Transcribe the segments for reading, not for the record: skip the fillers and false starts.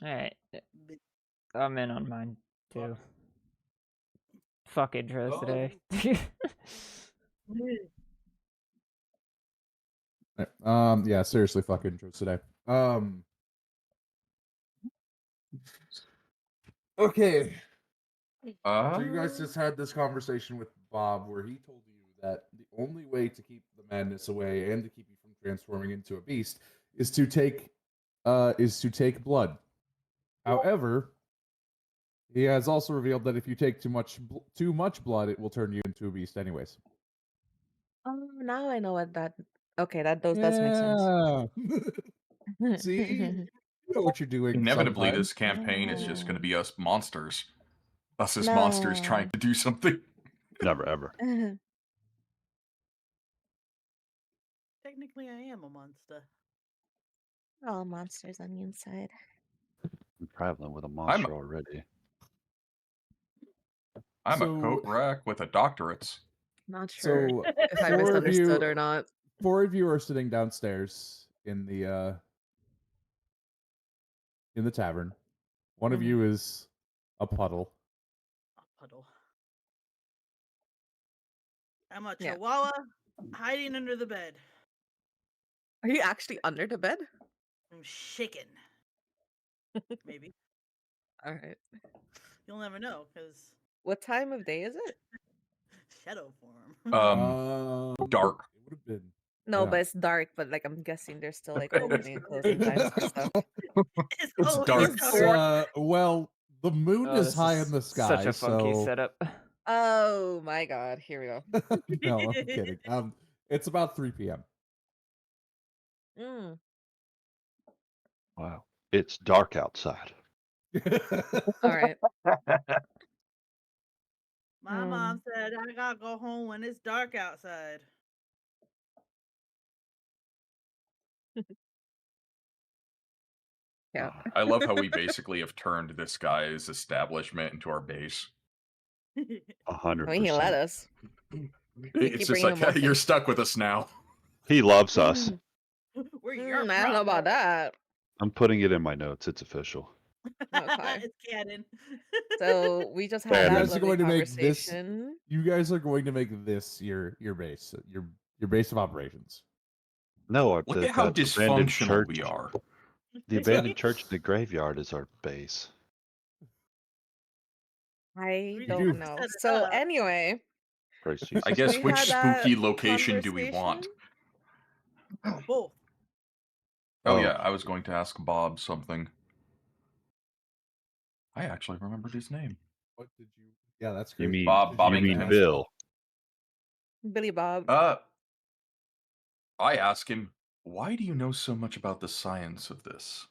Alright. I'm in on mine too. Fuck intros today. Yeah, seriously, fuck intros today. Okay. So you guys just had this conversation with Bob where he told you that the only way to keep the madness away and to keep you from transforming into a beast is to take blood. However, he has also revealed that if you take too much blood, it will turn you into a beast anyways. Oh, now I know what that. Okay, that does make sense. Yeah. See, you know what you're doing. Inevitably, sometimes. this campaign is just going to be us monsters. Us as No. monsters trying to do something. Never ever. Technically, I am a monster. We're all monsters on the inside. I'm traveling with a monster already. I'm a coat rack with a doctorate. Not sure So if I misunderstood or not. 4 of you are sitting downstairs in the tavern. One of you is a puddle. A puddle. I'm a chihuahua hiding under the bed. Are you actually under the bed? I'm shaking. Maybe. All right. You'll never know, because What time of day is it? shadow form. Dark. It would have been. No, yeah. but it's dark. But like, I'm guessing there's still like opening and closing times and stuff. It's dark. Well, the moon is high in the sky. Such a funky so... setup. Oh my god! Here we go. No, I'm kidding. It's about 3 p.m. Wow. It's dark outside. All right. My mom said I gotta go home when it's dark outside. Yeah. I love how we basically have turned this guy's establishment into our base. 100%. I mean, he let us. It's just like, you're stuck with us now. He loves us. We're your I don't know about that. I'm putting it in my notes. It's official. Okay. It's canon. So we just had You that guys are lovely going to make this. conversation. You guys are going to make this your base, your base of operations. No, Look at how dysfunctional we are. The abandoned church in the graveyard is our base. I don't know. set it So up. anyway, I guess we which had that spooky location do we want? Both. Oh yeah, I was going to ask Bob something. I actually remembered his name. What did you? Yeah, that's You great. mean Bob you mean Bobbington. Bill? Billy Bob. I asked him, why do you know so much about the science of this?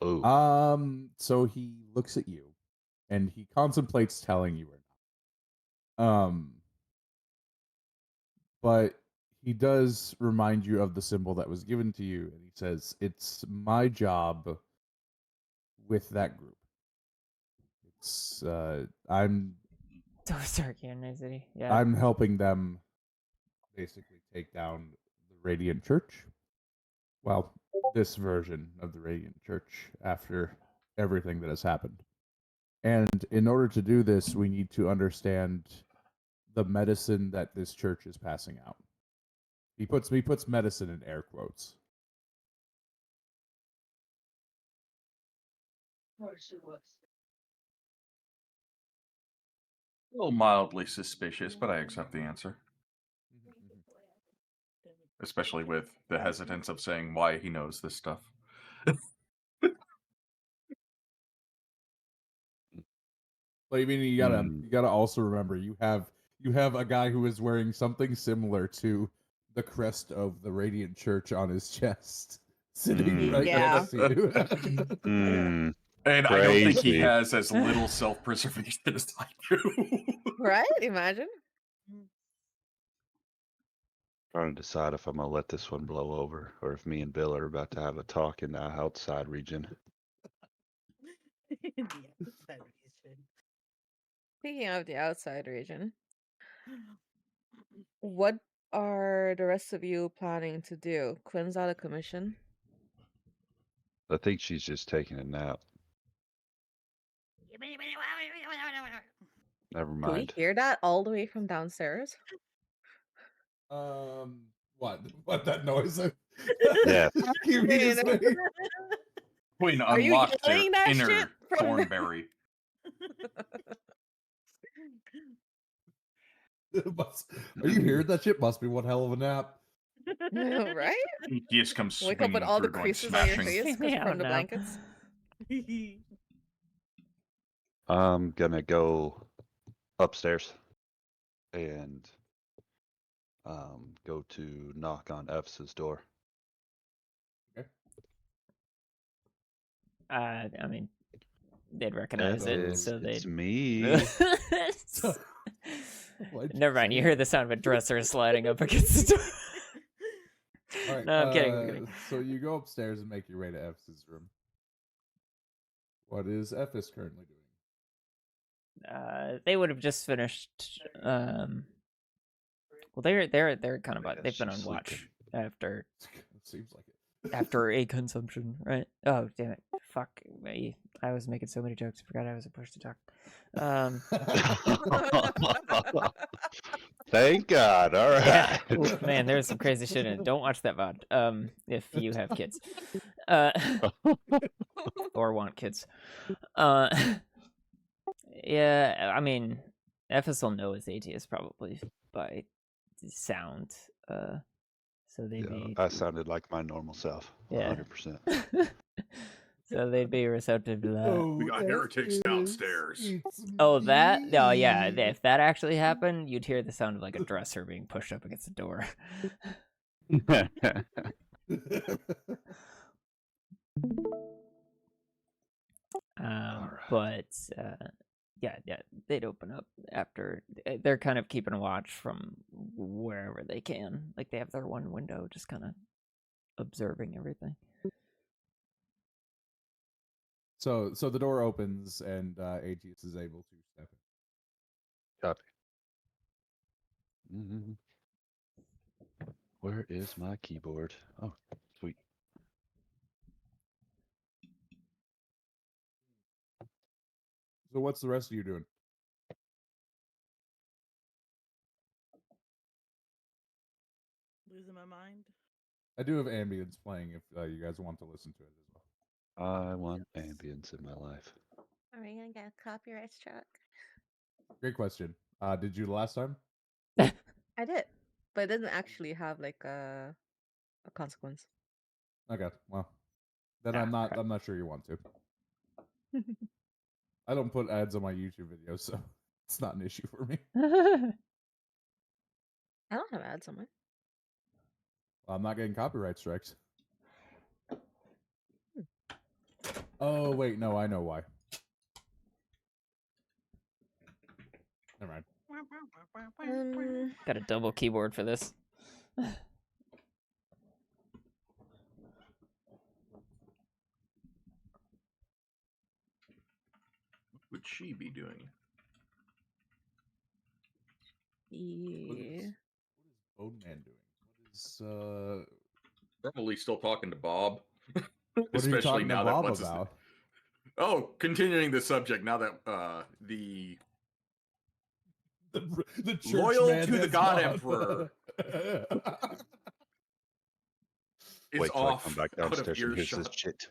Oh. So he looks at you, and he contemplates telling you or not. But he does remind you of the symbol that was given to you, and he says, "It's my job with that group. It's I'm Sarcasm, yeah. I'm helping them basically take down the Radiant Church. Well, this version of the Radiant Church after everything that has happened. And in order to do this, we need to understand the medicine that this church is passing out." He puts medicine in air quotes. A little mildly suspicious, but I accept the answer. Especially with the hesitance of saying why he knows this stuff. But I mean, you gotta also remember you have a guy who is wearing something similar to the crest of the Radiant Church on his chest, sitting right next to you. And I don't think he has as little self-preservation as I do. Right? Imagine. Trying to decide if I'm gonna let this one blow over or if me and Bill are about to have a talk in the outside region. Speaking of the outside region, what are the rest of you planning to do? Quinn's out of commission. I think she's just taking a nap. Never Do we mind. hear that all the way from downstairs? What? What that noise? Yeah. You mean to say? Queen Are you unlocked their yelling that inner shit from Thornberry. Are you hearing that shit? Must be one hell of a nap. right? He just comes Wake up with swinging all the through, going creases on your smashing. face Leave me from out the now. blankets. I'm gonna go upstairs and go to knock on F's door. I mean, they'd recognize it, It's so they'd. me. Why'd Never mind. say You hear that? the sound of a dresser sliding up against the door. All right. No, I'm kidding. I'm kidding. So you go upstairs and make your way to F's room. What is F's currently doing? They would have just finished. Well, they're kind of Yeah, they've been she's on watch sleeping. after Seems like it. after a consumption, right? Oh, damn it! Fuck me! I was making so many jokes. I forgot I was supposed to talk. Thank God. All right. Yeah. Oof, man, there's some crazy shit in it. Don't watch that VOD. If you have kids, or want kids. Yeah. I mean, FS will know his ATS probably by sound. So they'd Yeah, be. I sounded like my normal self. Yeah. 100%. So they'd be receptive to that. We got heretics downstairs. Oh, that? Oh, yeah. If that actually happened, you'd hear the sound of like a dresser being pushed up against the door. But yeah, they'd open up after. They're kind of keeping a watch from wherever they can. Like they have their one window, just kind of observing everything. So the door opens and ATS is able to step in. Copy. Mhm. Where is my keyboard? Oh, sweet. So what's the rest of you doing? Losing my mind. I do have ambience playing if you guys want to listen to it as well. I want ambience in my life. Are we gonna get a copyright struck? Great question. Did you last time? I did, but it didn't actually have like a consequence. Okay, well, then Ah, I'm not. crap. I'm not sure you want to. I don't put ads on my YouTube videos, so it's not an issue for me. I don't have ads on mine. Well, I'm not getting copyright strikes. Oh wait, no, I know why. Never mind. Got a double keyboard for this. What would she be doing? Yeah. What is Bone Man doing? What is Probably still talking to Bob. What are you Especially talking now to that Bob what's his- about? Oh, continuing the subject now that the The church Loyal man to the has God gone. Emperor. is Wait till I off come back out of downstairs and here's this earshot. shit.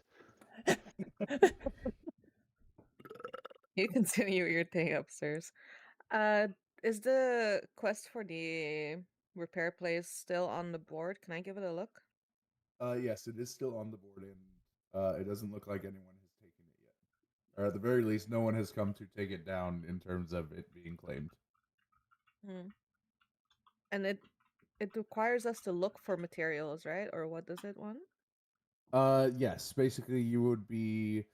You continue your thing upstairs. Is the quest for the repair place still on the board? Can I give it a look? Yes, it is still on the board, and it doesn't look like anyone has taken it yet. Or at the very least, no one has come to take it down in terms of it being claimed. And it requires us to look for materials, right? Or what does it want? Yes. Basically, you would be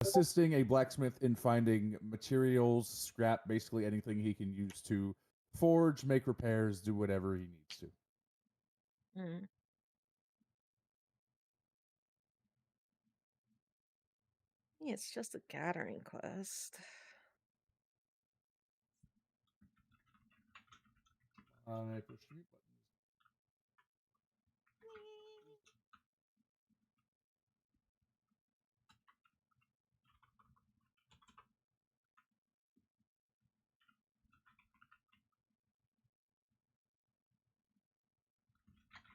assisting a blacksmith in finding materials, scrap, basically anything he can use to forge, make repairs, do whatever he needs to. Yeah, it's just a gathering quest. I push the mute button.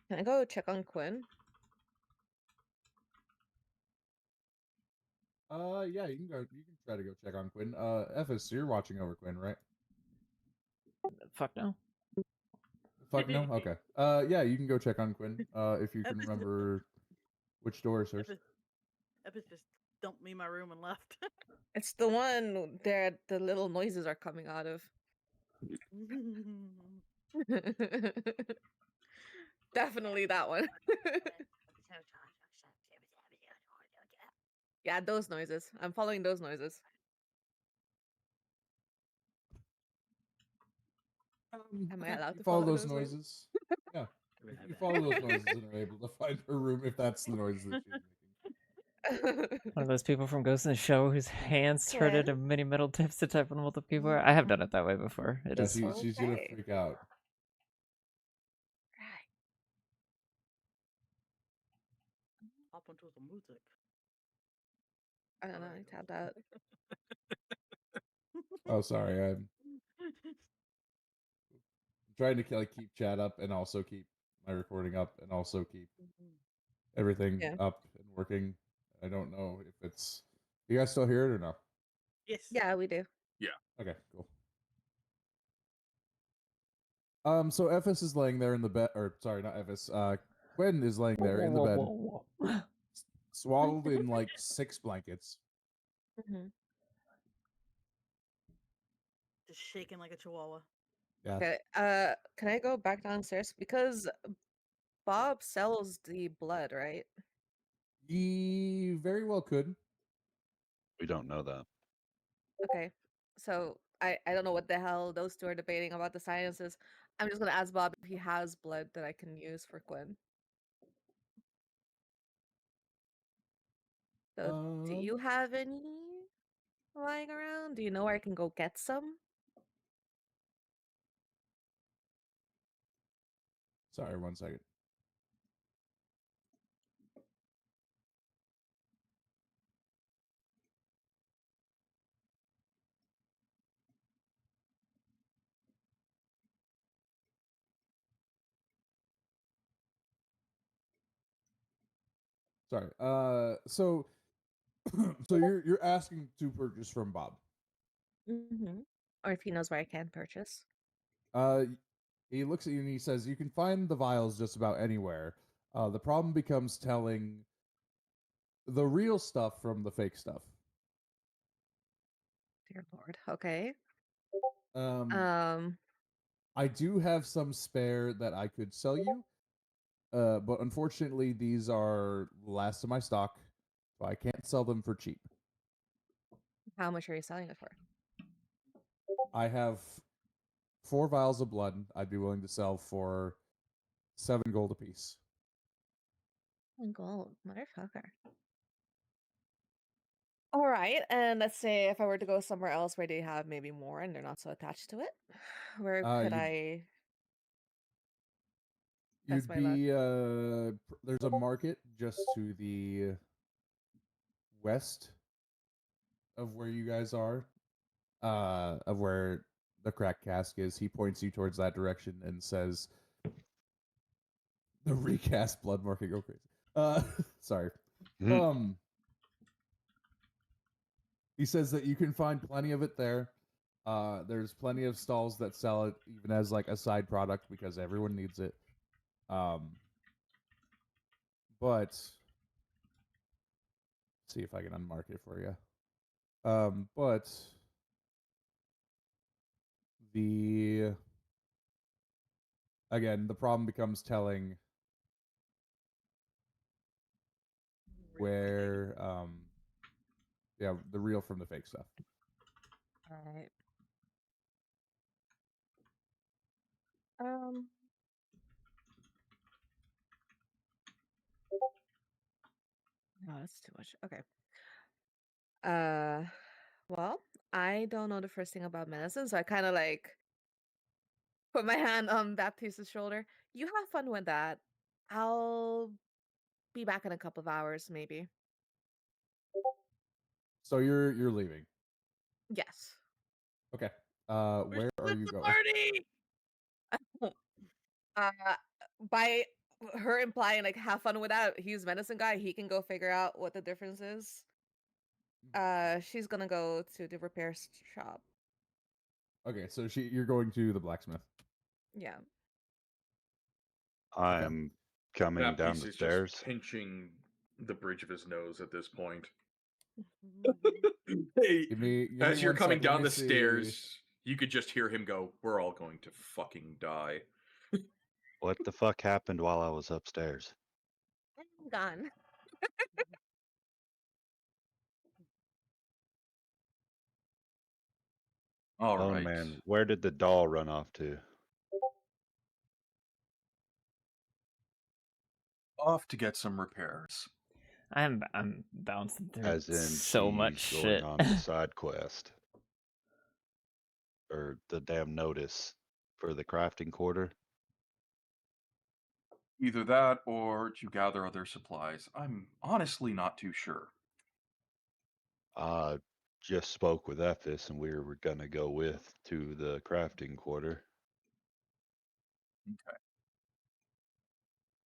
Can I go check on Quinn? Yeah, you can go. You can try to go check on Quinn. Ephes, you're watching over Quinn, right? Fuck no. Fuck no. Okay. Yeah, you can go check on Quinn. If you can remember which door is hers. Epis just dumped me in my room and left. It's the one there the little noises are coming out of. Definitely that one. Yeah, those noises. I'm following those noises. Am I allowed You to follow follow those those noises? noises. Yeah. You follow those noises and are able to find her room if that's the noise that she's making. One of those people from Ghost in the Show whose hands turn into mini metal tips to type on multiple keyboard. I have done it that way before. It Yeah, is fun. she's gonna Okay. freak out. Right. Hop onto the music. I don't know. I tapped out. Oh, sorry. I'm trying to like keep chat up and also keep my recording up and also keep everything Yeah. up and working. I don't know if it's. You guys still hear it or no? Yes. Yeah, we do. Okay, cool. So Ephes is laying there in the bed, or sorry, not Ephes. Quinn is laying there in the bed, swaddled in like 6 blankets. Mhm. Just shaking like a chihuahua. Yeah. Okay. Can I go back downstairs because Bob sells the blood, right? He very well could. We don't know that. Okay. So I don't know what the hell those two are debating about the sciences. I'm just gonna ask Bob if he has blood that I can use for Quinn. So do you have any lying around? Do you know where I can go get some? Sorry, 1 second. Sorry. So so you're asking to purchase from Bob. Mm-hmm. Or if he knows where I can purchase. Uh, he looks at you and he says, "You can find the vials just about anywhere. The problem becomes telling the real stuff from the fake stuff." Dear Lord. Okay. Um, Um, I do have some spare that I could sell you, but unfortunately, these are last of my stock, so I can't sell them for cheap. how much are you selling it for? I have 4 vials of blood. I'd be willing to sell for 7 gold apiece. Gold, motherfucker. All right, and let's say if I were to go somewhere else where they have maybe more and they're not so attached to it, where could You'd I test you'd my luck? be there's a market just to the west of where you guys are, of where the crack cask is. He points you towards that direction and says, "The recast blood market, go crazy." Sorry. Mhm. He says that you can find plenty of it there. There's plenty of stalls that sell it even as like a side product because everyone needs it. But see if I can unmark it for you. But the again, the problem becomes telling where yeah, the real from the fake stuff. All right. No, that's too much. Okay. Well, I don't know the first thing about medicine, so I kind of like Put my hand on Baptiste's shoulder. You have fun with that. I'll be back in a couple of hours, maybe. So you're leaving. Yes. Okay. Where are Split you the going? party. By her implying like have fun with that, he's medicine guy. He can go figure out what the difference is. She's gonna go to the repair shop. Okay, so you're going to the blacksmith. Yeah. I'm coming down Baptiste the is stairs. just pinching the bridge of his nose at this point. Mm-hmm. Hey, Give me as you're one coming sec, let down me the see. stairs, you could just hear him go, "We're all going to fucking die." What the fuck happened while I was upstairs? I'm gone. All Oh right. man, where did the doll run off to? Off to get some repairs. I'm bouncing through As in so much she's going shit. on the side quest. Or the damn notice for the crafting quarter. Either that or to gather other supplies. I'm honestly not too sure. Just spoke with Ephes and we were gonna go with to the crafting quarter. Okay.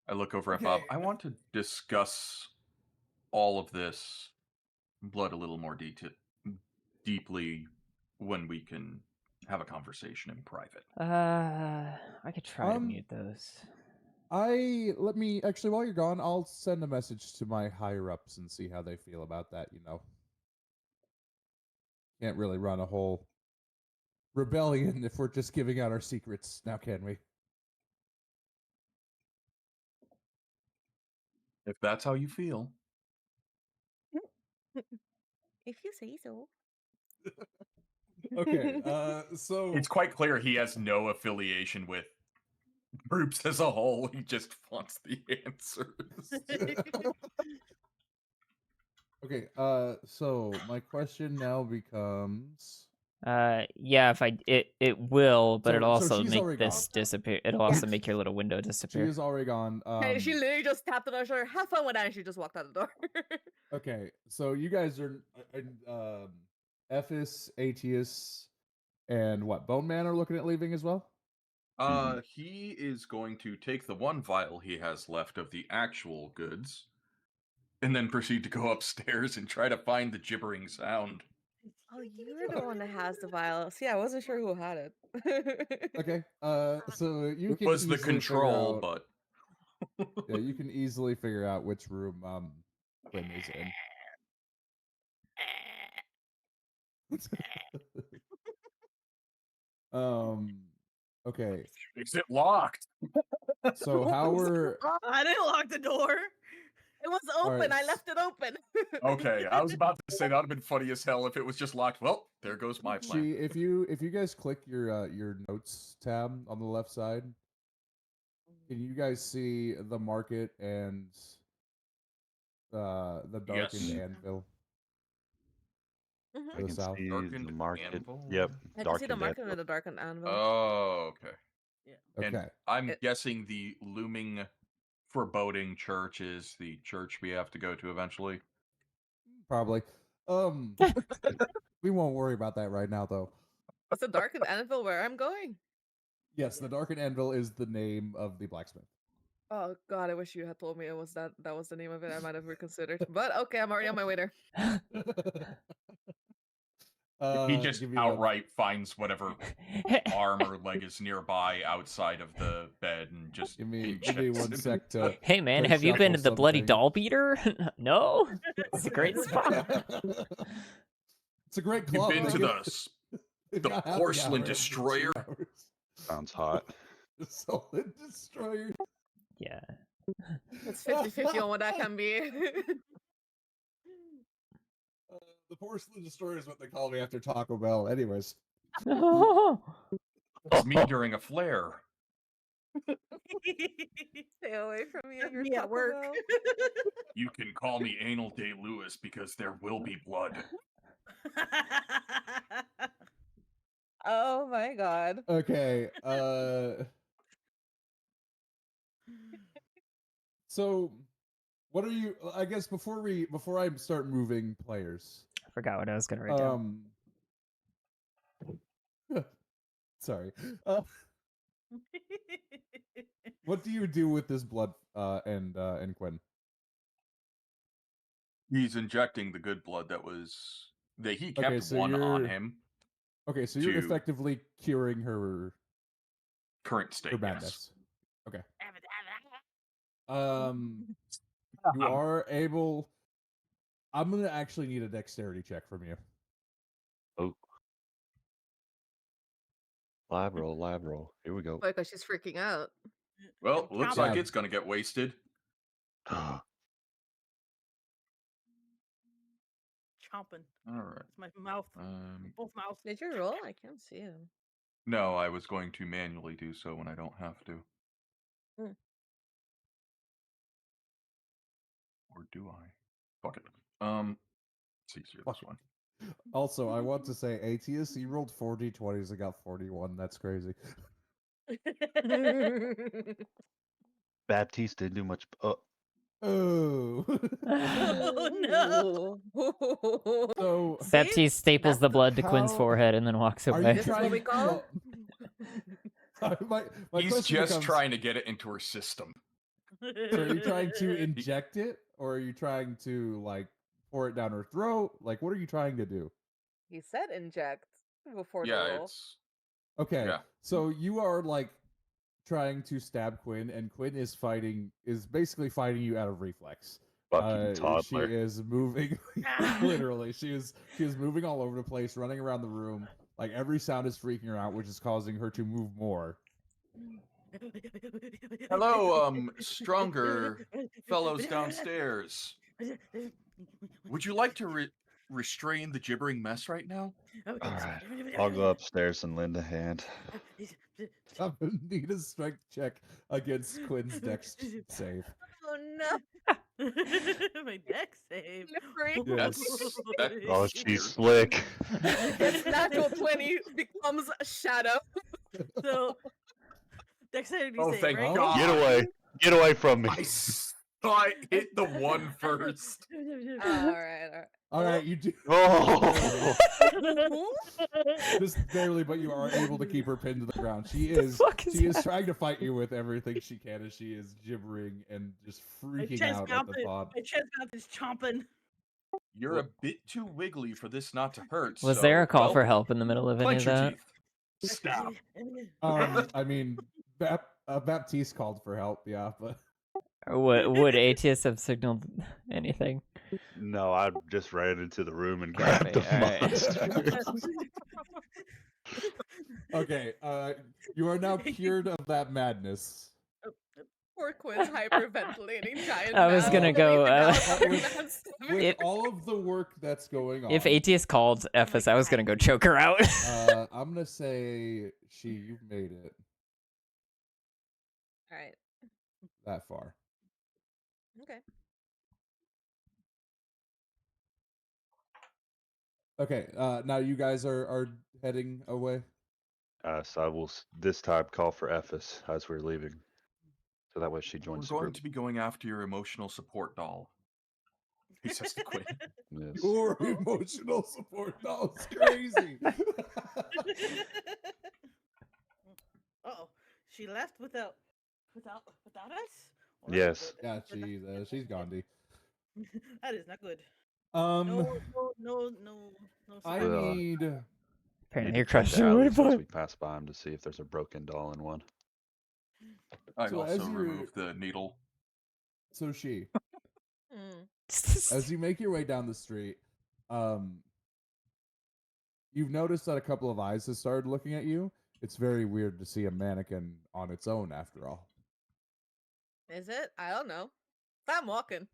I look over at Okay. Bob. I want to discuss all of this blood a little more deeply when we can have a conversation in private. I could try to mute those. Let me actually, while you're gone, I'll send a message to my higher ups and see how they feel about that. Can't really run a whole rebellion if we're just giving out our secrets now, can we? If that's how you feel. If you say so. Okay, so It's quite clear he has no affiliation with groups as a whole. He just wants the answers. okay, so my question now becomes, Yeah, if it will, but it'll so also she's make already this gone. disappear. It'll also make your little window She disappear. is already gone. Hey, she literally just tapped on her shoulder. Have fun with that, and she just walked out the door. Okay, so you guys are, Ephes, Atius, and what, Bone Man are looking at leaving as well? He is going to take the one vial he has left of the actual goods and then proceed to go upstairs and try to find the gibbering sound. Oh, you're the one that has the vial. See, I wasn't sure who had it. Okay, so you It can was the easily figure control, out, but yeah, you can easily figure out which room Quinn is in. Okay. is it locked? So how we're I didn't lock the door. It was All open. right, I left it open. Okay, I was about to say that would have been funny as hell if it was just locked. Well, there goes my plan. if you guys click your notes tab on the left side, can you guys see the market and the darkened Yes. anvil Mhm. I to the can south? see Darkened the market. anvil? Yep, I can see the darkened market anvil. with the darkened anvil. Oh, okay. Yeah. And Okay. I'm It- guessing the looming foreboding church is the church we have to go to eventually. Probably. We won't worry about that right now, though. It's a darkened anvil where I'm going. Yes, the darkened anvil is the name of the blacksmith. Oh God, I wish you had told me it was that was the name of it. I might have reconsidered. But okay, I'm already on my way there. He just give me outright finds whatever arm or leg is nearby outside of the bed and just Give me pinches one it. sec to. Hey man, to have you been to shuffle the Bloody something. Doll Beater? No, it's a great spot. It's a great You've club. been They to get- the they've the got happy porcelain hour every 2 destroyer? hours. Sounds hot. The solid destroyer. Yeah. It's 50-50 on what that can be. The porcelain destroyer is what they call me after Taco Bell. Anyways. It's me during a flare. Stay away from me and your Me at Taco work. Bell. You can call me Anal Day Lewis because there will be blood. Oh my god. Okay. So, what are you? I guess before I start moving players, I forgot what I was gonna write down. Sorry. What do you do with this blood? And Quinn. He's injecting the good blood that he Okay, kept so one on you're him. okay. So you're to effectively curing her current state. Yes. madness. Okay. You are able. I'm gonna actually need a dexterity check from you. Oh. Lab roll. Here we go. Because she's freaking out. Well, looks like Yeah. it's gonna get wasted. Chomping. All right. It's my mouth. Both mouths. Did you roll? I can't see him. No, I was going to manually do so when I don't have to. Hmm. Or do I? Fuck it. It's easier Fuck this one. Also, I want to say, ATS, you rolled 40 20s and got 41. That's crazy. Baptiste didn't do much. Oh. Oh no. So, See? Baptiste staples That's the blood to Quinn's how- forehead and then walks are away. you This is what we trying? call. My He's question just becomes, trying to get it into her system. So, are you trying to inject it, or are you trying to like pour it down her throat? Like, what are you trying to do? He said inject before the Yeah, roll. it's Okay, Yeah. so you are like trying to stab Quinn, and Quinn is basically fighting you out of reflex. Fucking She toddler. is moving, literally. She is moving all over the place, running around the room. Like every sound is freaking her out, which is causing her to move more. Hello, stronger fellows downstairs. Would you like to restrain the gibbering mess right now? Alright. I'll go upstairs and lend a hand. I'm gonna need a strength check against Quinn's dex save. Oh no. My deck save. Freak. That's Oh, weird. she's slick. Its natural 20 becomes a shadow. So, dexterity Oh, save, thank right? God. Get away from me. I thought I hit the one first. Alright. All right, you do. Oh. Just barely, but you are able to keep her pinned to the ground. She The is fuck is she is that? trying to fight you with everything she can, as she is gibbering and just freaking out at the thought. My chest mouth is chomping. You're a bit too wiggly for this not to hurt. Was so, there a call well, for help in the middle of any of clench your that? teeth. Stab. I mean, Baptiste called for help, yeah, but Or would ATS have signaled anything? No, I just ran into the room and grabbed Copy, the alright. monster. okay. You are now cured of that madness. Poor Quinn's hyperventilating giant. I was man. gonna go, With all of the work that's going on. If ATS called FS, I was gonna go choke her out. I'm gonna say you've made it Alright. that far. Okay. Okay. Now you guys are heading away. So I will this time call for Ephes as we're leaving. So that way she We're joins the going group. to be going after your emotional support doll. He says to Quinn. Yes. Your emotional support doll is crazy. Oh, she left without us? Well, that's Yes. not Yeah, good. she's Gandhi. That is not good. No. I Well, need. Need Apparently to you're check crushing the her alleys as boy. we pass by them to see if there's a broken doll in one. I So also as you're- removed the needle. So she, Mm. as you make your way down the street, you've noticed that a couple of eyes have started looking at you. It's very weird to see a mannequin on its own, after all. Is it? I don't know. I'm walking.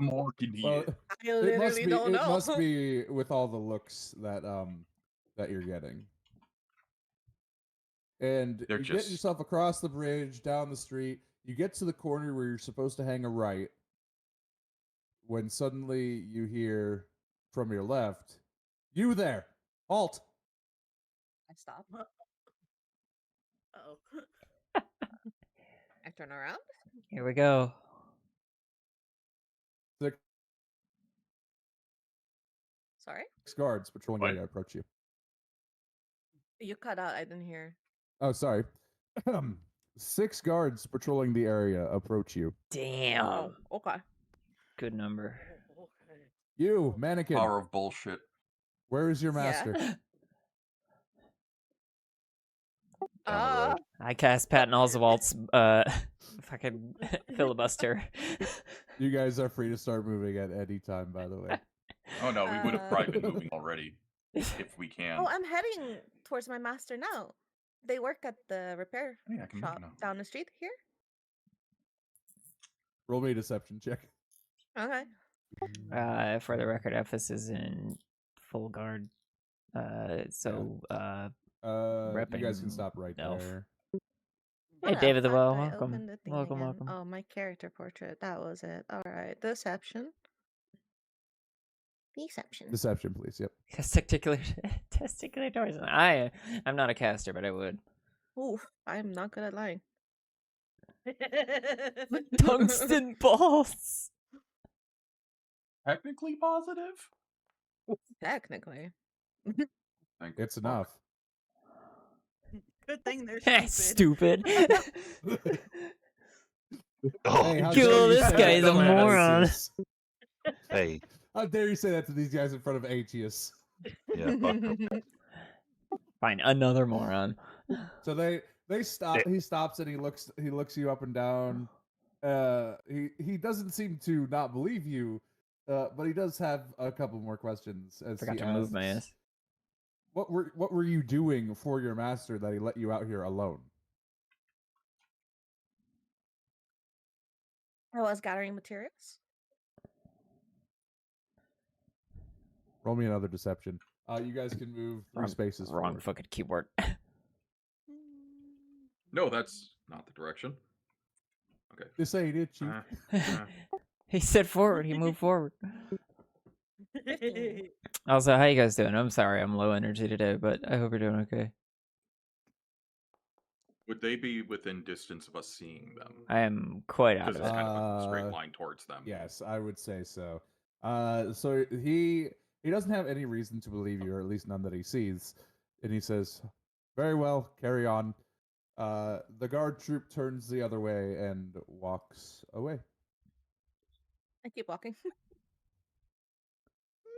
I'm walking Well, here. I literally don't know. It must be with all the looks that you're getting. And They're you get just- yourself across the bridge, down the street. You get to the corner where you're supposed to hang a right, when suddenly you hear from your left, "You there! Halt!" stop. Oh. I turn around. Here we go. Six Sorry, guards patrolling What? area approach you. you cut out. I didn't hear. Oh, sorry. 6 guards patrolling the area approach you. Damn. Oh, okay. Good number. Okay. You, mannequin, Power of bullshit. where is your Yeah. master? Down the road. I cast Patton Oswalt's fucking filibuster. You guys are free to start moving at any time, by the way. Oh no, we would have probably been Uh, moving already if we can. Oh, I'm heading towards my master now. They work at the repair Yeah, I can move shop now. down the street here. Roll me a deception check. Okay. For the record, Ephes is in full guard. So You guys can repping stop right elf. there. Hey, Oh, David the fuck, Well, I welcome. opened the thing Welcome, again. welcome. Oh, my character portrait. That was it. All right. Deception. Deception. Deception, please. Yep. Testicular torsion. I'm not a caster, but I would. Oof. I'm not good at lying. Tungsten balls. Technically positive? Technically. Thank It's fuck. enough. Good thing they're Stupid. Oh, Hey, how Cool, dare you this say guy's that a in front of moron. Aetius? hey, How dare you say that to these guys in front of Aetius? yeah, fuck 'em. Fine, another moron. So they stop. He stops and he looks you up and down. He doesn't seem to not believe you, but he does have a couple more questions as Forgot he to move my asks, ass. What were you doing for your master that he let you out here alone? I was gathering materials. Roll me another deception. You guys can move 3 spaces Wrong forward. fucking keyboard. No, that's not the direction. Okay. Just say he did, Chief. He said forward. He moved forward. Also, how you guys doing? I'm sorry, I'm low energy today, but I hope you're doing okay. Would they be within distance of us seeing them? I am quite out Because of it's it. kind of a straight line towards them. Yes, I would say so. So he doesn't have any reason to believe you, or at least none that he sees. And he says, "Very well, carry on." The guard troop turns the other way and walks away. I keep walking.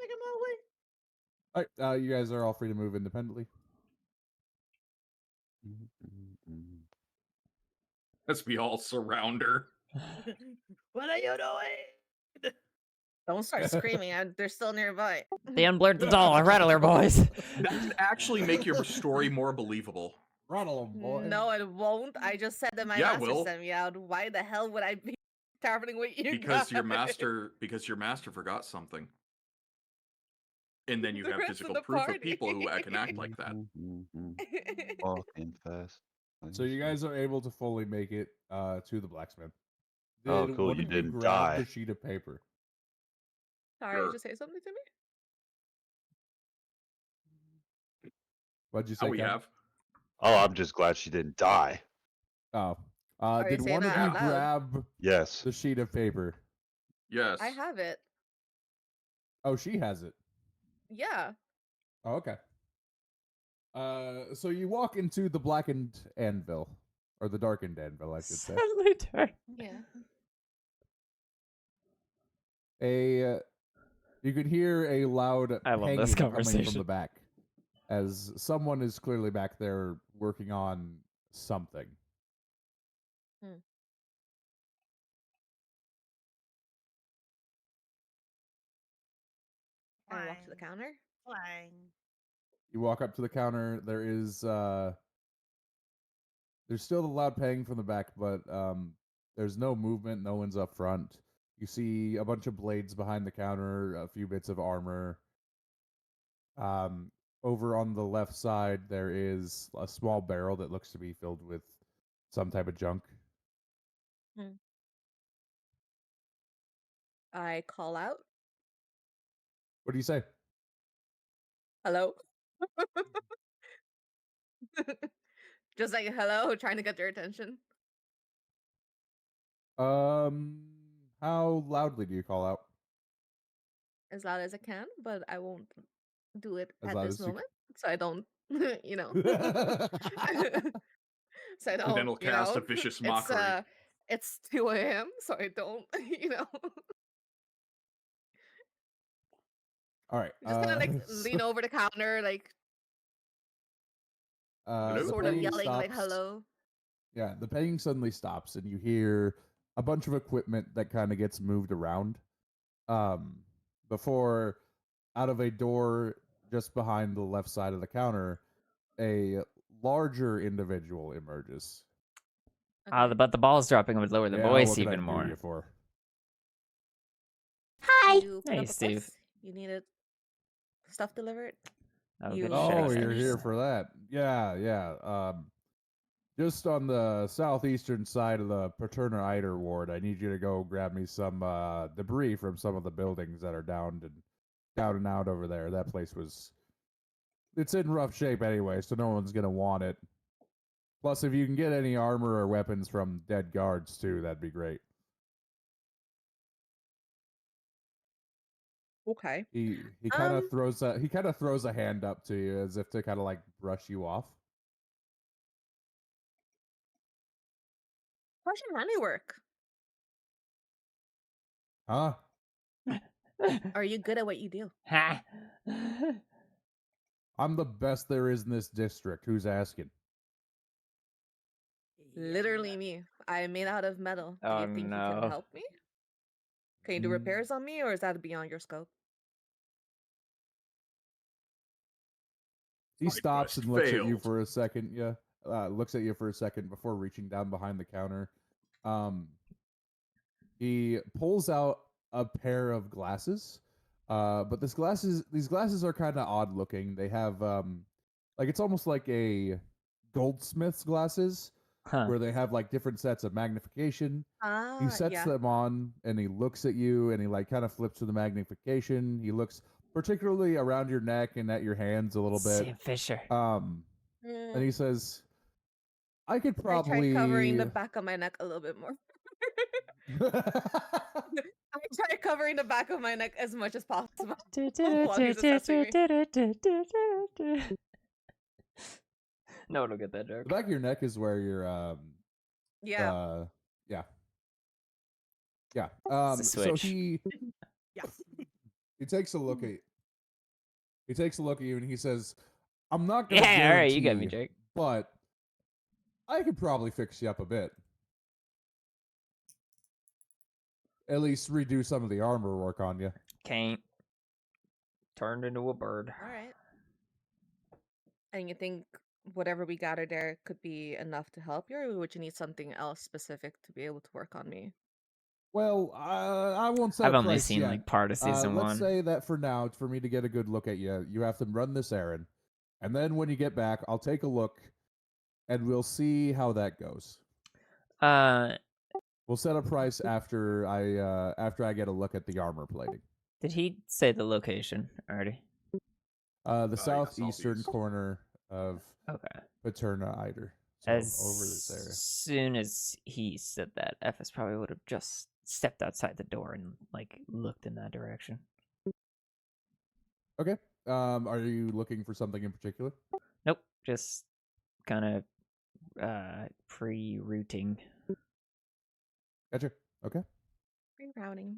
Making my way. All right, you guys are all free to move independently. As we all surround her. What are you doing? Don't start screaming. They're still nearby. They unblurred the doll. Rattle her, boys. That would actually make your story more believable. Rattle 'em, boy. No, it won't. I just said that my Yeah, it master will. sent me out. Why the hell would I be traveling with you Because your guys? master forgot something. And then you The have rest of physical the proof of people who can act like that. Walking fast. So you guys are able to fully make it to the blacksmith. Oh, Did cool, one you of you didn't grab die. the sheet of paper? Sorry, Sure. did you say something to me? What'd you say? How we Ken? have. Oh, I'm just glad she didn't die. Oh, Are you did saying one of that you out loud? grab Yes. the sheet of paper? Yes. I have it. Oh, she has it. Yeah. Oh, okay. So you walk into the blackened anvil, or the darkened anvil, I should say. Sadly dark. Yeah. You could hear a loud I love hanging this coming from conversation. the back, as someone is clearly back there working on something. I walk to the counter. Flying. You walk up to the counter. There's still the loud pang from the back, but there's no movement. No one's up front. You see a bunch of blades behind the counter, a few bits of armor. Over on the left side, there is a small barrel that looks to be filled with some type of junk. I call out. What do you say? Hello. Just like hello, trying to get their attention. How loudly do you call out? As loud as I can, but I won't do it As at loud this as you moment. So I don't, you know. can. So I And then don't, he'll cast a vicious mockery. It's 2 a.m. So I don't, All right. just kind of like lean over the counter, like The sort of paying yelling like stops. hello. Yeah, the paying suddenly stops, and you hear a bunch of equipment that kind of gets moved around. Before out of a door just behind the left side of the counter, a larger individual emerges. Okay. But the ball's dropping would lower the Yeah, what voice can I even do more. you for? You put Hey, up a Steve. quest. You needed stuff delivered. Oh, You good Oh, shit. you're here finished? for that. Yeah. Just on the southeastern side of the Paterna Eider ward, I need you to go grab me some debris from some of the buildings that are down and out over there. That place it's in rough shape anyway, so no one's gonna want it. Plus, if you can get any armor or weapons from dead guards too, that'd be great. Okay. He kind of throws a hand up to you as if to kind of like brush you off. How's your handiwork? Huh? Are you good at what you do? Ha! I'm the best there is in this district. Who's asking? Literally me. I am made out of metal. Do Oh, you think you can no. help me? Can you do repairs on me, or is that beyond your scope? He Side stops quest and looks at you failed. for a second. Yeah, looks at you for a second before reaching down behind the counter. He pulls out a pair of glasses, but these glasses are kind of odd looking. They have like it's almost like a goldsmith's glasses, Huh. where they have like different sets of magnification. He sets Yeah. them on and he looks at you and he like kind of flips to the magnification. He looks particularly around your neck and at your hands a little bit. Sam Fisher. And he says, I could I try probably covering the back of my neck a little bit more. I try covering the back of my neck as much as possible while he's assessing me. No one will get that The joke. back of your neck is where your Yeah. yeah. It's a So switch. he takes a look at you and he says, I'm not gonna Yeah, all right, you guarantee, got me, Jake. but I could probably fix you up a bit. At least redo some of the armor work on you. Can't. Turned into a bird. All right. And you think whatever we gathered there could be enough to help you, or would you need something else specific to be able to work on me? Well, I won't set I've a only price seen yet. like part of season Let's 1. say that for now, for me to get a good look at you, you have to run this errand, and then when you get back, I'll take a look, and we'll see how that goes. We'll set a price after I get a look at the armor plating. Did he say the location already? The Yeah, southeastern southeast. corner of Okay. Paterna Eider. So As over this area. soon as he said that, Ephes probably would have just stepped outside the door and like looked in that direction. Okay. Are you looking for something in particular? Nope, just kind of pre-routing. Gotcha. Okay. Rerouting.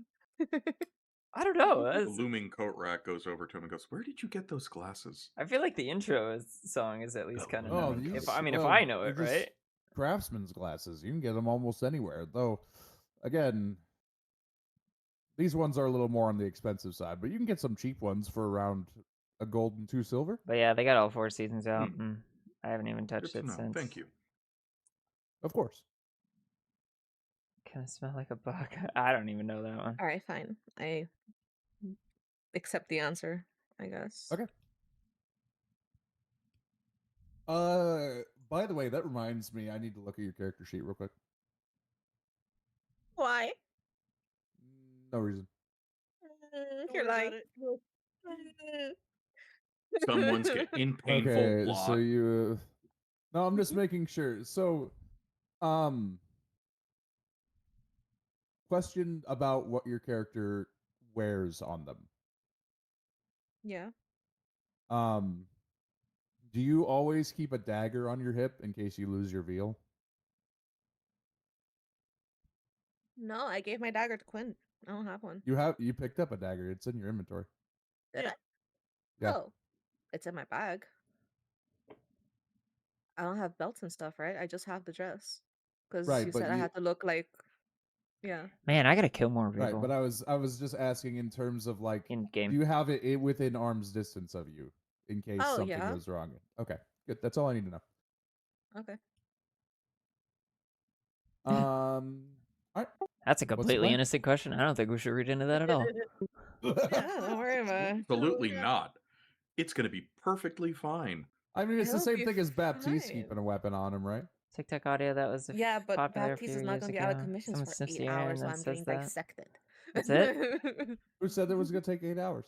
I don't know. The that's- looming coat rack goes over to him and goes, "Where did you get those glasses?" I feel like the intro song is at least kind of known. these- If I know they're it, just right? Craftsman's glasses. You can get them almost anywhere. Though, again, these ones are a little more on the expensive side, but you can get some cheap ones for around a gold and 2 silver. But yeah, they got all 4 seasons out. And I haven't even touched Good to it know. since. Thank you. Of course. Kind of smell like a bug. I don't even know that one. All right, fine. I accept the answer, I guess. Okay. By the way, that reminds me, I need to look at your character sheet real quick. Why? No reason. Don't You're worry about lying. it. Someone's in painful Okay, plot. so No, I'm just making sure. So, question about what your character wears on them. Yeah. Um, do you always keep a dagger on your hip in case you lose your veal? No, I gave my dagger to Quinn. I don't have one. You picked up a dagger. It's in your inventory. Did Yeah. I? Yeah. Oh, it's in my bag. I don't have belts and stuff, right? I just have the dress. Because Right, you but said I had to look like, yeah. Man, I gotta kill more Right, people but I was just asking in terms of like, in do game. you have it within arm's distance of you in case Oh, something yeah. goes wrong? Okay, good. That's all I need to know. Okay. All right. That's a What's the completely plan? innocent question. I don't think we should read into that at all. Yeah, don't worry about it. Absolutely yeah. not. It's going to be perfectly fine. I mean, it's the It'll same be thing as Baptiste fine. keeping a weapon on him, right? TikTok audio that was Yeah, but popular a Baptiste few is not years going to be out of ago. commissions Someone for sniffs 8 the air hours and while then I'm says getting that. dissected. That's it? Who said that was going to take 8 hours?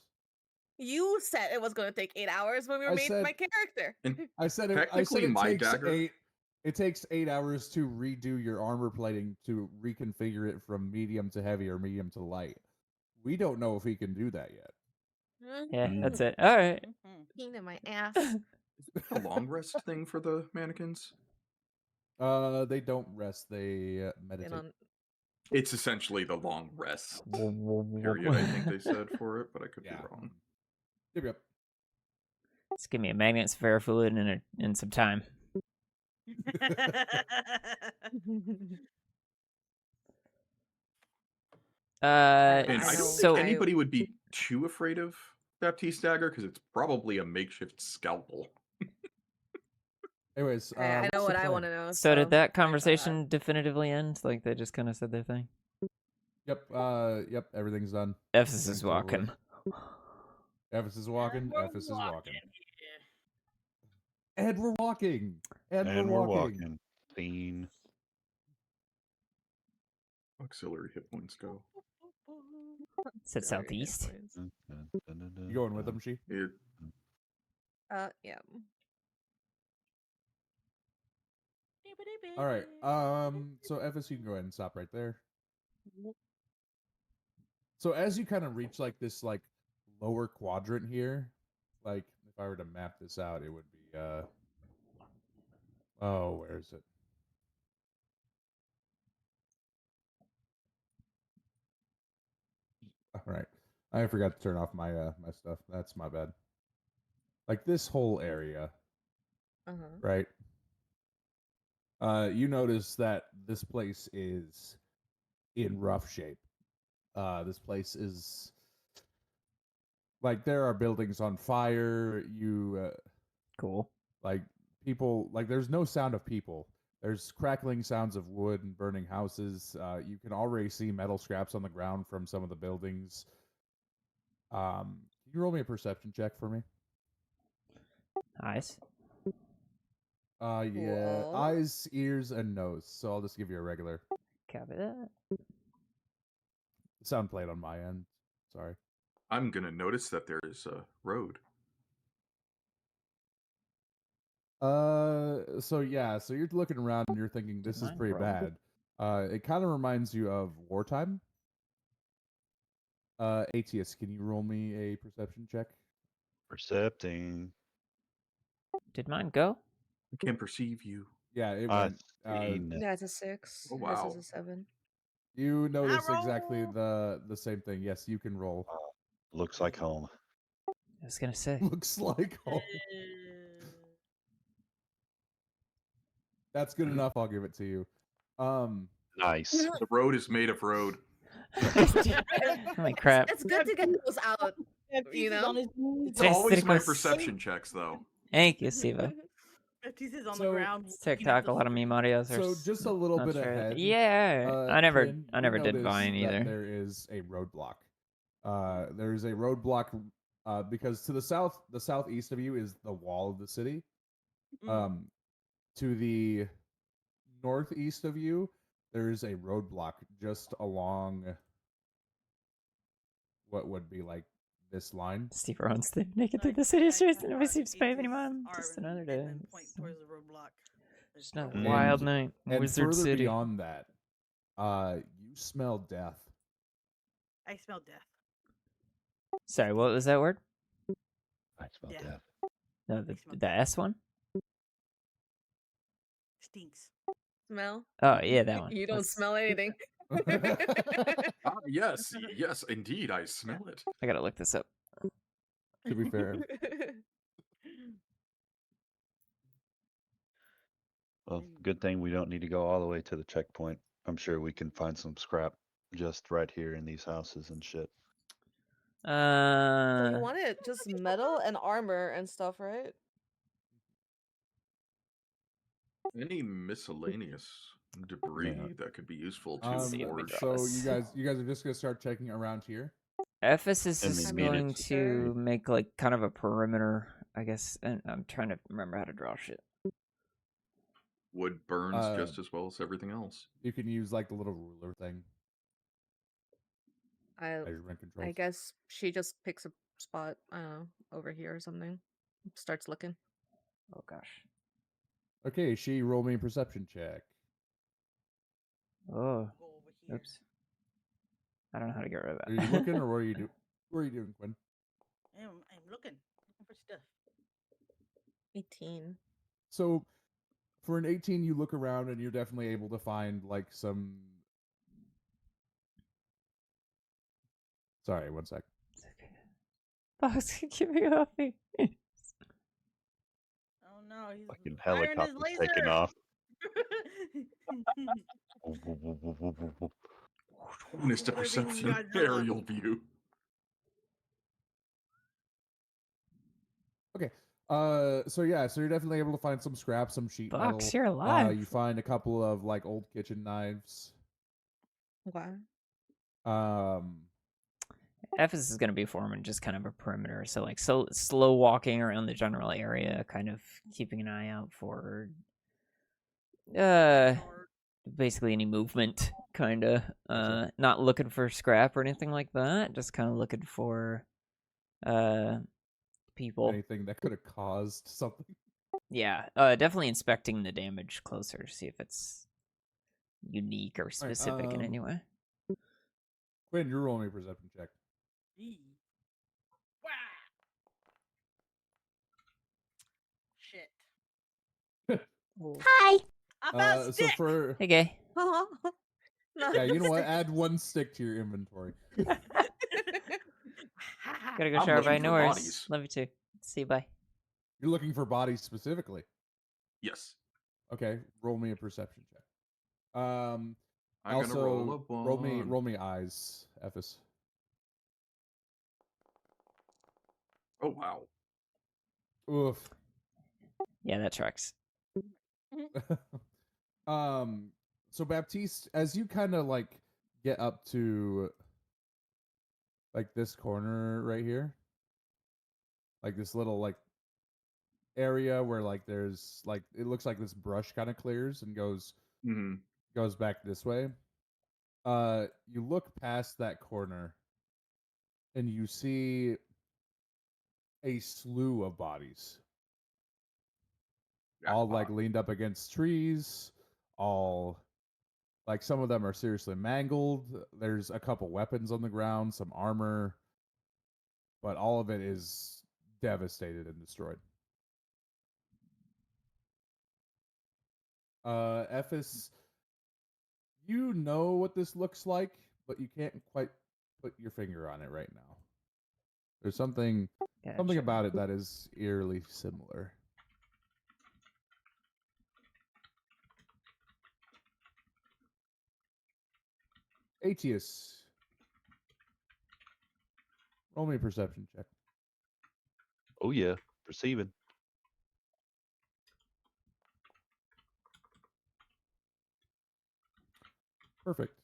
You said it was going to take 8 hours when we were I made said- my character. And I said technically, it my takes dagger. 8. It takes 8 hours to redo your armor plating to reconfigure it from medium to heavy or medium to light. We don't know if he can do that yet. Yeah, that's Mhm. it. All right. Pain in my ass. Is there a long rest thing for the mannequins? They don't rest. They You meditate. know, It's essentially the long rest period, I think they said for it, but I could be wrong. Yep. Just give me a magnet, sphere fluid, and some time. And I don't so think anybody would be too afraid of Baptiste dagger because it's probably a makeshift scalpel. Anyways, I know what's what the I plan? want to know. so did that I thought- conversation definitively end? Like they just kind of said their thing? Yep. Yep. Everything's done. Ephes is Everything's over with. walking. Ephes is walking. We're Ephes is walking. here. And we're walking. And And we're we're walking. walking. Scene. Auxiliary hit points go. Said Sorry, hit southeast. points. You going with them, she? It, Yeah. All right. So Ephes, you can go ahead and stop right there. So as you kind of reach like this like lower quadrant here, like if I were to map this out, it would be oh, where is it? All right. I forgot to turn off my my stuff. That's my bad. Like this whole area, Uh-huh. right? You notice that this place is in rough shape. This place is like there are buildings on fire. Cool. Like people, like there's no sound of people. There's crackling sounds of wood and burning houses. You can already see metal scraps on the ground from some of the buildings. Can you roll me a perception check for me? Nice. Yeah, Whoa. eyes, ears, and nose. So I'll just give you a regular Copy that. sound plate on my end. Sorry. I'm going to notice that there is a road. So yeah, so you're looking around and you're thinking this is Mine pretty rolled. bad. It kind of reminds you of wartime. ATS, can you roll me a perception check? Percepting. Did mine go? I can't perceive you. Yeah, it I went. seen Yeah, it's a 6. Oh, His is wow. a 7. You notice exactly roll. the same thing. Yes, you can roll. looks like home. I was gonna say. Looks like home. That's good enough. I'll give it to you. Nice. The road is made of road. Holy crap! It's good to get those out. Baptiste You is know? on his knees. It's Thanks, always my Nicholas. perception checks, though. Thank you, Siva. Baptiste is on So- the ground. It's looking at TikTok. the A lot of meme audios are. So just a little not bit sure. ahead. Yeah, I never Quinn, did you notice Vine that either. there is a roadblock. There is a roadblock because to the southeast of you is the wall of the city. Mhm. To the northeast of you, there is a roadblock just along what would be like this line. Steve runs the naked through Like, the city I streets and kinda never mark seems to pay atheists anyone. are Just and another then day. point towards the roadblock. Just another Like, wild And- night. in And Wizard further City. beyond that, you smell death. I smell death. Sorry, what was that word? I smell Yeah. death. No, I smell the death. S one? Stinks. Smell? Oh, yeah, that one. You don't Let's- smell anything. Ah, yes, yes, indeed, I smell it. I gotta look this up. To be fair, Well, good thing we don't need to go all the way to the checkpoint. I'm sure we can find some scrap just right here in these houses and shit. So you Uh, wanted just metal and armor and stuff, right? Any miscellaneous debris that could be useful to Let's see, let me forge. draw so this. you guys are just gonna start checking around here. Ephesus And is we meet going it. to make like kind of a perimeter, I guess. And I'm trying to remember how to draw shit. Wood burns Uh, just as well as everything else. You can use like the little ruler thing. I Measurement controls. I guess she just picks a spot, I don't know, over here or something. Starts looking. Oh gosh. Okay, she roll me a perception check. Oh, Go over here. oops. I don't know how to get rid of that. Are you looking, or what are you doing? What are you doing, Quinn? I'm looking for stuff. 18. So, for an 18, you look around and you're definitely able to find like some. Sorry, one sec. It's okay. Box, give me off me. Oh no, he's Fucking firing his helicopter laser. taking off. Mr. Everything Perception Godzilla. aerial view. Okay. So yeah, so you're definitely able to find some scrap, some sheet Box, metal. you're alive. You find a couple of like old kitchen knives. Okay. Ephesus is going to be forming just kind of a perimeter. So, like, slow walking around the general area, kind of keeping an eye out for basically any movement, kind of. Gotcha. Not looking for scrap or anything like that. Just kind of looking for people. Anything that could have caused something. Yeah, definitely inspecting the damage closer to see if it's unique or specific in any way. Quinn, you're rolling a perception check. Wah! Shit. Hi. I found So stick. for Hey, gay. yeah, you know what? Add one stick to your inventory. Gotta go I'm shower looking by for no worries. bodies. Love you too. See you, bye. You're looking for bodies specifically. Yes. Okay, roll me a perception check. I'm Also, gonna roll a one. roll me eyes, Ephes. Oh wow. Oof. Yeah, that tracks. So Baptiste, as you kind of like get up to like this corner right here, like this little like area where like there's like it looks like this brush kind of clears and goes back this way. You look past that corner and you see a slew of bodies. All like leaned up against trees, all like some of them are seriously mangled. There's a couple weapons on the ground, some armor, but all of it is devastated and destroyed. Ephes, you know what this looks like, but you can't quite put your finger on it right now. There's something Gotcha. about it that is eerily similar. Atius, roll me a perception check. Oh yeah, perceiving. Perfect.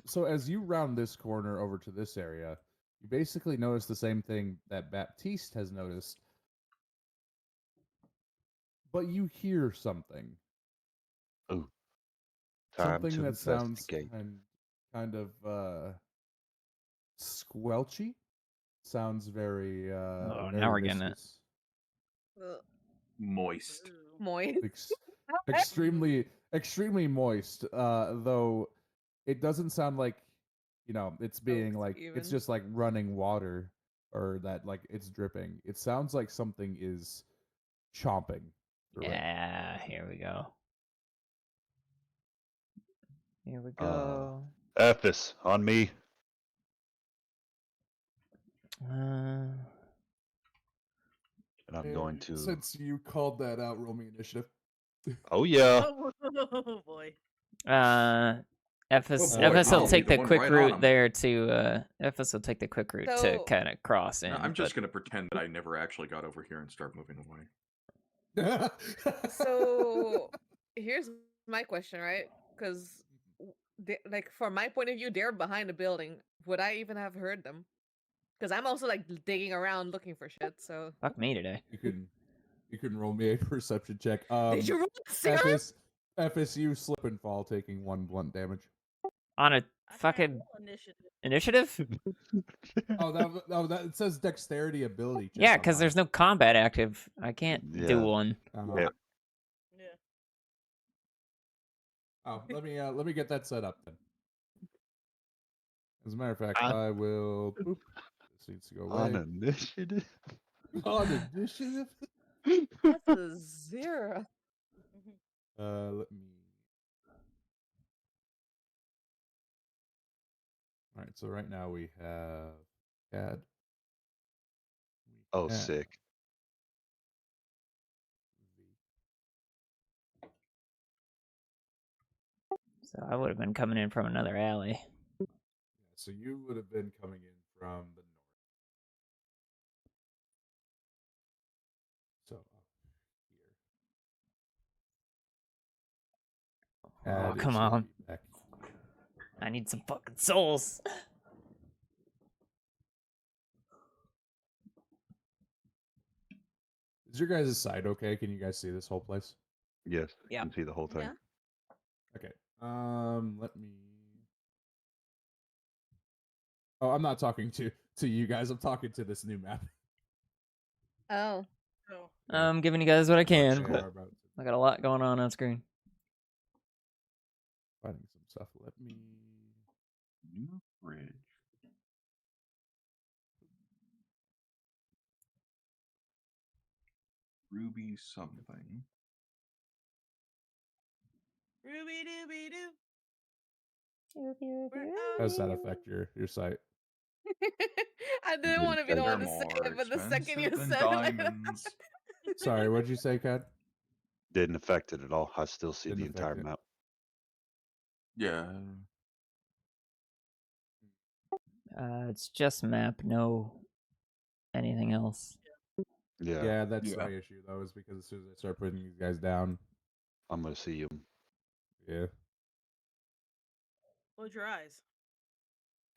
So as you round this corner over to this area, you basically notice the same thing that Baptiste has noticed, but you hear something. Oh, time Something to that sounds investigate. kind of squelchy. sounds very Oh, very now we're getting it. viscous. Ugh. Moist. Ooh. Moist. Extremely moist. Though it doesn't sound like, it's being Soaked like it's even. just like running water or that like it's dripping. It sounds like something is chomping through it. Yeah, here we go. Here we Uh, go. Ephes, on me. Uh, And I'm going to. Since you called that out, roll me initiative. Oh, yeah. Oh boy. Ephes Oh boy, will I'll be take the the one quick right on route 'em. there to Ephes will take the quick route to So- kind of cross in. I'm just but going to pretend that I never actually got over here and start moving away. So here's my question, right? Because like from my point of view, they're behind the building. Would I even have heard them? Because I'm also like digging around looking for shit. So fuck me today. you can roll me a perception check. did you roll a zero? FSU slip and fall, taking 1 blunt damage. On a I can't fucking roll initiative. initiative? That it says dexterity ability check. Yeah, on because mine. there's no combat active. I can't Yeah. do one. Yeah. Yeah. Oh, let me get that set up then. As a matter of fact, Ah. I will. Boop. This needs to go On away. initiative. On initiative. That's a zero. Let me. All right. So right now we have CAD. Oh, sick. So I would have been coming in from another alley. Yeah, so you would have been coming in from the north. So up here. Oh, CAD come is gonna on. be back here. I need some fucking souls. Is your guys' side okay? Can you guys see this whole place? Yes. Yeah. You can see the whole thing. Yeah. Okay. Let me. Oh, I'm not talking to you guys. I'm talking to this new map. Oh. So I'm giving you guys what I can. They are about to I got a lot going on screen. finding some stuff. Let me. New bridge. Ruby something. Ruby dooby doo. How does that affect your site? I didn't want to be the They're one to say more it, but the second you expensive than said it, like, diamonds. Sorry, what'd you say, Cad? Didn't affect it at all. I still see Didn't the entire affect it. map. Yeah. It's just map, no anything else. Yeah. Yeah, that's Yeah. my issue though, is because as soon as I start putting these guys down, I'm going to see them. yeah. Close your eyes.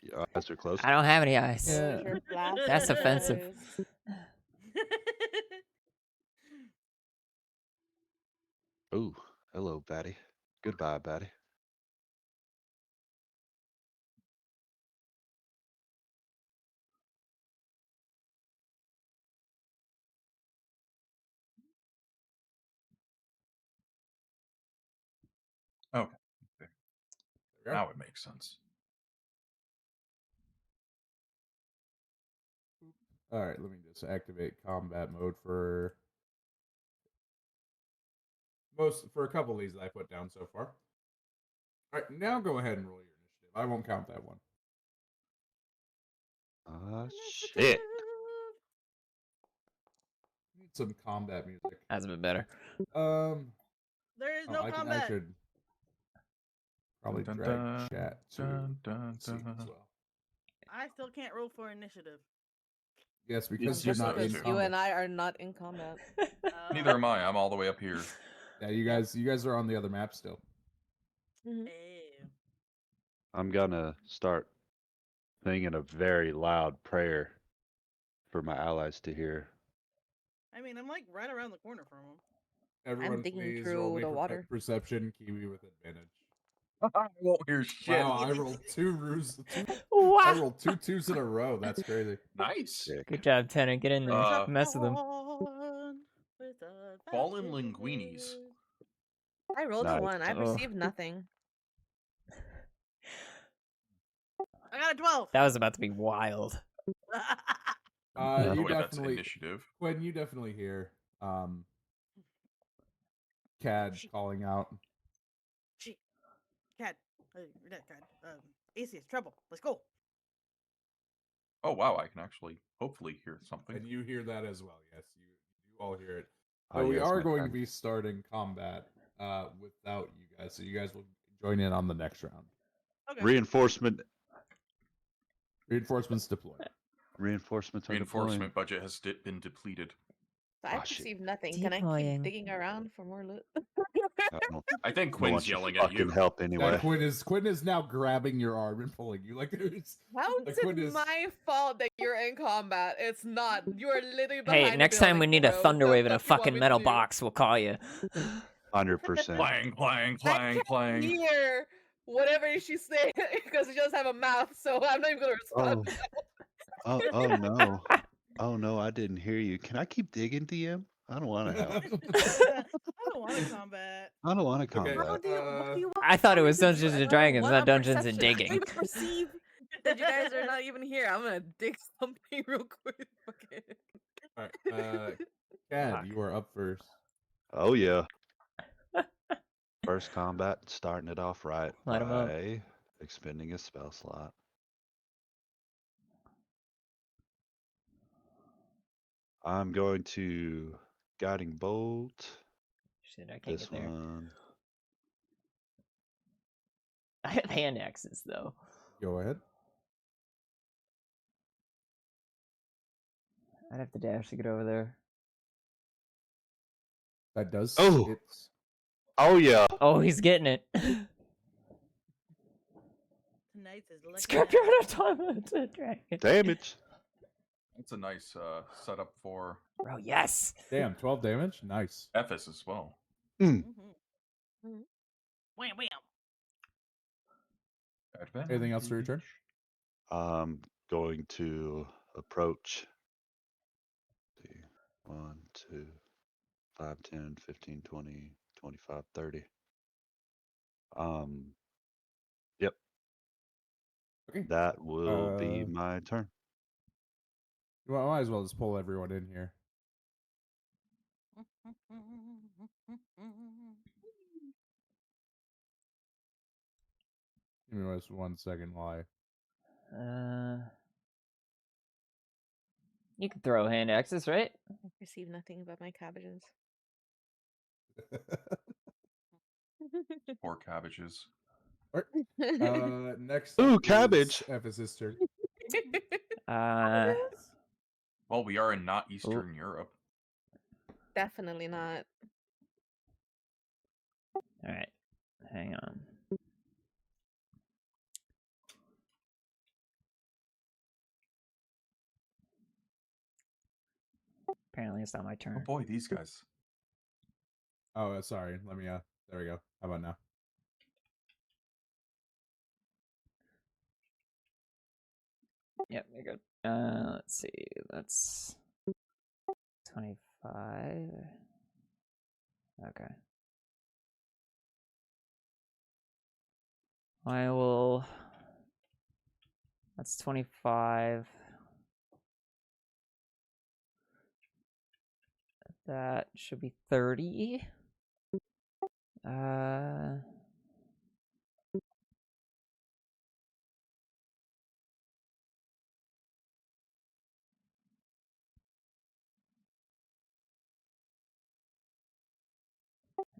Your eyes are closed. I don't have any eyes. Yeah. Close your blasted That's offensive. eyes. Ooh, hello, Batty. Goodbye, Batty. Okay. There we are. Now it makes sense. All right, let me just activate combat mode for a couple of these that I put down so far. All right, now go ahead and roll your initiative. I won't count that one. Shit. Need some combat music. That's a bit better. There is no I combat. should probably Dun, drag dun, chat to dun, dun, the scene dun. as well. I still can't roll for initiative. Yes, because It's you're just not those in two. You combat. and I are not in combat. Neither am I. I'm all the way up here. Yeah, you guys are on the other map still. Mhm. Ew. I'm going to start singing a very loud prayer for my allies to hear. I mean, I'm like right around the corner from him. Everyone, digging please through roll me the water. perception. Kiwi with advantage. I won't hear shit. Wow, I rolled I Wow. rolled 2 2s in a row. That's crazy. Nice. Sick. Good job, Tanner. Get in there. Mess with them. Fallen linguinis. I rolled a Nice. 1. I've Oh. received nothing. I got a 12. That was about to be wild. You Oh, wait, that's definitely, initiative. Quinn, you definitely hear Cad calling out. Shit. Cad. Not Cad. Aces, trouble. Let's go. Oh, wow, I can actually hopefully hear something. And you hear that as well. Yes, you all hear it. Oh, So we yeah, it's are my going turn. to be starting combat without you guys. So you guys will join in on the next round. Okay. Reinforcement. Reinforcements deployed. Reinforcements are Reinforcement budget has been depleted. I Ah, shit. perceive nothing. Can I Deploying. keep digging around for more loot? deploying. I think No Quinn's one should yelling at fucking you. help Yeah, anyway. Quinn is now grabbing your arm and pulling you like there's. How is Quinn it is- my fault that you're in combat? It's not. You are literally behind. Hey, next time we need a thunder wave in a fucking metal box, we'll call you. 100%. Clang, clang, I clang, can't clang. hear whatever she's saying because she doesn't have a mouth, so I'm not even gonna respond. Oh no. Oh no, I didn't hear you. Can I keep digging, DM? I don't want to help. I don't want to combat. I don't want to Okay. combat. What do you want I thought it me was to do? Dungeons I and don't Dragons, want not a Dungeons and perception. I Digging. perceive that you guys are not even here. I'm gonna dig something real quick. Okay. All right, Cad, you are up first. Oh yeah. First combat, starting it off right Light 'em up. by expending a spell slot. I'm going to guiding bolt. Shit, I can't This get there. one. I have hand axes though. Go ahead. I'd have to dash to get over there. That does. Oh! It's Oh yeah. Oh, he's getting it. Tonight's is lucky Scrap night. your automaton dragon. Damage. That's a nice setup for Bro, yes. damn 12 damage. Nice. Ephes as well. Mhm. Wham wham. Anything else for your turn? Going to approach. Let's see. 1, 2, 5, 10, 15, 20, 25, 30. Yep. Okay. That will be my turn. Well, I might as well just pull everyone in here. Give me just 1 second while You can throw hand axes, right? I perceive nothing about my cabbages. Poor cabbages. Next. Ooh, up cabbage. is Ephes' turn. Well, we are in not Eastern Europe. Definitely not. Alright. Hang on. Apparently it's not my Oh turn. boy, these guys. Oh, sorry. Let me. There we go. How about now? Yep, you're good. Let's see. That's 25. Okay. I will. That's 25. That should be 30.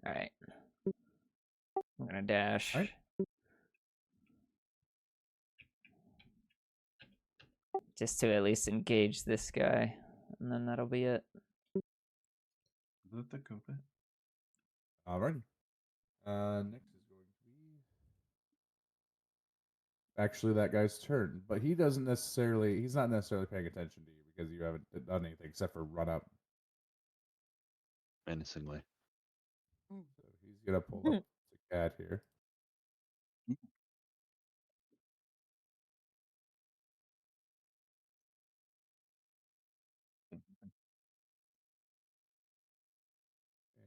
Alright. I'm gonna dash. Alright. Just to at least engage this guy. And then that'll be it. Alrighty. Next is going to be actually that guy's turn, but he's not necessarily paying attention to you because you haven't done anything except for run up. Menacingly. So he's gonna pull up the cat here.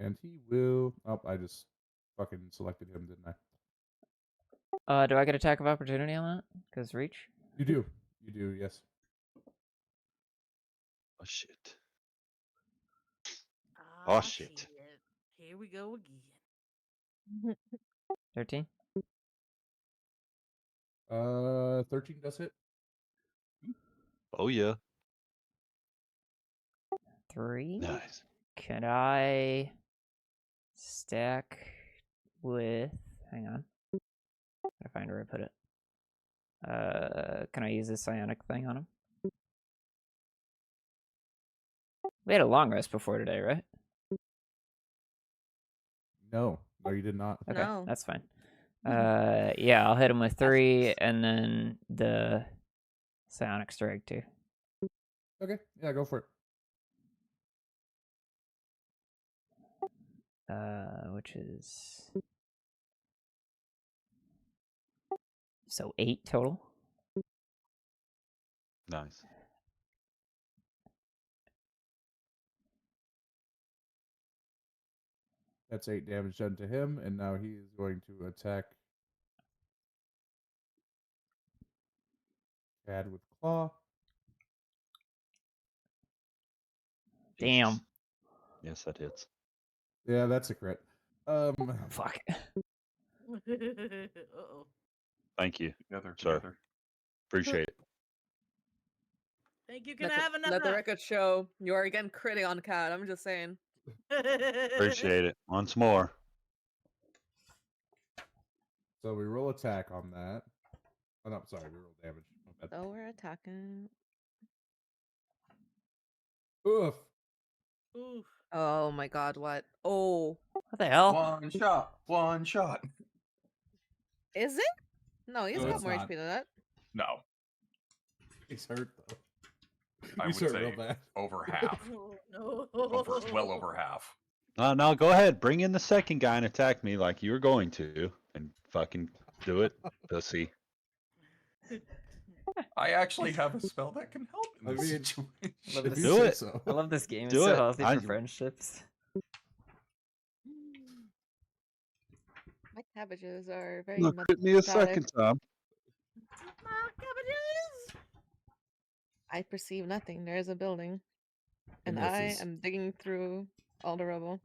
And he will. Oh, I just fucking selected him, didn't I? Do I get attack of opportunity on that? Because reach? You do. You do, yes. Oh shit. Ah, shit. Here we go again. 13? 13 does hit. Oh yeah. 3? Nice. Can I stack with... Hang on. Gotta find where I put it. Can I use this psionic thing on him? We had a long rest before today, right? No, you did not. Okay, No. that's fine. Yeah, I'll hit him with 3, That's- and then the psionic strike too. Okay, yeah, go for it. Which is... So 8 total. Nice. That's 8 damage done to him, and now he is going to attack Cad with Claw. Damn. Jesus. Yes, that hits. Yeah, that's a crit. Fuck. Uh-oh. Thank you. Together, Sir. together. Appreciate it. Think you can Let the- have enough. Let the record show you are again critting on Cat. I'm just saying. Appreciate it. Once more. So we roll attack on that. Oh no, sorry, we roll damage. My bad. So we're attacking. Oof. Oof. Oh my god, what? Oh. What the hell? One shot. One shot. Is it? No, he's No, got it's more not. HP than that. No, He's hurt though. I He's would hurt real say bad. over half. Oh, no. Well over half. No, go ahead. Bring in the second guy and attack me like you were going to, and fucking do it, pussy. I actually have a spell that can help in I this mean, situation. Love If this. you Do say it. so. I love this game. It's Do so it. healthy I- for friendships. My cabbages are very Look, hit me a metallic. second time. My cabbages. I perceive nothing. There is a building. It And I misses. am digging through all the rubble.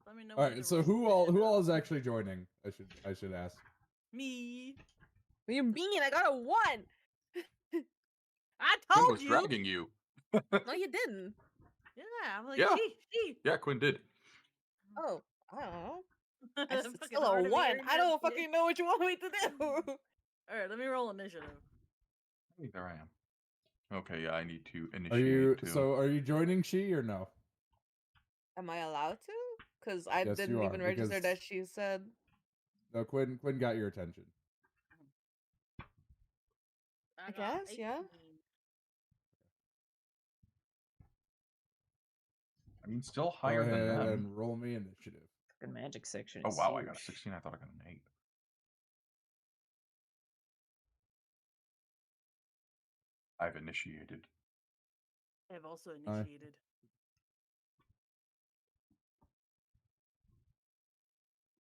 Let me know. All when right, to so roll who that all up. is actually joining? I should ask. Me. What do you mean? I got a 1! I Quinn told was you. dragging you. No, you didn't. Yeah, I'm like, Yeah. she. Yeah, Quinn did. Oh, I don't know. It's It's fucking still a hard to be 1. hearing I that don't shit. fucking know what you want me to do. Alright, let me roll initiative. Hey, there I am. Okay, yeah, I need to Are initiate you too. are you joining she or no? Am I allowed to? Because I Yes, you didn't are, even register because- that she said. No, Quinn got your attention. I got guess, yeah. 18. I mean, still Go higher than ahead them. and roll me initiative. The magic section Oh is wow, I got a huge. 16. I thought I got an 8. I've initiated. I've also Aye. initiated.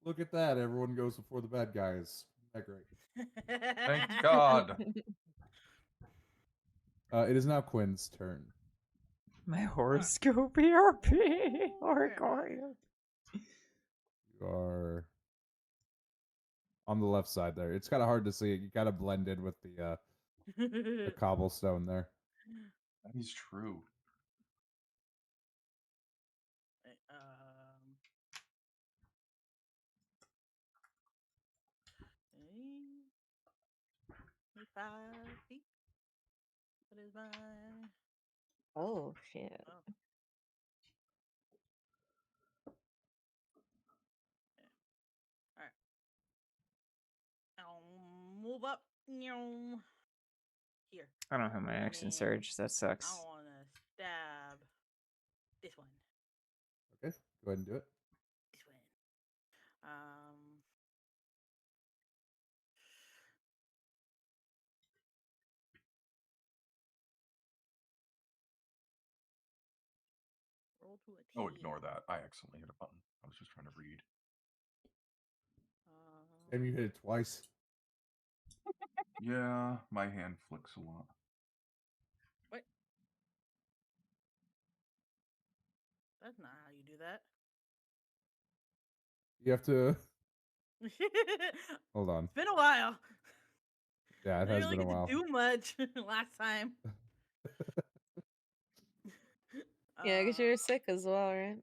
Look at that! Everyone goes before the bad guys. Isn't that great? Thank God. It is now Quinn's turn. My horoscope ERP. Where am Orgorio. You are on the left side there. It's kind of hard to see. You gotta blend in with the cobblestone there. That is true. Um, 25 feet. That is my. Oh, shit. Oh. Alright. I'll move up. Here. I don't have my action And surge. That I sucks. want to stab this one. Okay, go ahead and do it. This one. L to a T. Oh, ignore that. I accidentally hit a button. I was just trying to read. And you hit it twice. Yeah, my hand flicks a lot. What? That's not how you do that. You have to hold on. It's been a while. Yeah, it I didn't has really been a get while. to do much last time. Yeah, because you're sick as well, right?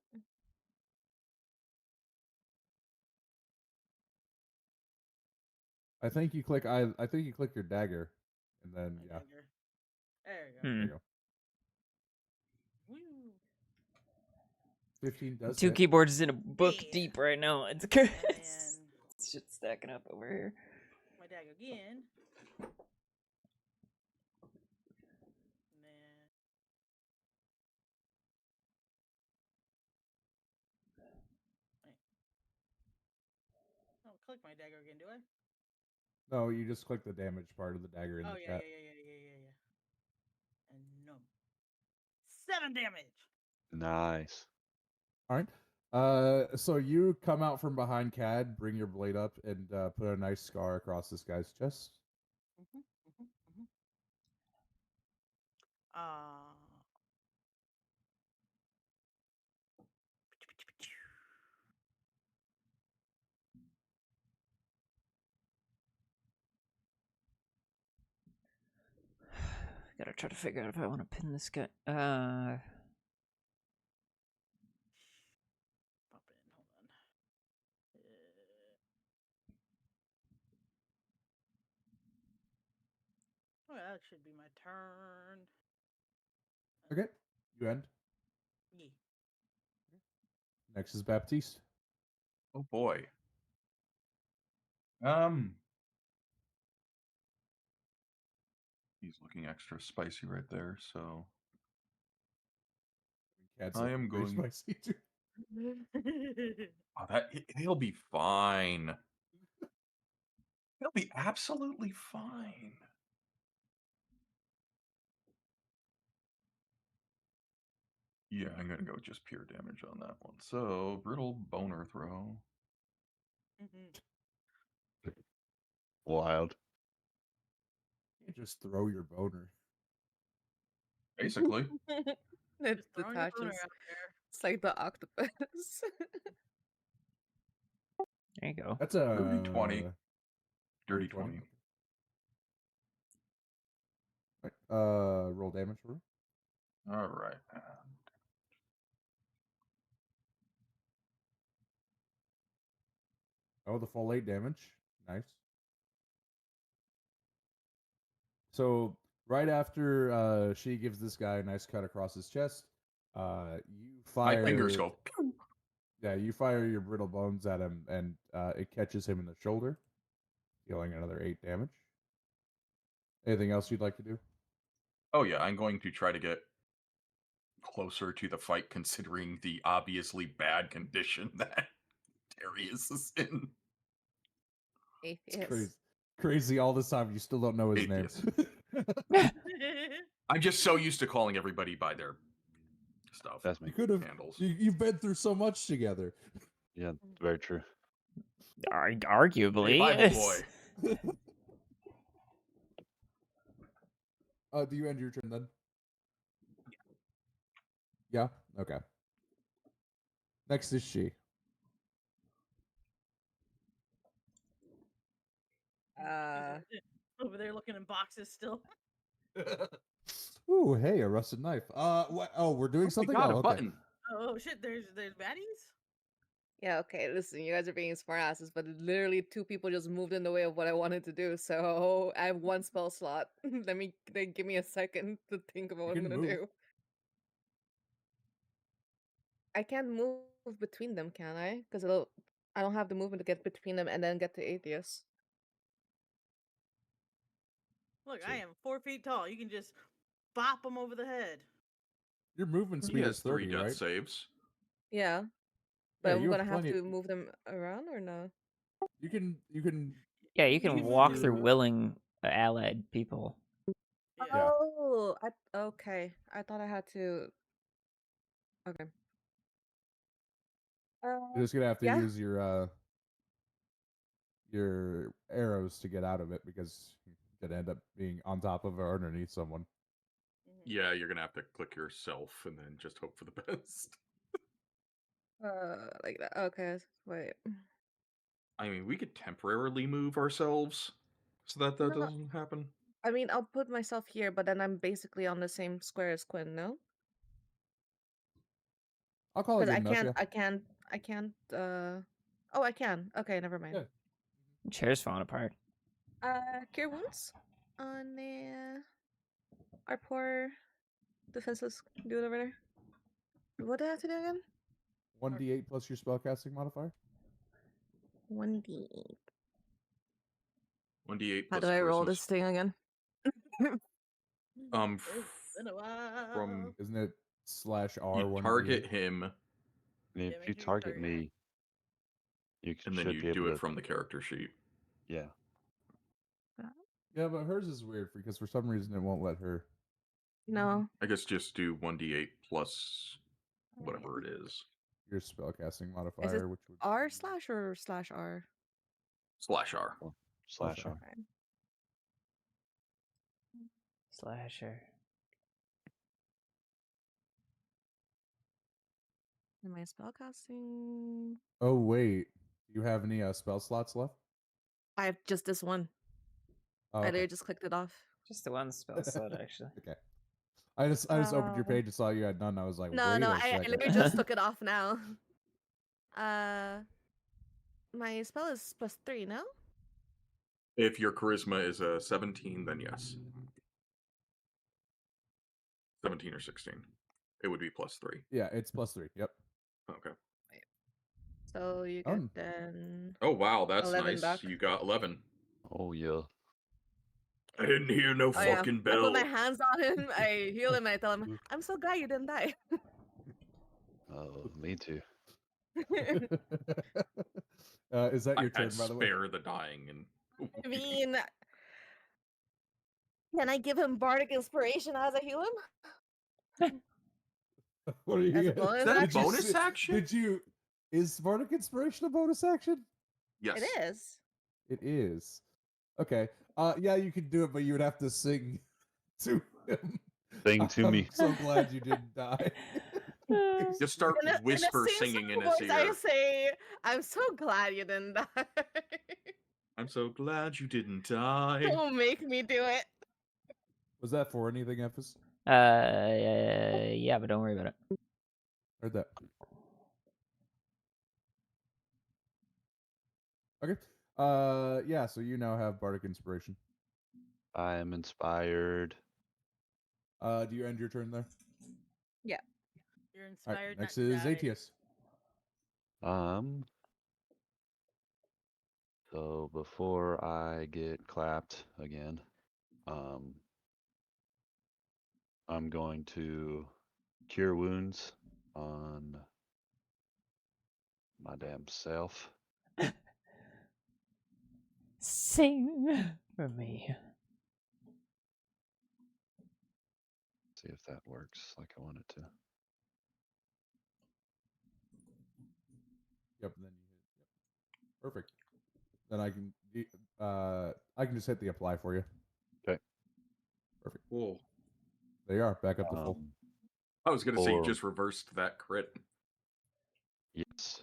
I think you click I think you click your dagger, and then my yeah, dagger. There you go. there you go. Woo. 15 does Two hit. keyboards in a book Yeah. deep right now. It's good. And then Shit's stacking up over here. my dagger again. And then wait. I don't click my dagger again, do I? No, you just click the damage part of the dagger in Oh the yeah, chat. yeah. And no. 7 damage. Nice. All right. So you come out from behind Cad, bring your blade up, and put a nice scar across this guy's chest. Gotta try to figure out if I want to pin this guy. Pop in. Hold on. Oh, that should be my turn. Okay. You end. Yeah. Next is Baptiste. Oh boy. He's looking extra spicy right there, so Cad's I am very going. spicy too. Oh, he'll be fine. He'll be absolutely fine. Yeah, I'm gonna go just pure damage on that one. So brittle boner throw. Wild. You can't just throw your boner. Basically. It Just throwing your boner detaches. out there. It's like the octopus. There you go. That's a Dirty 20. Dirty 20. Okay. Roll damage for me. All right. Oh, the full 8 damage. Nice. So right after she gives this guy a nice cut across his chest, you My fire. fingers go. Yeah, you fire your brittle bones at him, and it catches him in the shoulder, dealing another 8 damage. Anything else you'd like to do? Oh yeah, I'm going to try to get closer to the fight, considering the obviously bad condition that Darius is in. It's Atheist. crazy. Crazy all this time. You still don't know his Atheist. name. I'm just so used to calling everybody by their stuff. That's me. You could have. Handles. You've been through so much together. Yeah, very true. Arguably. Hey, Bible boy. Do you end your turn then? Yeah. Okay. Next is she. Over there looking in boxes still. Ooh, hey, a rusted knife. What? Oh, we're doing something. God, Oh, a okay. button. Oh shit, there's baddies? Yeah, okay, listen, you guys are being smartasses, but literally 2 people just moved in the way of what I wanted to do, so I have 1 spell slot. Give me a second to think about what I'm can gonna move. do. I can't move between them, can I? Because I don't have the movement to get between them and then get to Atheist. Look, I am 4 feet tall. You can just bop them over the head. Your movement He speed has is 3 30, death right? saves. Yeah, but Yeah, I'm you gonna have have plenty. to move them around or no? You can. Yeah, you You can can walk move through your- willing allied people. Yeah. Yeah. Oh, okay. I thought I had to. Okay. You're just gonna have to Yeah. use your arrows to get out of it because you're gonna end up being on top of or underneath someone. Yeah, you're gonna have to click yourself and then just hope for the best. Like that. Okay. Wait. I mean, we could temporarily move ourselves so that No. doesn't happen. I mean, I'll put myself here, but then I'm basically on the same square as Quinn, no? I'll call it Because good enough. Yeah. I can't. Oh, I can. Okay, never mind. Yeah. Chair's falling apart. Cure wounds on our poor defenseless dude over there. What do I have to do again? 1d8 plus your spellcasting modifier. 1d. 1d8 How plus do I roll charisma. this thing again? It's been a while. From Isn't it /R you 1d8? target him, And Yeah, if make you sure you target target me, you and then should you be able do it to. from the character sheet. Yeah. Yeah, but hers is weird because for some reason it won't let her. No. I guess just do 1d8 plus whatever it is. Your spellcasting Is it modifier, which would R be slash or slash R? /R. Slash R. R. Okay. Slasher. Am I spellcasting? Oh wait, do you have any spell slots left? I have just this one. Oh, I okay. literally just clicked it off. Just the one spell slot, actually. Okay. I just opened your page and saw you had none. I was like, No, wait no, a I second. literally just took it off now. My spell is +3, no? If your charisma is a 17, then yes. 17 or 16. It would be +3. Yeah, it's +3. Yep. Okay. So you get then Oh wow, that's 11 nice. back. You got 11. Oh yeah. I didn't hear no Oh yeah. fucking I bell. put my hands on him, I heal him, I tell him, I'm so glad you didn't die. Oh, me too. Is that I your turn, had by the way? spare the dying and I mean, can I give him bardic inspiration as I heal him? What are you As a gonna? bonus Is that a action? bonus action? Did you? Is Bardic Inspiration a bonus action? yes. It is. It is. Okay. Yeah, you can do it, but you would have to sing to him. Sing to me. I'm so glad you didn't die. Just start In a whisper sing singing song in his voice, ear. I say, I'm so glad you didn't die. I'm so glad you didn't die. Don't make me do it. Was that for anything, Ephes? Yeah, but don't worry about it. Heard that. Okay. Yeah. So you now have Bardic Inspiration. I am inspired. Do you end your turn there? Yeah. You're All inspired right. Next not to is die. Atius. So before I get clapped again, I'm going to cure wounds on my damn self. Sing for me. See if that works like I want it to. Yep. Then you hit. Yep. Perfect. Then I can just hit the apply for you. Okay. Perfect. Whoa. There you are. Back up to full. I was gonna say you Or- just reversed that crit. Yes.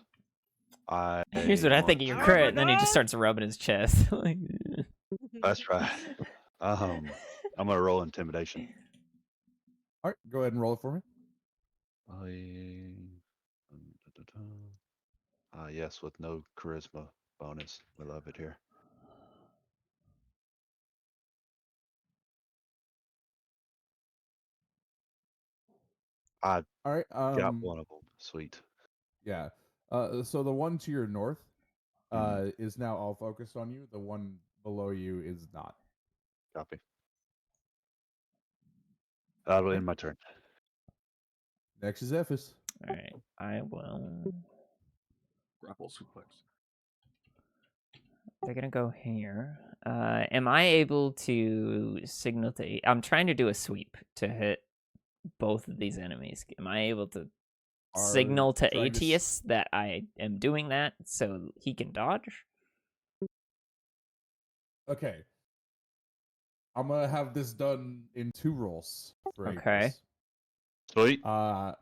I Here's what I want think of your to- crit, and then he just starts rubbing his chest. Like, That's right. I'm gonna roll intimidation. All right. Go ahead and roll it for me. Yes, with no charisma bonus. We love it here. I All right. got one of them. Sweet. Yeah. So the one to your north is now all focused on you. The one below you is not. Copy. That'll Okay. end my turn. Next is Ephes. all right, I will. Grapple suplex. They're gonna go here. Am I able to signal to? I'm trying to do a sweep to hit both of these enemies. Am I able to signal to trying to Atius that I am doing that so he can dodge? Okay. I'm gonna have this done in 2 rolls for Okay. Sweet. Atius.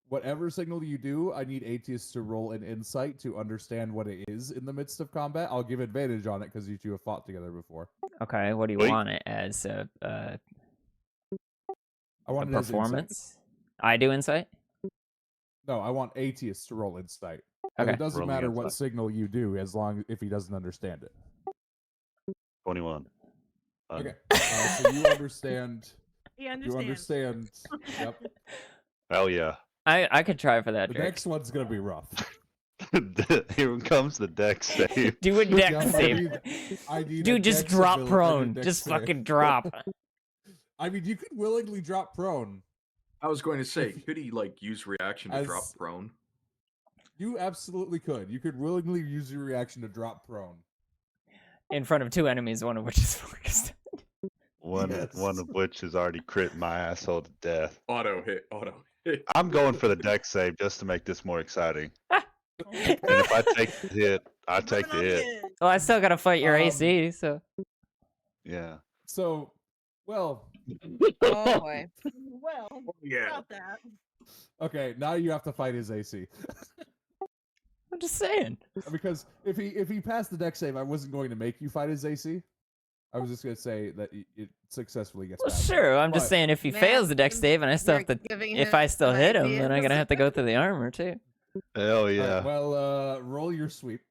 Whatever signal you do, I need Atius to roll an insight to understand what it is in the midst of combat. I'll give advantage on it because you two have fought together before. Okay, what do you Sweet. want it as? I A want it as insight. performance? I do insight? No, I want Atius to roll insight. And Okay. it doesn't Rolling matter what insight. signal you do, as long if he doesn't understand it. 21. Okay. So you understand. He You understands. understand. Yep. Hell yeah. I could try for that, The Drake. next one's gonna be rough. Here comes the deck save. Do a deck Yeah, save. I need a Dude, just dex drop ability- I need a prone. dex Just save. fucking drop. I mean, you could willingly drop prone. I was going to say, could he like use reaction to drop As- prone? You absolutely could. You could willingly use your reaction to drop prone. In front of 2 enemies, one of which is focused. One Yes. of which has already crit my asshole to death. Auto hit. I'm going for the deck save just to make this more exciting. And if I take the hit, I take the hit. Well, I still gotta fight your AC, so. Yeah. So, well, Oh boy. Well, Yeah. about that. okay. Now you have to fight his AC I'm just saying. because if he passed the deck save, I wasn't going to make you fight his AC. I was just going to say that it successfully gets. Well, passed. sure. I'm just But- saying if he Man, fails the deck save and I still You're have to. giving If him I still hit him, ideas. then I'm gonna have to go through the armor too. Hell All right, yeah. well, roll your sweep.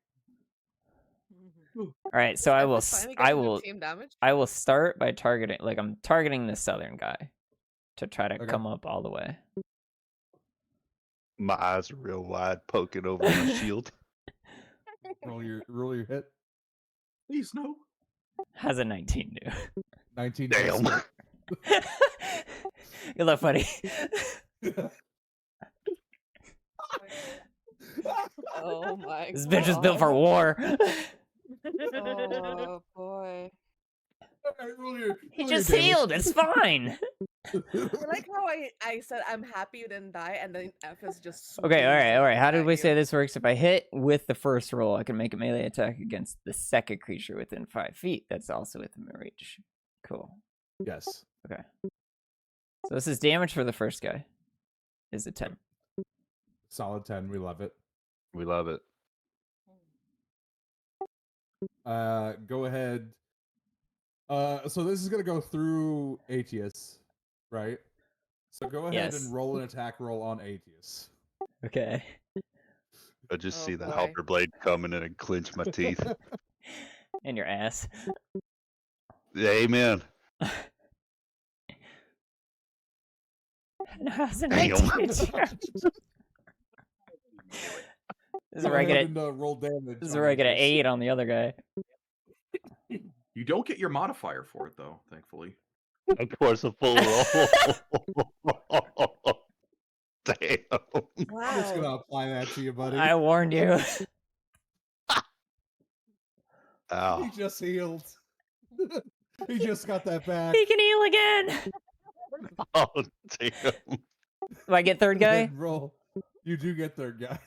Mhm. All right, so I will. Finally I getting to will. team damage. I will start by targeting. Like I'm targeting the southern guy to try to Okay. come up all the way. My eyes are real wide, poking over my shield. Roll your hit. Please no. Has a 19 do. 19. Damn. You look funny. Oh my This bitch was built for war. Oh boy. He just healed. It's fine. I like how I said I'm happy you didn't die, and then F is just. Okay, all right, all right. How did swinging we at say you. this works? If I hit with the first roll, I can make a melee attack against the second creature within 5 feet. That's also within my reach. Cool. Yes. Okay. So this is damage for the first guy. Is a 10. Solid 10. We love it. We love it. Go ahead. So this is gonna go through Atius, right? So go ahead Yes. and roll an attack roll on Atius. Okay. I just Oh, see the boy. halper blade coming in and clench my teeth. And your ass. Amen. How's it Damn. 19? This is Go where I ahead get a, and, roll damage. this is on where I get an Atius. 8 on the other guy. You don't get your modifier for it though, thankfully. Of course, a full roll. Damn. I'm just gonna apply that to you, buddy. I warned you. Ow. He just healed. He just got that back. He can heal again. Oh, damn. Do I get third Go guy? ahead, roll. You do get third guy.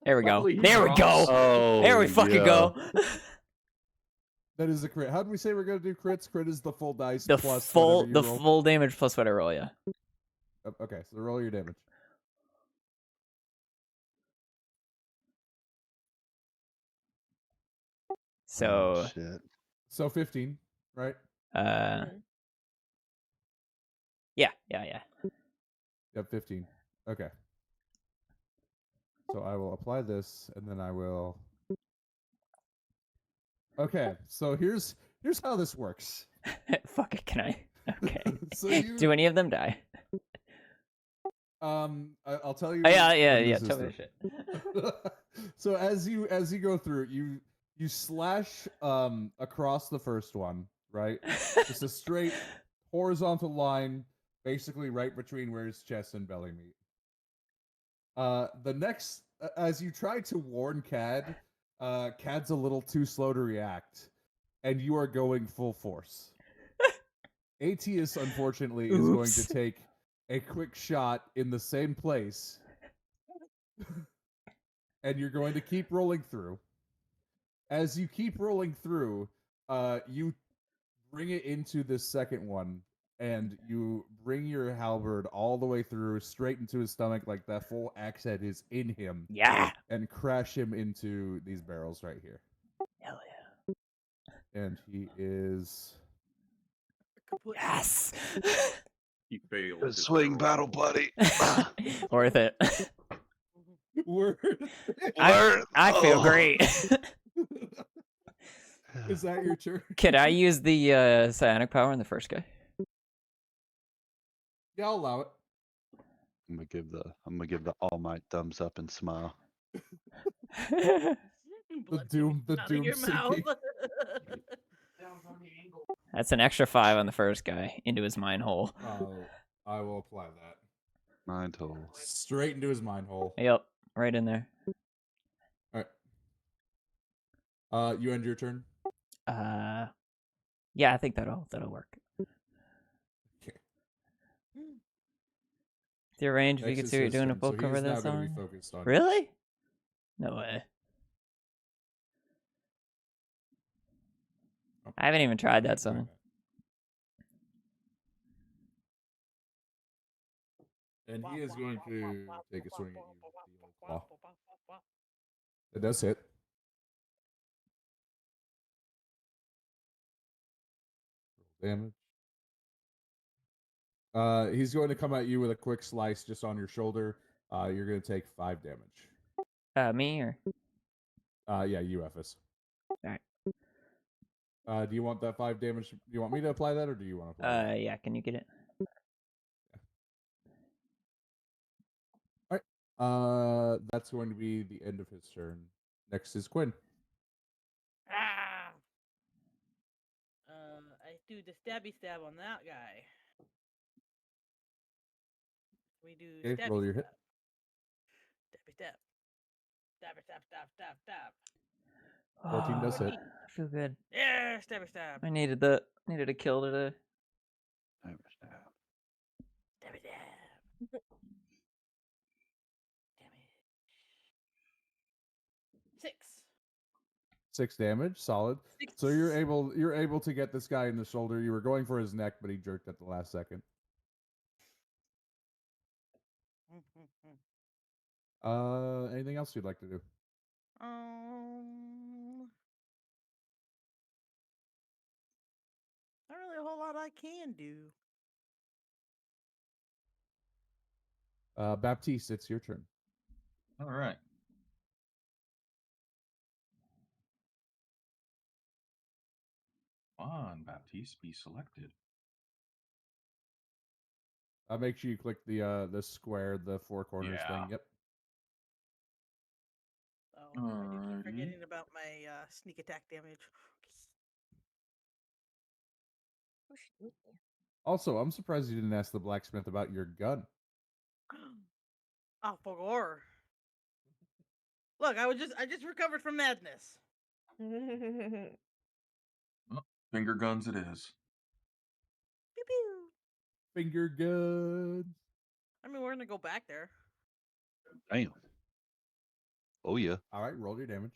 There we go. Luckily, he There we go. drops. Oh, There we fucking yeah. go. That is a crit. How did we say we're gonna do crits? Crit is the full dice The plus full whatever you the roll. full damage plus what I roll, yeah. Okay, so roll your damage. So Oh, shit. So 15, right? yeah. Yep, 15. Okay. So I will apply this, and then I will. Okay, so here's how this works. Fuck it, can I? Okay. So you, Do any of them die? I'll tell you. Oh, yeah, when yeah. this is Tell me the through. shit. So as you go through it, you slash across the first one, right? Just a straight horizontal line, basically right between where his chest and belly meet. The next, as you try to warn Cad, Cad's a little too slow to react, and you are going full force. Atius, unfortunately, is going Oops. to take a quick shot in the same place, and you're going to keep rolling through. As you keep rolling through, you bring it into this second one, and you bring your halberd all the way through, straight into his stomach, like that full axe head is in him, Yeah. and crash him into these barrels right here. Hell yeah. And he is Kaput. Yes. He failed. Good his swing barrel battle, roll. buddy. Worth it. worth. I feel Oh. great. Is that your turn? Can I use the psionic power on the first guy? Yeah, I'll allow it. I'm gonna give the All Might thumbs up and smile. Blood doom- coming the out of doom your mouth. sinking. That's an extra 5 on the first guy into his mine hole. I will apply that Mind hole. straight into his mind hole. Yep, right in there. All right. You end your turn. Yeah, I think that'll work. Okay. With your range, if you Next could is see what you're his doing a turn, so book he over is now that going to be song. focused on. Really? No way. Oh, I haven't even tried that can't do song. that. And he is going to take a swing at you with the old claw. It does hit. Roll damage. He's going to come at you with a quick slice just on your shoulder. You're going to take 5 damage. Me or? Yeah, you, Ephes. Alright. Do you want that 5 damage? Do you want me to apply that, or do you want to apply that? Yeah, can you get it? That's going to be the end of his turn. Next is Quinn. Ah. I do the stabby stab on that guy. We do Okay, stabby roll your hit. stab. Stabby stab. Stabby stab stab stab stab. 14 does hit. I feel good. Yeah, stabby stab. I needed a kill today. Stabby stab. Damn it. 6. 6 damage, solid. 6. So you're able to get this guy in the shoulder. You were going for his neck, but he jerked at the last second. Anything else you'd like to do? Not really a whole lot I can do. Baptiste, it's your turn. All right. On Baptiste, be selected. Make sure you click the square, the 4 corners Yeah. thing. Yep. Oh, I do keep Alrighty. forgetting about my sneak attack damage. Also, I'm surprised you didn't ask the blacksmith about your gun. Oh, for gore. Look, I just recovered from madness. Well, finger guns it is. Pew pew. Finger guns. I mean, we're gonna go back there. Damn. Oh yeah. All right, roll your damage.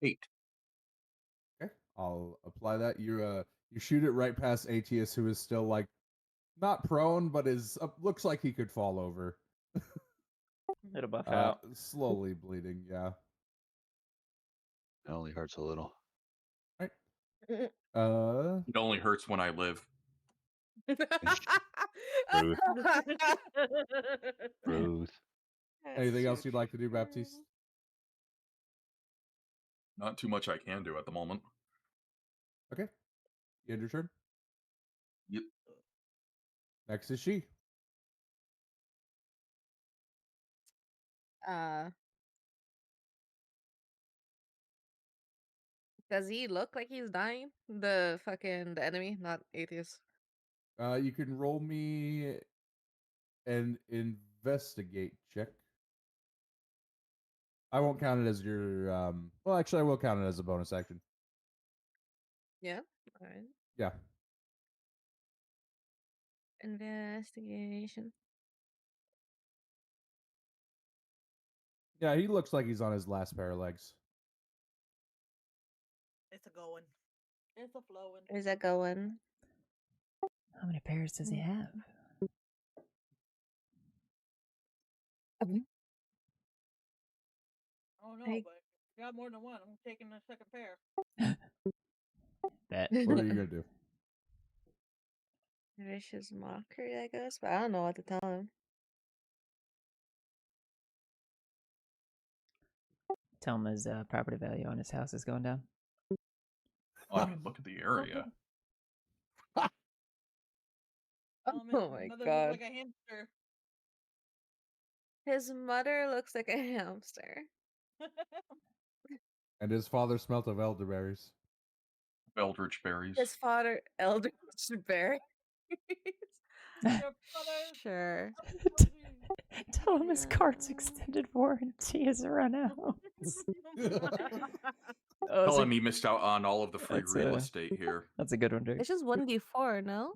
Eight. Okay, I'll apply that. You shoot it right past Atius, who is still like not prone, but is looks like he could fall over. It'll buff out. Slowly bleeding. Yeah. It only hurts a little. Right. It only hurts when I live. Rude. Rude. Anything else you'd like to do, Baptiste? Not too much I can do at the moment. Okay. You end your turn. Yep. Next is she. Does he look like he's dying? The enemy, not atheist. You can roll me an investigate check. I won't count it as your well, actually I will count it as a bonus action. Yeah. All right. Yeah. Investigation. Yeah, he looks like he's on his last pair of legs. It's a going. It's a flowing. Where's that going? How many pairs does he have? I don't know, Hey. but if you got more than one, I'm taking the second pair. Bet. What are you gonna do? Vicious mockery, I guess, but I don't know what to tell him. Tell him his property value on his house is going down. I mean, look at the area. Oh my Mother god. looks like a hamster. His mother looks like a hamster. And his father smelt of elderberries. Eldritch berries. His father, Eldritch Berry. Your father. Sure. Tell him his card's extended warranty has run out. Oh, Tell him he missed out on all of the free that's real a- estate here. That's a good one, Dick. It's just 1d4, no?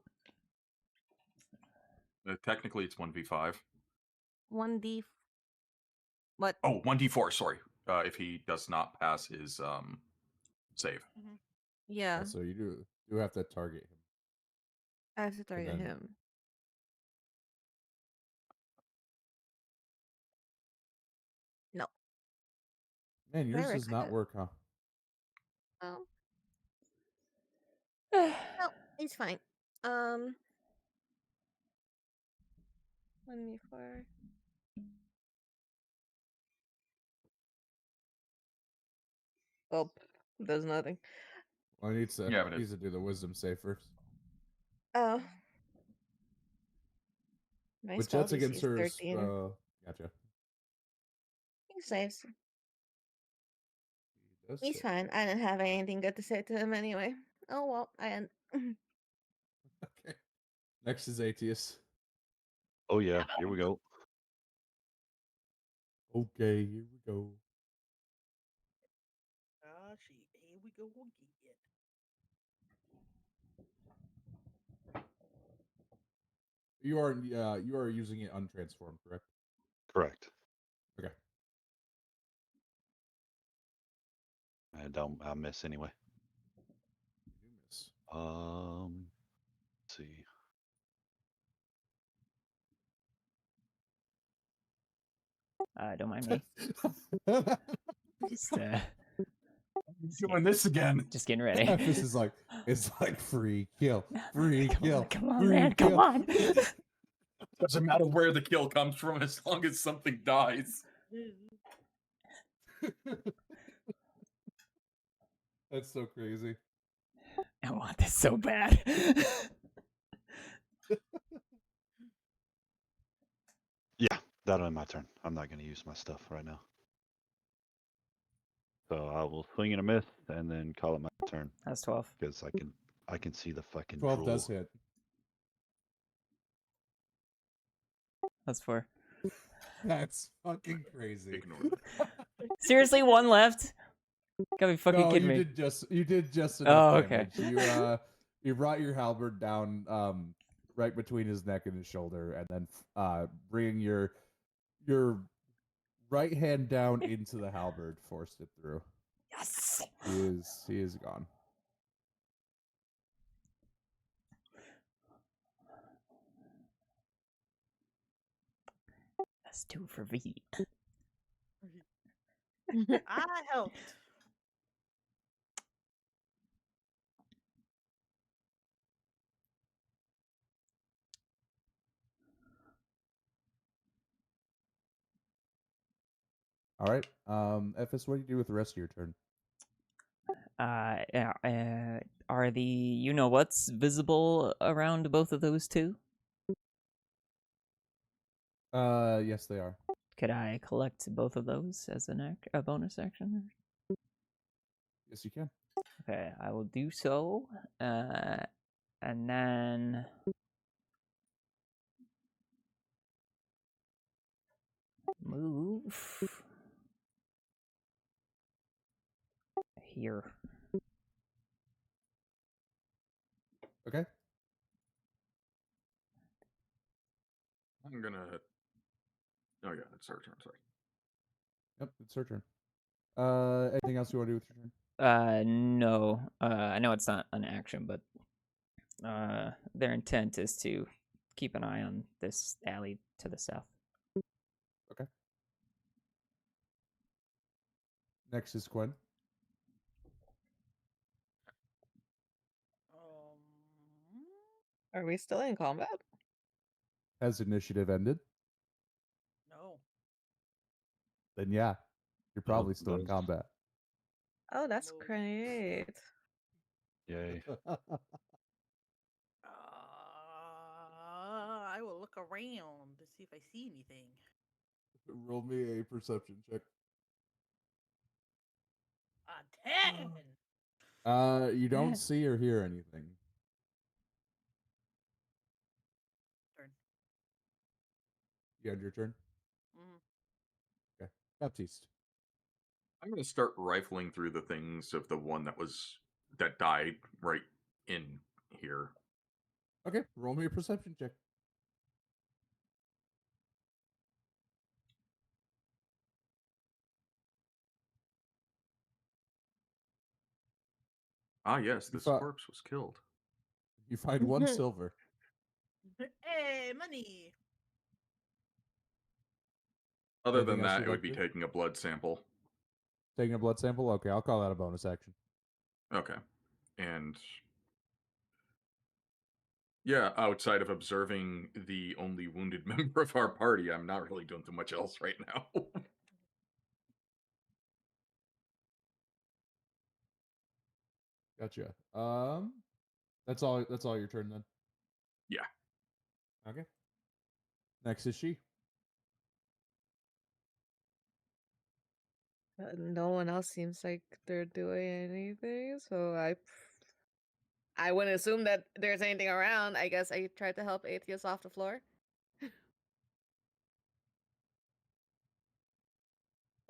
Technically, it's 1v5. 1d. What? Oh, 1d4, sorry. If he does not pass his save. Yeah, So you do have to target him. I have to target then- him. No. Man, yours Very does not good. work, huh? Oh. No, it's fine. 1d4. Oh, does nothing. Well, he needs to, Yeah, but needs to do the wisdom save first. Oh. My Which spell that's DC against is her. 13. Gotcha. He saves. He does He's save. fine. I didn't have anything good to say to him anyway. Oh well, Okay. Next is Aetius. Oh yeah, here we go. Okay, here we go. Ah, shit. Here we go again. You are using it untransformed, correct? Correct. Okay. I miss anyway. You do miss. Let's see. Don't mind me. Just, Doing this again. just getting ready. This is like it's like free kill, free kill. Come on, free man, kill. come on. Doesn't matter where the kill comes from as long as something dies. That's so crazy. I want this so bad. Yeah, that'll be my turn. I'm not going to use my stuff right now. So I will swing and a miss, and then call it my turn That's 12. because I can see the fucking 12 drool. does hit. That's 4. That's fucking crazy. Ignore that. Seriously, one left? Gotta be fucking No, kidding you me. did just Oh, enough okay. damage. You brought your halberd down right between his neck and his shoulder, and then bringing your right hand down into the halberd, forced it through. Yes! He is gone. That's 2 for V. I helped. All right. Ephes, what do you do with the rest of your turn? Are the you-know-what's visible around both of those two? Yes, they are. Could I collect both of those as a bonus action? Yes, you can. Okay, I will do so. And then move here. Okay. I'm gonna. Oh yeah, it's our turn. Sorry. Yep, it's her turn. Anything else you want to do with your turn? No. I know it's not an action, but their intent is to keep an eye on this alley to the south. Okay. Next is Gwen. Are we still in combat? Has initiative ended? No. Then yeah, you're probably still in those- combat. Oh, that's Move. great. Yay. I will look around to see if I see anything. Roll me a perception check. A 10. You don't see or hear anything. Turn. You end your turn. Mhm. Okay, Baptiste. I'm gonna start rifling through the things of the one that died right in here. Okay, roll me a perception check. Ah, yes, You this fi- corpse was killed. You find one silver. Hey, money. Other Anything than else that, you'd it would like be to do? taking a blood sample. Taking a blood sample. Okay, I'll call that a bonus action. Okay. And yeah, outside of observing the only wounded member of our party, I'm not really doing too much else right now. Gotcha. That's all. That's all your turn then. Yeah. Okay. Next is she. No one else seems like they're doing anything, so I wouldn't assume that there's anything around. I guess I tried to help Atheist off the floor.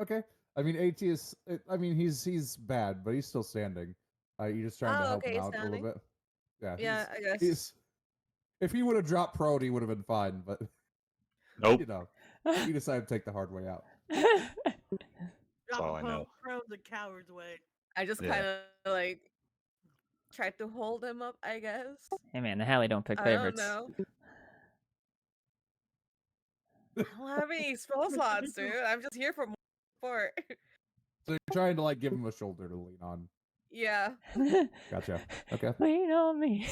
Okay. I mean, AT is. I mean, he's bad, but he's still standing. You're just trying to Oh, help him okay, he's out a little standing. bit. Yeah. Yeah, I guess. He's. If he would have dropped prone, he would have been fine. But Nope. you know, he decided to take the hard way out. Drop all a I know. prone the coward's way. I just Yeah. kind of like tried to hold him up, I guess. Hey man, the Halley don't pick I don't favorites. know. I don't have any spell slots, dude. I'm just here for more support. So you're trying to like give him a shoulder to lean on. Yeah, Gotcha. Okay. Lean on me.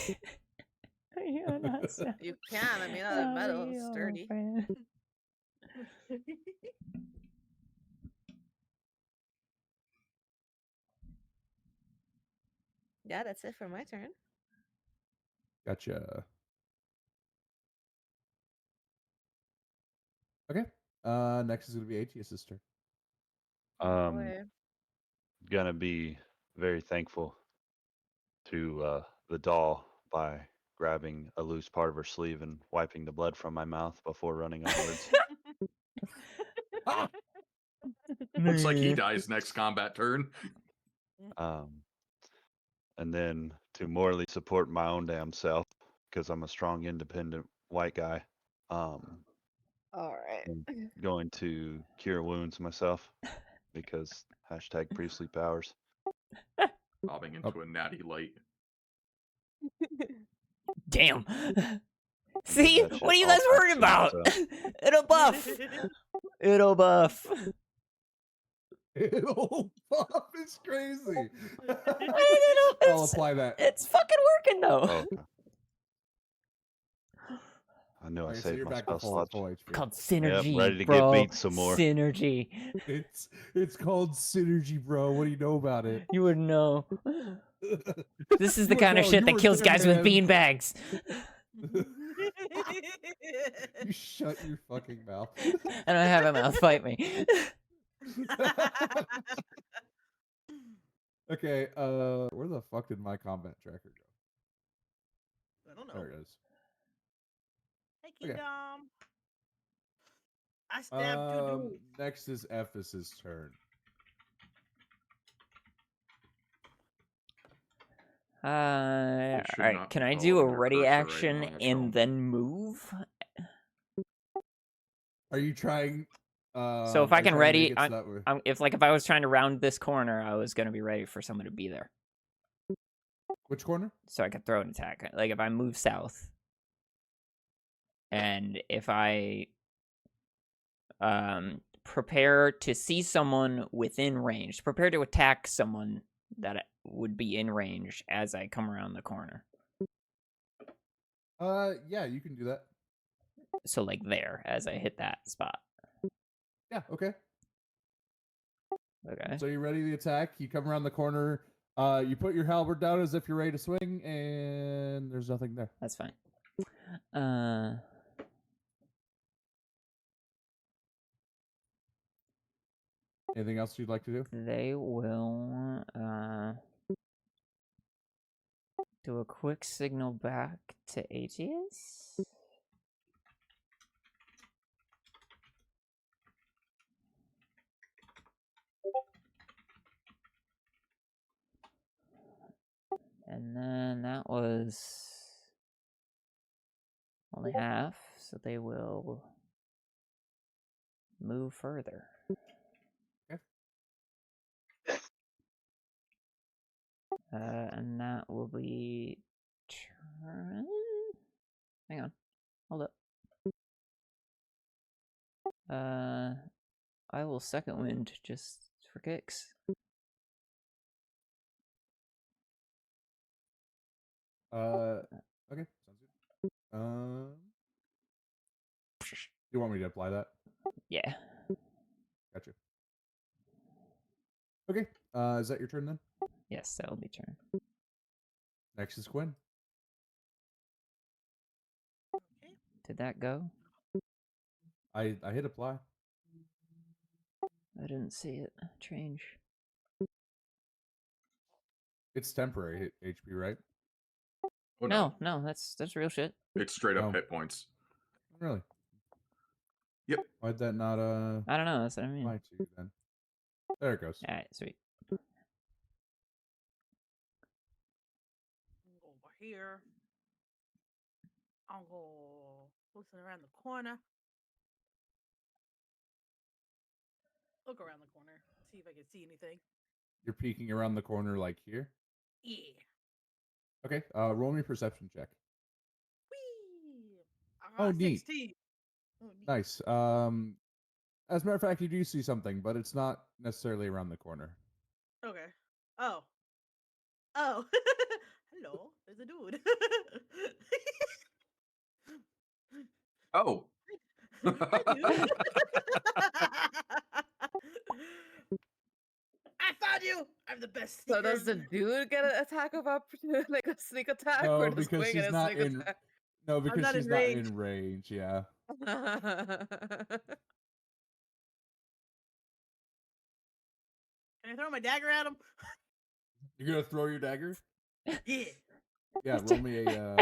You're not so- you can. I mean, out of I'll metal, be it's your sturdy. friend. Yeah, that's it for my turn. Gotcha. Okay. Next is gonna be ATS's turn. Oh, Um, boy. gonna be very thankful to the doll by grabbing a loose part of her sleeve and wiping the blood from my mouth before running onwards. Looks like he dies next combat turn. um, and then to morally support my own damn self because I'm a strong, independent white guy. All right. I'm going to cure wounds myself because hashtag priestly powers. Bobbing into a natty light. Damn. And See? that shit What are you all guys back worried to about? myself. It'll buff. It'll buff. It'll buff is crazy. I'll It's, apply that. it's fucking working though. Oh, okay. I knew I Okay, so saved you're my back to spell full slots. HP. Called Yep, synergy, ready to bro. get beat some more. Synergy. It's called synergy, bro. What do you know about it? You wouldn't know. This is the You kind of wouldn't know. shit You that were kills there, guys with man. beanbags. You shut your fucking mouth. I don't have a mouth fight me. Okay, where the fuck did my combat tracker go? I don't know. There it is. Hey, Okay. Kingdom. I stabbed two dudes. Next is Ephis's turn. All should right. not Can be I do a following your ready cursor right action now, and Sean. then move? Are you trying? So if are I you can trying to make ready, it so that way? if I was trying to round this corner, I was gonna be ready for someone to be there, Which corner? so I could throw an attack. Like if I move south, and if I prepare to see someone within range, prepare to attack someone that would be in range as I come around the corner. Yeah, you can do that. So like there, as I hit that spot. Yeah, okay. Okay. So you ready to attack? You come around the corner. You put your halberd down as if you're ready to swing, and there's nothing there. That's fine. Anything else you'd like to do? They will do a quick signal back to ATS. And then that was only half, so they will move further. Okay. And that will be turn. Hang on, hold up. I will second wind just for kicks. Okay, sounds good. You want me to apply that? Yeah. Gotcha. Okay. Is that your turn then? Yes, that'll be turn. Next is Quinn. Okay. Did that go? I hit apply. I didn't see it change. It's temporary HP, right? Oh, No, that's real shit. It's straight up Oh. hit points. Really? Yep. Why'd that not I don't know. That's what I mean. apply to you then? There it goes. All right, sweet. Over here. I'll go listen around the corner. Look around the corner. See if I can see anything. You're peeking around the corner like here. Yeah. Okay. Roll me a perception check. Whee! Oh, neat. 16. Oh, neat. Nice. As a matter of fact, you do see something, but it's not necessarily around the corner. Okay. Oh. Oh. Hello. There's a dude. Oh. Hi, dude. I found you. I'm the best. So does seeker. the dude get an attack of opportunity, like a sneak attack, No, or does because Quinn she's get a not sneak in. attack? No, because not she's in not range. in range. Yeah. Can I throw my dagger at him? You're gonna throw your dagger? Yeah. Yeah. Roll me a.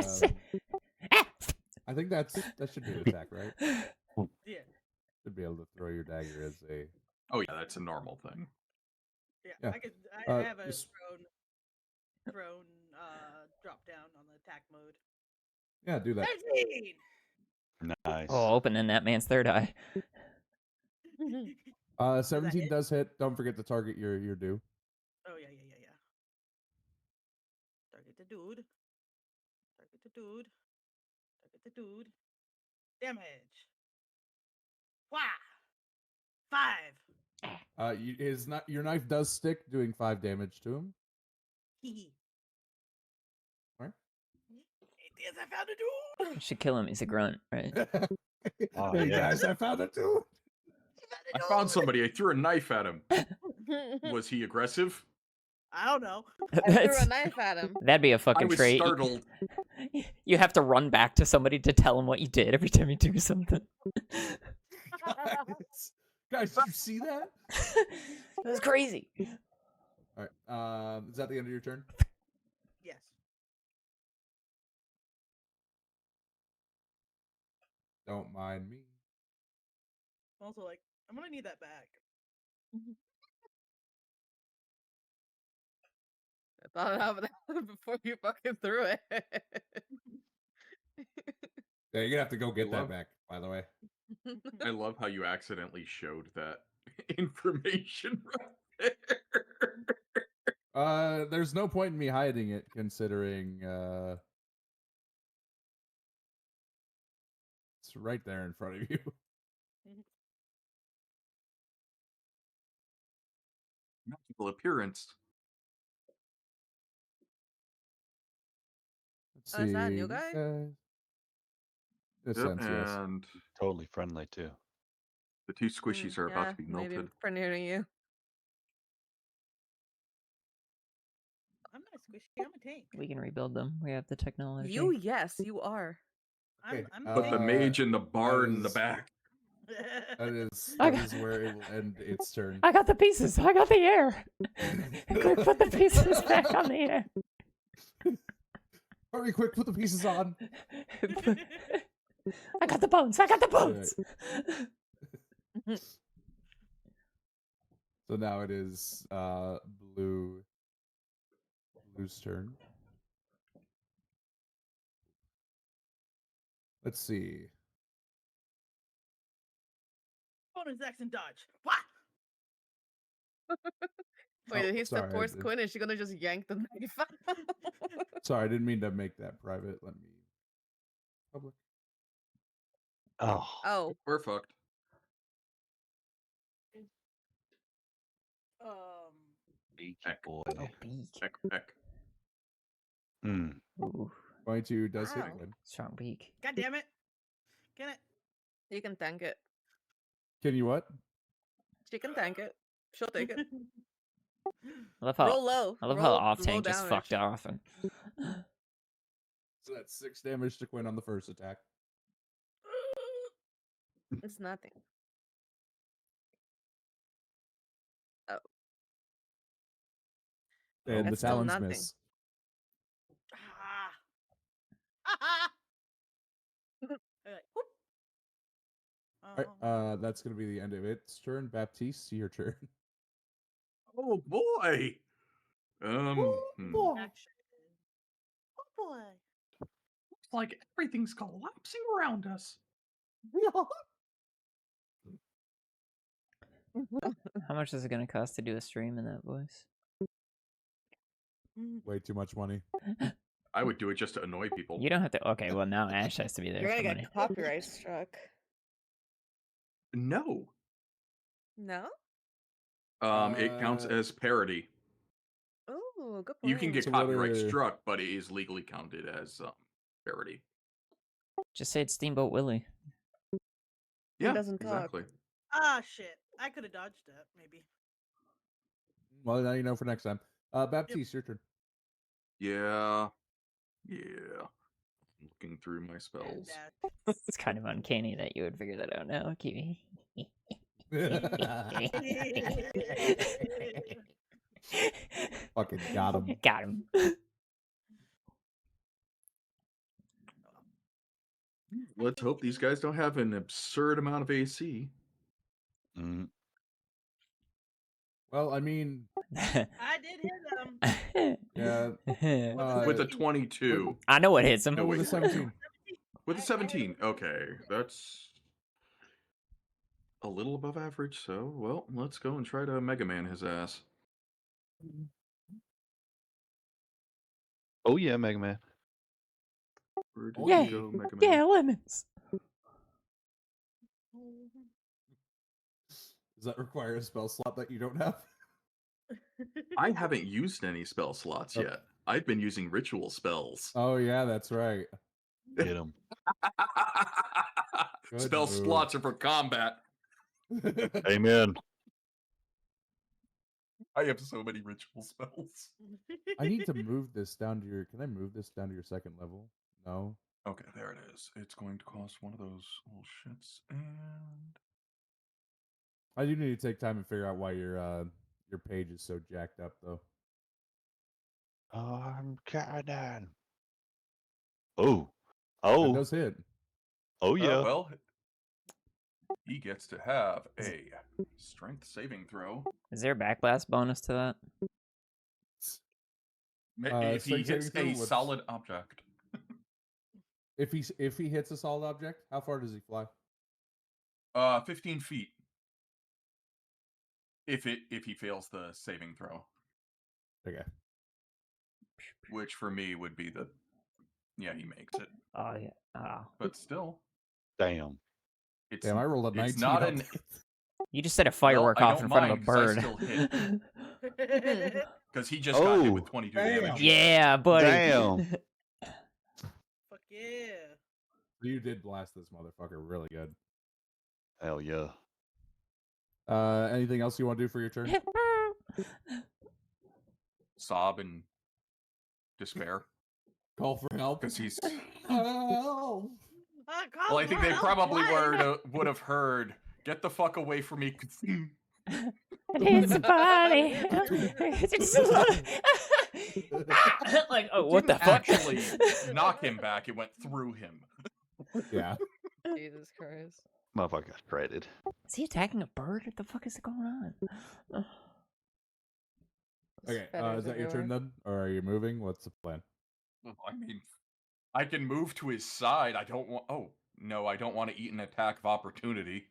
I think that should be an attack, right? Yeah. Should be able to throw your dagger as a. Oh yeah, that's a normal thing. Yeah. Yeah. I have a just- thrown drop down on the attack mode. Yeah, do that. 13! Nice. Oh, opening that man's third eye. 17 hit? does hit. Don't forget to target your do. Oh, yeah. Target the dude. Target the dude. Target the dude. Damage. Wah! 5. Your knife does stick, doing 5 damage to him. Hee. Alright. Yes, I found a dude! You should kill him. He's a grunt, right? Oh, Hey yeah. guys, I found a dude. I found somebody. I threw a knife at him. Was he aggressive? I don't know. I threw a That's- knife at him. That'd be a I fucking was trait. startled. You have to run back to somebody to tell them what you did every time you do something. Guys, did you see that? That was crazy. All right. Is that the end of your turn? Yes. Don't mind me. I'm also like, I'm gonna need that back. thought of that before you fucking threw it. Yeah, you're gonna have to go get that love- back, by the way. I love how you accidentally showed that information right there. There's no point in me hiding it, considering it's right there in front of you. Magical appearance. Let's Oh, is that a see. new guy? In a Yep, sense, yes. and Totally friendly too. the two squishies are about to be maybe melted. for near you. I'm not squishy. I'm a tank. We can rebuild them. We have the technology. Yes, you are. Okay, I'm a But the tank. mage and the bard in the is- back. I that got- is where it will end its turn. I got the pieces. I got the air. Quick, put the pieces back on the air. Hurry, quick, put the pieces on. I got the bones. I got the bones. So now it is Blue's turn. Let's see. Bonus action dodge. What? Wait, Oh, did he step sorry, I towards did- Quinn? Is she gonna just yank the knife out? Sorry, I didn't mean to make that private. Let me public. Oh, Oh, We're fucked. beaky Heck. boy. Oh, beak. Heck, heck. Hmm. Ooh, 22 does hit Wow. Quinn. strong beak. God damn it. Can it? you can tank it. Can you what? She can tank it. She'll take it. I love how Roll low. I love roll how off low tank just damage. fucked off and So that's 6 damage to Quinn on the first attack. It's nothing. And the That's still talons nothing. miss. Ah. Ah. Like, whoop. Alright, that's gonna be the end of its turn. Baptiste, your turn. Oh boy. Action. Oh boy. Looks like everything's collapsing around us. how much is it gonna cost to do a stream in that voice? Way too much money. I would do it just to annoy people. You don't have to. Okay, well now Ash has to be there You're for gonna money. get copyright struck. No. No? It counts Uh, as parody. Oh, good point. You can get So what copyright are- struck, but it is legally counted as parody. Just say it's Steamboat Willie. Yeah, doesn't talk. exactly. Ah, shit. I could have dodged that, maybe. Well, now you know for next time. Baptiste, your turn. Yeah. Yeah. Looking through my spells. And It's kind of uncanny that you would figure that out now, Kiwi. Fucking got him. Got him. Let's hope these guys don't have an absurd amount of AC. Mm. Well, I mean, I did hit him. yeah. With a 22. I know what hits him. No, with wait. a 17. With a I hit 17. him. Okay, that's a little above average, so, well, let's go and try to Mega Man his ass. Oh yeah, Mega Man. Where did Yeah. you go, Mega Man? Yeah, lemons. Does that require a spell slot that you don't have? I haven't used any spell slots Oh. yet. I've been using ritual spells. Oh, yeah, that's right. Get him. Good Spell move. slots are for combat. Amen. I have so many ritual spells. I need to move this down to your. Can I move this down to your second level? No. Okay, there it is. It's going to cost one of those little shits, and I do need to take time and figure out why your page is so jacked up, though. I'm cannon. Oh. That Oh. does hit. Oh yeah. well, he gets to have a strength saving throw. Is there a backblast bonus to that? If he strength hits saving throw, a what's- solid object, If he hits a solid object, how far does he fly? 15 feet. If he fails the saving throw, Okay. which for me would be he makes it. Oh yeah. Oh. But still, Damn. it's Damn, I rolled a 19. it's not on an it. You just set a firework I off don't in front of a mind 'cause I bird. still hit. Hmm. because he just got hit with Oh, 22 damn. damage. Yeah, buddy. Damn. Fuck yeah. You did blast this motherfucker really good. Hell yeah. Anything else you want to do for your turn? Sob in despair Call for help. because he's. Help! Well, I think they probably would have heard, "Get the fuck away from me." His body. Like, oh, what the fuck? Actually, knock him back. It went through him. Yeah. Jesus Christ. Motherfucker got shredded. Is he attacking a bird? What the fuck is going on? There's Okay. feathers Is that your turn everywhere. then, or are you moving? What's the plan? I mean, I can move to his side. I don't want. Oh no, I don't want to eat an attack of opportunity.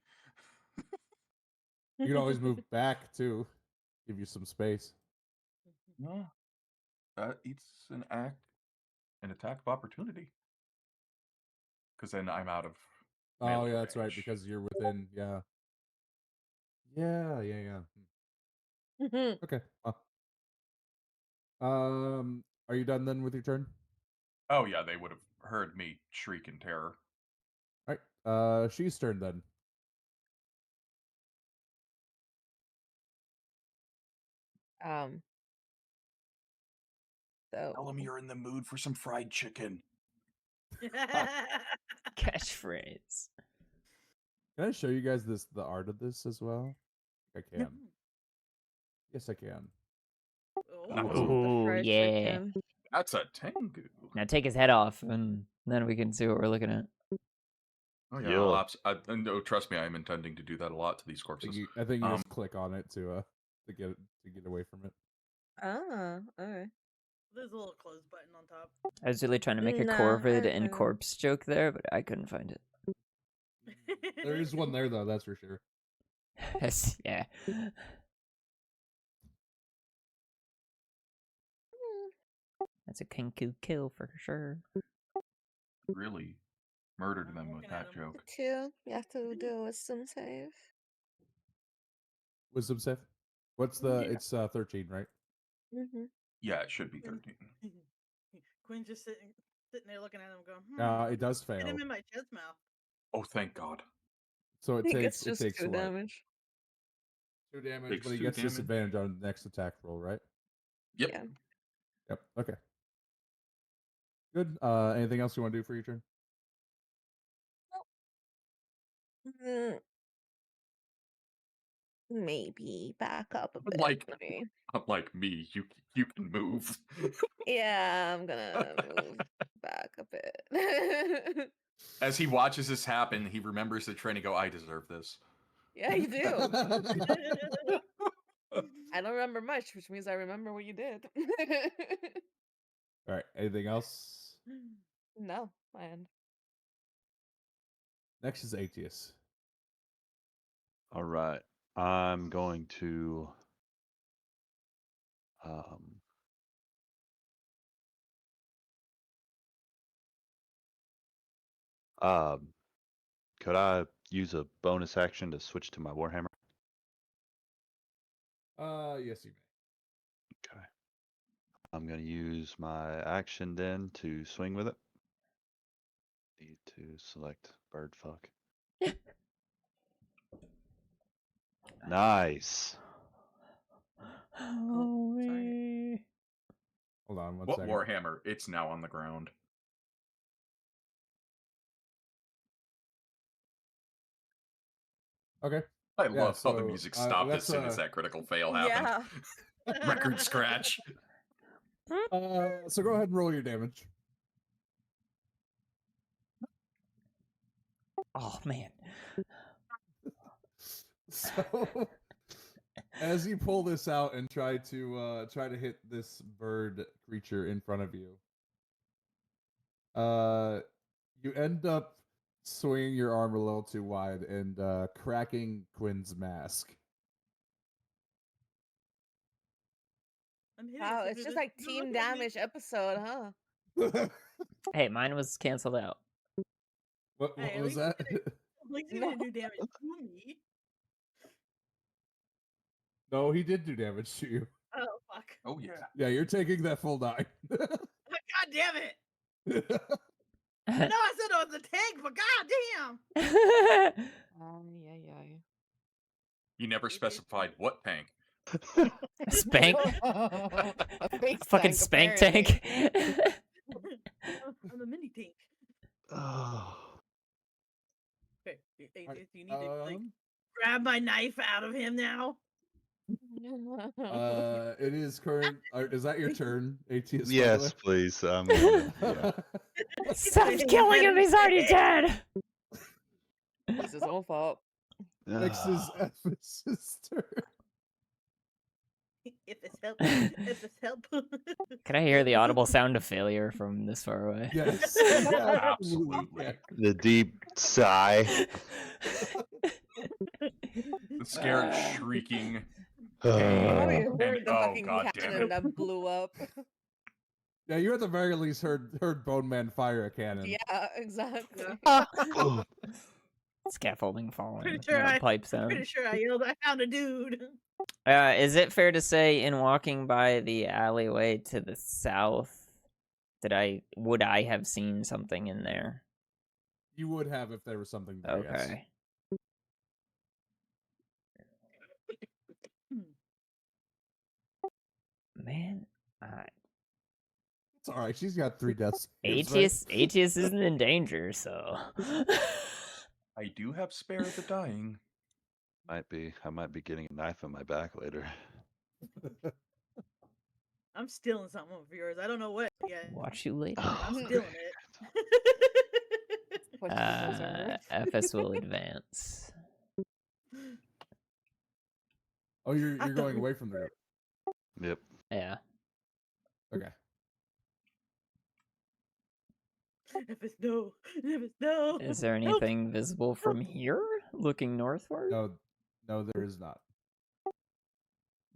You can always move back too. Give you some space. No, that eats an attack of opportunity. Because then I'm out of. Oh melee yeah, that's right. range. Because you're within. Yeah. Yeah. Okay. Well. Are you done then with your turn? Oh yeah, they would have heard me shriek in terror. All right. She's turn then. Um. Tell So him you're in the mood for some fried chicken. Catchphrase. Can I show you guys the art of this as well? I can. Yes, I can. Nice. Ooh, fried yeah. chicken. That's a Tengu. Now take his head off, and then we can see what we're looking at. Oh yeah, no, trust me, I'm intending to do that a lot to these corpses. I think you just click on it to get away from it. Ah, alright. There's a little close button on top. I was really trying to make a Nah, Corvid I and don't. corpse joke there, but I couldn't find it. There is one there though, that's for sure. Yes, yeah. That's a Kenku kill for sure. Really murdered them with Looking at that 'em. joke. Two. You have to do a wisdom save. Wisdom save. What's the? Yeah. It's 13, right? Mm-hmm. Yeah, it should be 13. Quinn's just sitting there looking at him, going, It does Hit fail. him in my chest mouth. Oh, thank God. So it He takes gets just 2 what? damage. 2 damage, Takes but he 2 gets damage. disadvantage on the next attack roll, right? Yep. Yeah. Yep. Okay. Good. Anything else you want to do for your turn? Mm, maybe back up a bit. Like- maybe. Unlike me, you can move. Yeah, I'm gonna move back a bit. As he watches this happen, he remembers the train and go, "I deserve this." Yeah, you do. I don't remember much, which means I remember what you did. All right. Anything else? No, my end. Next is Atius. All right. I'm going to could I use a bonus action to switch to my Warhammer? Yes, you may. Okay. I'm going to use my action then to swing with it. Need to select bird fuck. Nice. Oh, sorry. Hold on one What second. Warhammer? It's now on the ground. Okay. I Yeah, love how the so, music stopped as that's, soon as that critical fail happened. Yeah. Record scratch. So go ahead and roll your damage. Oh man. So As you pull this out and try to hit this bird creature in front of you, you end up swinging your arm a little too wide and cracking Quinn's mask. I'm hitting Wow, something it's just with- like no, team look at me. damage episode, huh? Hey, mine was canceled out. What Hey, at was least that? At least you No. didn't do damage to me. No, he did do damage to you. Oh fuck. Oh yeah. Yeah, you're taking that full 9. God damn it! I know I said it was a tank, but god damn! Yeah. You never specified what tank. Spank? A A fucking spank tank? I'm a mini tank. Oh. Okay, hey, Alright, do you need to like grab my knife out of him now? it is current. Is that your turn, ATS? Yes, please. I'm gonna. Yeah. Stop killing him, he's already dead! It's his own fault. Next is Ephes' turn. If it's help, if it's help. Can I hear the audible sound of failure from this far away? Yes. Absolutely. The deep sigh. The scared shrieking. Probably And- heard the oh, fucking God damn cannon it. that blew up. Yeah, you at the very least heard Bone Man fire a cannon. Yeah, exactly. Oh, Scaffolding falling. Pretty with sure metal I- pipe I'm sound. pretty sure I yelled, I found a dude. Is it fair to say, in walking by the alleyway to the south, would I have seen something in there? You would have if there was something there. Yes. Okay. Man, It's all right. She's got 3 deaths. Right? ATS isn't in danger, so. I do have spare the dying. I might be getting a knife in my back later. I'm stealing something of yours. I don't know what yet. Watch you later. but I'm Oh, stealing great. it. Question deserved. FS will advance. Oh, you're going away from the group. Yep. Yeah. Okay. If it's no. Is there Help. anything visible from here, looking northward? No, there is not.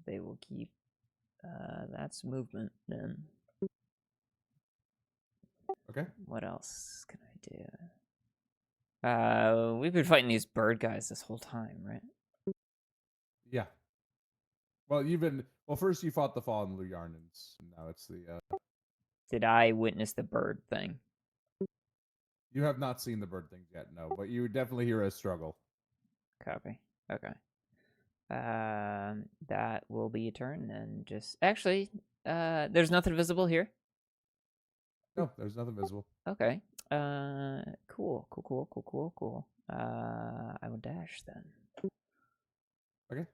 They will keep. That's movement then. Okay. What else can I do? We've been fighting these bird guys this whole time, right? Yeah. Well, first you fought the fallen Luyarnans, and now it's the. Did I witness the bird thing? You have not seen the bird things yet, no, but you would definitely hear a struggle. Copy. Okay. That will be a turn then. Just actually, there's nothing visible here. No, there's nothing visible. Okay. Cool. I will dash then. Okay.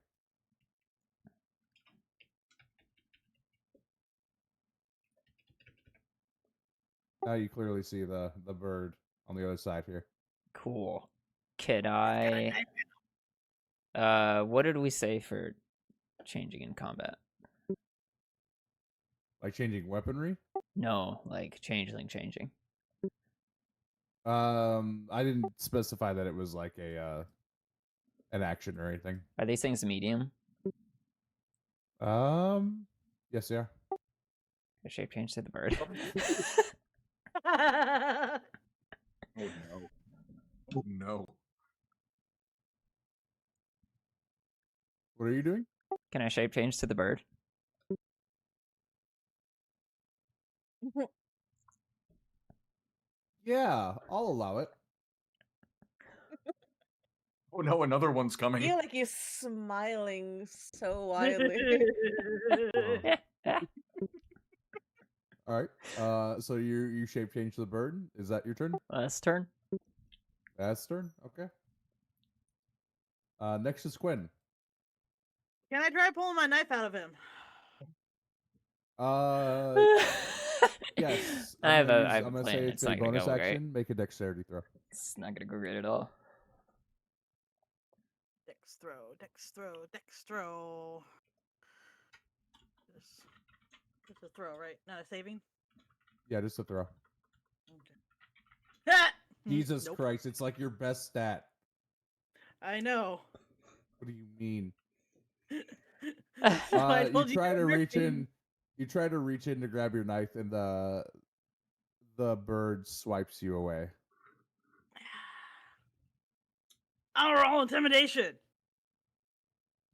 Now you clearly see the bird on the other side here. Cool. Could I? What did we say for changing in combat? Like changing weaponry. No, like changing. I didn't specify that it was like an action or anything. Are these things medium? Yes, they are. A shape change to the bird. Oh no. Oh no. What are you doing? Can I shape change to the bird? Yeah, I'll allow it. Oh no, another one's I coming. feel like he's smiling so wildly. All right. So you shape change to the bird. Is that your turn? Last turn. That's turn. Okay. Next is Quinn. Can I try pulling my knife out of him? Yes. I have a I'm gonna plan. say It's it's a not gonna bonus go action. great. Make a dexterity throw. It's not gonna go great at all. 6. Dex throw. Just a throw, right? Not a saving? Yeah, just a throw. Okay. Ah! Jesus Nope. Christ, it's like your best stat. I know. What do you mean? That's why I You told try you to were reach nerfing. in. You try to reach in to grab your knife, and the bird swipes you away. I'll roll intimidation.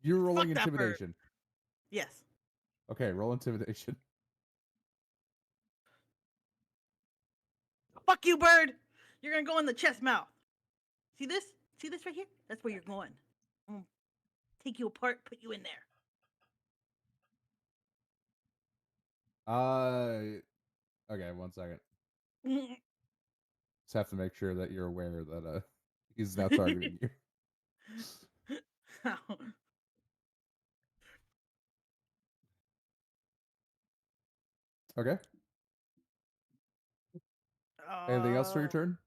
You're rolling Fuck that bird. intimidation. Yes. Okay, roll intimidation. Fuck you, bird. You're gonna go in the chest mouth. See this? See this right here? That's where you're going. I'm gonna take you apart, put you in there. Okay, 1 second. Just have to make sure that you're aware that he's now targeting you. Okay. Anything else for your turn?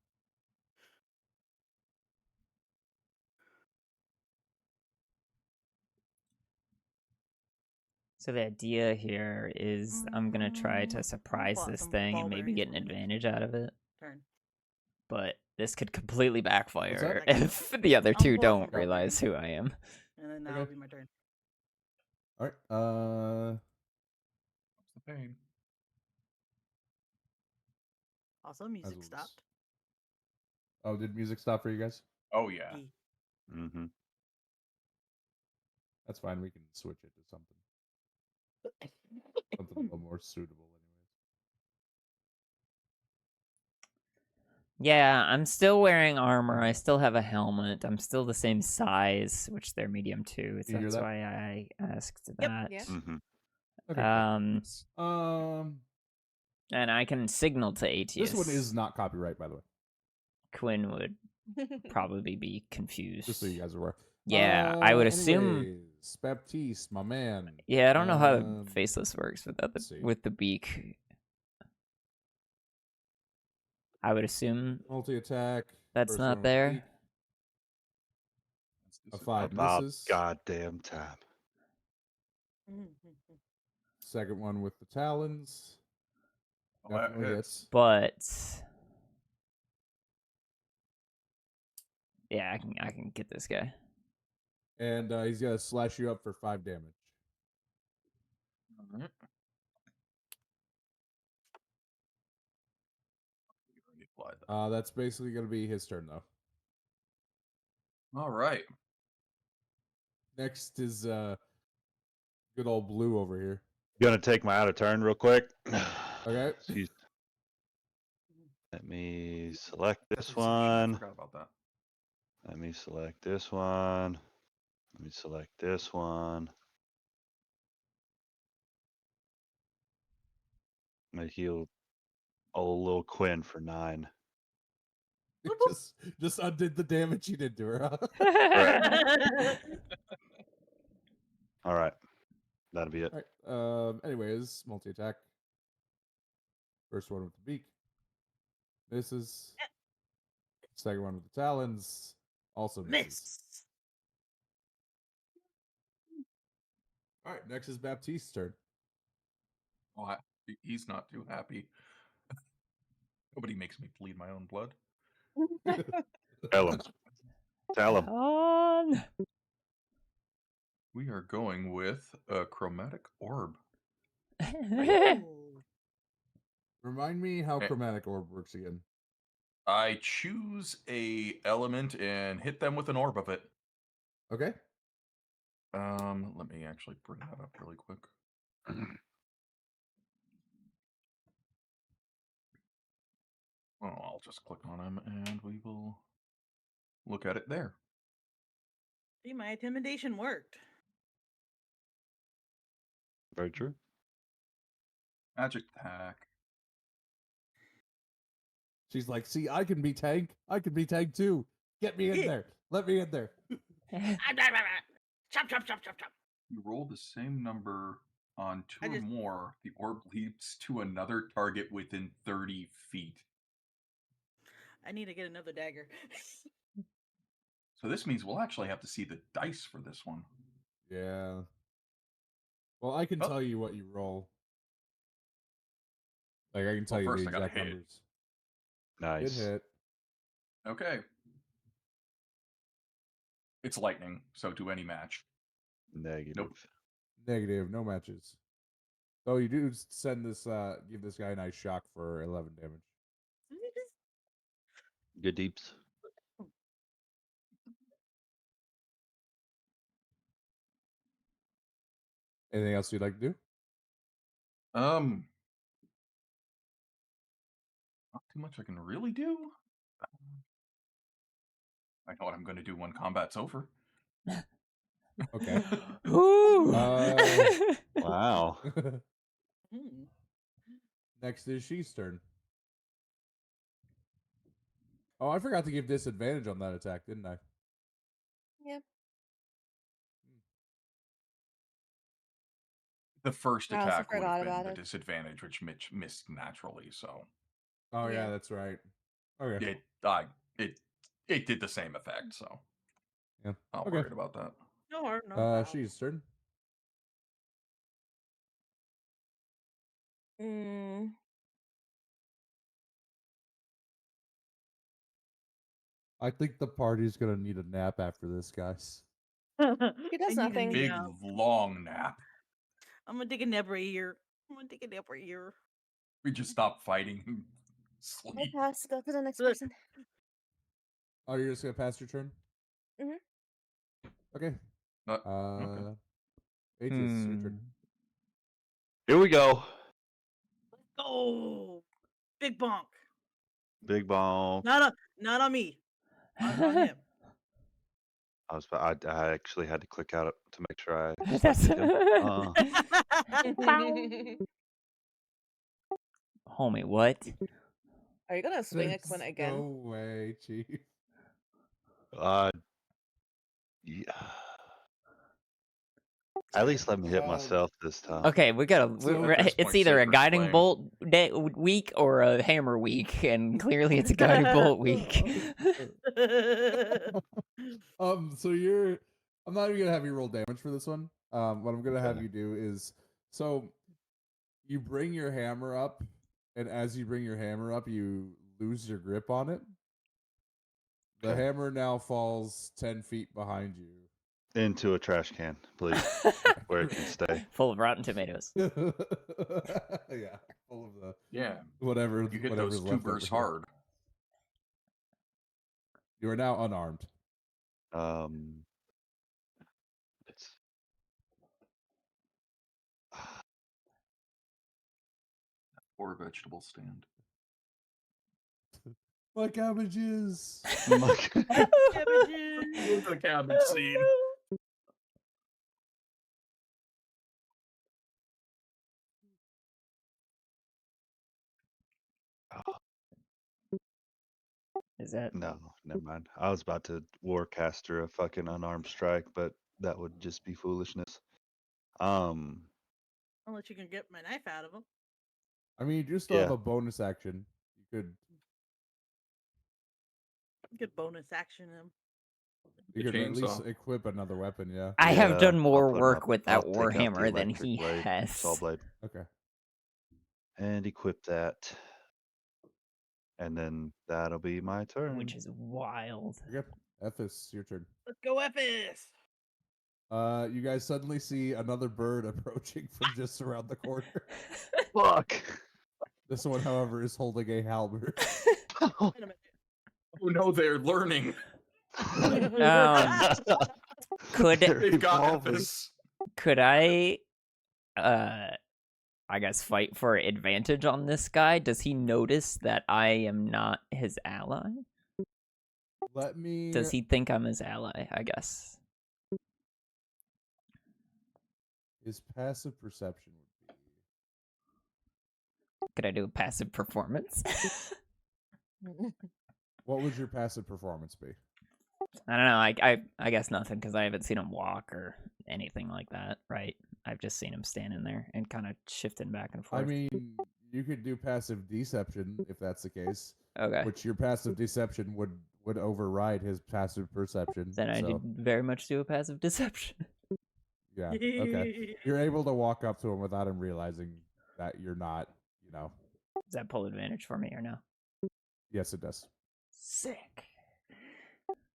So the idea here is I'm gonna try to surprise Pull out this some thing and maybe ballberries get an when I get advantage out of it. turn. But this could completely backfire that? if the other I'll two pull out some don't realize ballberries. who I am. And then that'll Okay. be my turn. All right. What's the pain? Also, music was- stopped. Oh, did music stop for you guys? Oh yeah. D. Mm-hmm. That's fine. We can switch it to something a little more suitable, anyways. Yeah, I'm still wearing armor. I still have a helmet. I'm still the same size, which they're medium too. So You hear that's that? why I asked Yep, that. yeah. Mm-hmm. Okay. Cool. And I can signal to ATS. This one is not copyright, by the way. Quinn would probably be confused. Just so you guys are aware. Yeah, I would assume. Anyways, Baptiste, my man. Yeah, I don't know how the Um, faceless works without the let's see. with the beak. I would assume Multi attack. that's not there. A 5 About misses. goddamn time. Second one with the talons. Oh, that Definitely hits. hits. But yeah, I can get this guy. And he's gonna slash you up for 5 damage. All right. You applied that. That's basically gonna be his turn, though. All right. Next is good old Blue over here. Gonna take my out of turn real quick. Okay. Excuse. Let me select That's this a session. I one. forgot about that. Let me select this one. Let me select this one. I'm gonna heal old little Quinn for 9. just undid the damage you did to her. Huh? Right. All right. That'll be it. All right. Anyways, multi attack. First one with the beak. Misses. Second one with the talons. Also misses. Miss. All right. Next is Baptiste's turn. Oh, he's not too happy. Nobody makes me bleed my own blood. Tell him. Tell him. On. We are going with a chromatic orb. Ooh. Remind me how Eh. chromatic orb works again. I choose a element and hit them with an orb of it. Okay. Let me actually bring that up really quick. Oh, I'll just click on him and we will look at it there. See, my intimidation worked. Very true. Magic attack. She's like, see, I can be tank. I can be tank too. Get me in Yeah. there. Let me in there. Chop, chop, chop, chop, chop. You roll the same number on 2 I or just- more. The orb leaps to another target within 30 feet. I need to get another dagger. So this means we'll actually have to see the dice for this one. Yeah. Well, I can Oh. tell you what you roll. Like, I can tell Well, you the first I gotta exact hit. numbers. Nice. Good hit. Okay. It's lightning, so do any match. Negative. Negative, no matches. Oh, you do send this, give this guy a nice shock for 11 damage. Good deeps. Anything else you'd like to do? Not too much I can really do. I know what I'm going to do when combat's over. Okay. Ooh. Wow. Hmm. Next is she's turn. Oh, I forgot to give disadvantage on that attack, didn't I? Yeah. The first I also attack would have forgot been about the it. disadvantage, which Mitch missed naturally. So Oh, yeah, Yeah. that's right. Okay. it did the same effect. So Yeah. not Okay. worried about that. No harm, no foul. She's turn. Mm. I think the party's gonna need a nap after this, guys. He does I need a nothing. Big nap. long nap. I'm gonna take a nap right here. I'm gonna take a nap right here. We just stop fighting and I sleep. pass. Go to the next Look. person. Oh, you're just gonna pass your turn? Mhm. Okay. Okay. Aegis, your turn. Here we go. Oh, big bonk. Big bomb. Not on me. On him. I actually had to click out to make sure I That's selected him. homie. What? Are you gonna swing at There's Quinn again? no way, Chief. Yeah. At least let me hit myself this time. Okay, we gotta. So- At this It's point, either a Sacred guiding Flame. bolt week or a hammer week, and clearly it's a guiding bolt week. So you're. I'm not even gonna have you roll damage for this one. What I'm gonna have Okay. you do is, so you bring your hammer up, and as you bring your hammer up, you lose your grip on it. The Okay. hammer now falls 10 feet behind you. Into a trash can, please, where it can stay. Full of rotten tomatoes. Yeah, full of the Yeah. whatever. You hit whatever's those left tubers over here. hard. You are now unarmed. It's Or vegetable stand. My cabbages. Cabbages. The cabbage scene. Is that? No, never mind. I was about to warcaster a fucking unarmed strike, but that would just be foolishness. Unless you can get my knife out of him. I mean, you do still have Yeah. a bonus action. You could. Good bonus action him. You The could at least chainsaw. equip another weapon. Yeah. I have Yeah, done I'll more put work with that I'll take out the warhammer than electric he blade, has, saw blade, Okay. and equip that. And then that'll be my turn. which is wild. Okay. Ethis, your turn. Let's go, Epis. You guys suddenly see another bird approaching from just around the corner. Fuck. This one, however, is holding a halberd. Wait a minute. Oh no, they're learning. Could They're They've got evolving. this. could I guess fight for advantage on this guy? Does he notice that I am not his ally? Let me. Does he think I'm his ally, I guess? His passive perception would be. Could I do a passive performance? What would your passive performance be? I don't know. I guess nothing because I haven't seen him walk or anything like that, right? I've just seen him standing there and kind of shifting back and forth. I mean, you could do passive deception if that's the case. Okay. which your passive deception would override his passive perception. Then I so, did very much do a passive deception. Yeah. Okay. You're able to walk up to him without him realizing that you're not. Does that pull advantage for me or no? Yes, it does. Sick.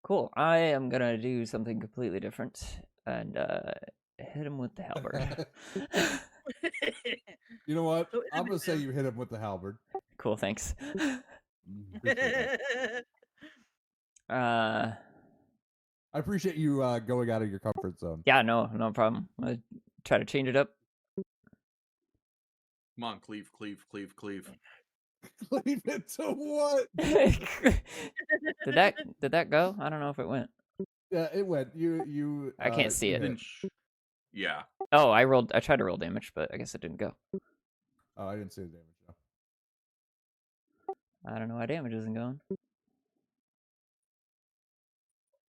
Cool. I am gonna do something completely different and hit him with the halberd. You know what? So I'm gonna say innovative. you hit him with the halberd. Cool. Thanks. Appreciate that. Uh, I appreciate you going out of your comfort zone. yeah, no problem. I try to change it up. Come on, cleave, cleave, cleave, cleave. Leave it to what? Did that go? I don't know if it went. Yeah, it went. You. I can't see you it. hit. Yeah. Oh, I tried to roll damage, but I guess it didn't go. Oh, I didn't see the damage. No. I don't know why damage isn't going.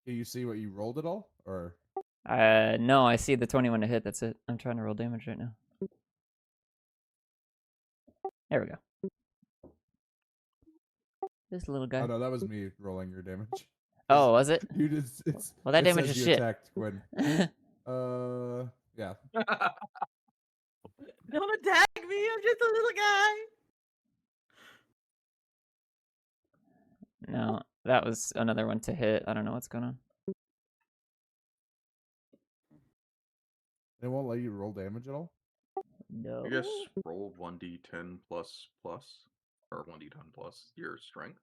Can you see what you rolled at all, or? No, I see the 21 to hit. That's it. I'm trying to roll damage right now. There we go. This little guy. Oh no, that was me rolling your damage. Oh, was it? You just. It's. Well, that it damage says is you shit. attacked Quinn. Yeah. Don't attack me. I'm just a little guy. No, that was another one to hit. I don't know what's going on. They won't let you roll damage at all. No. I guess roll 1d10 plus or 1d10 plus your strength.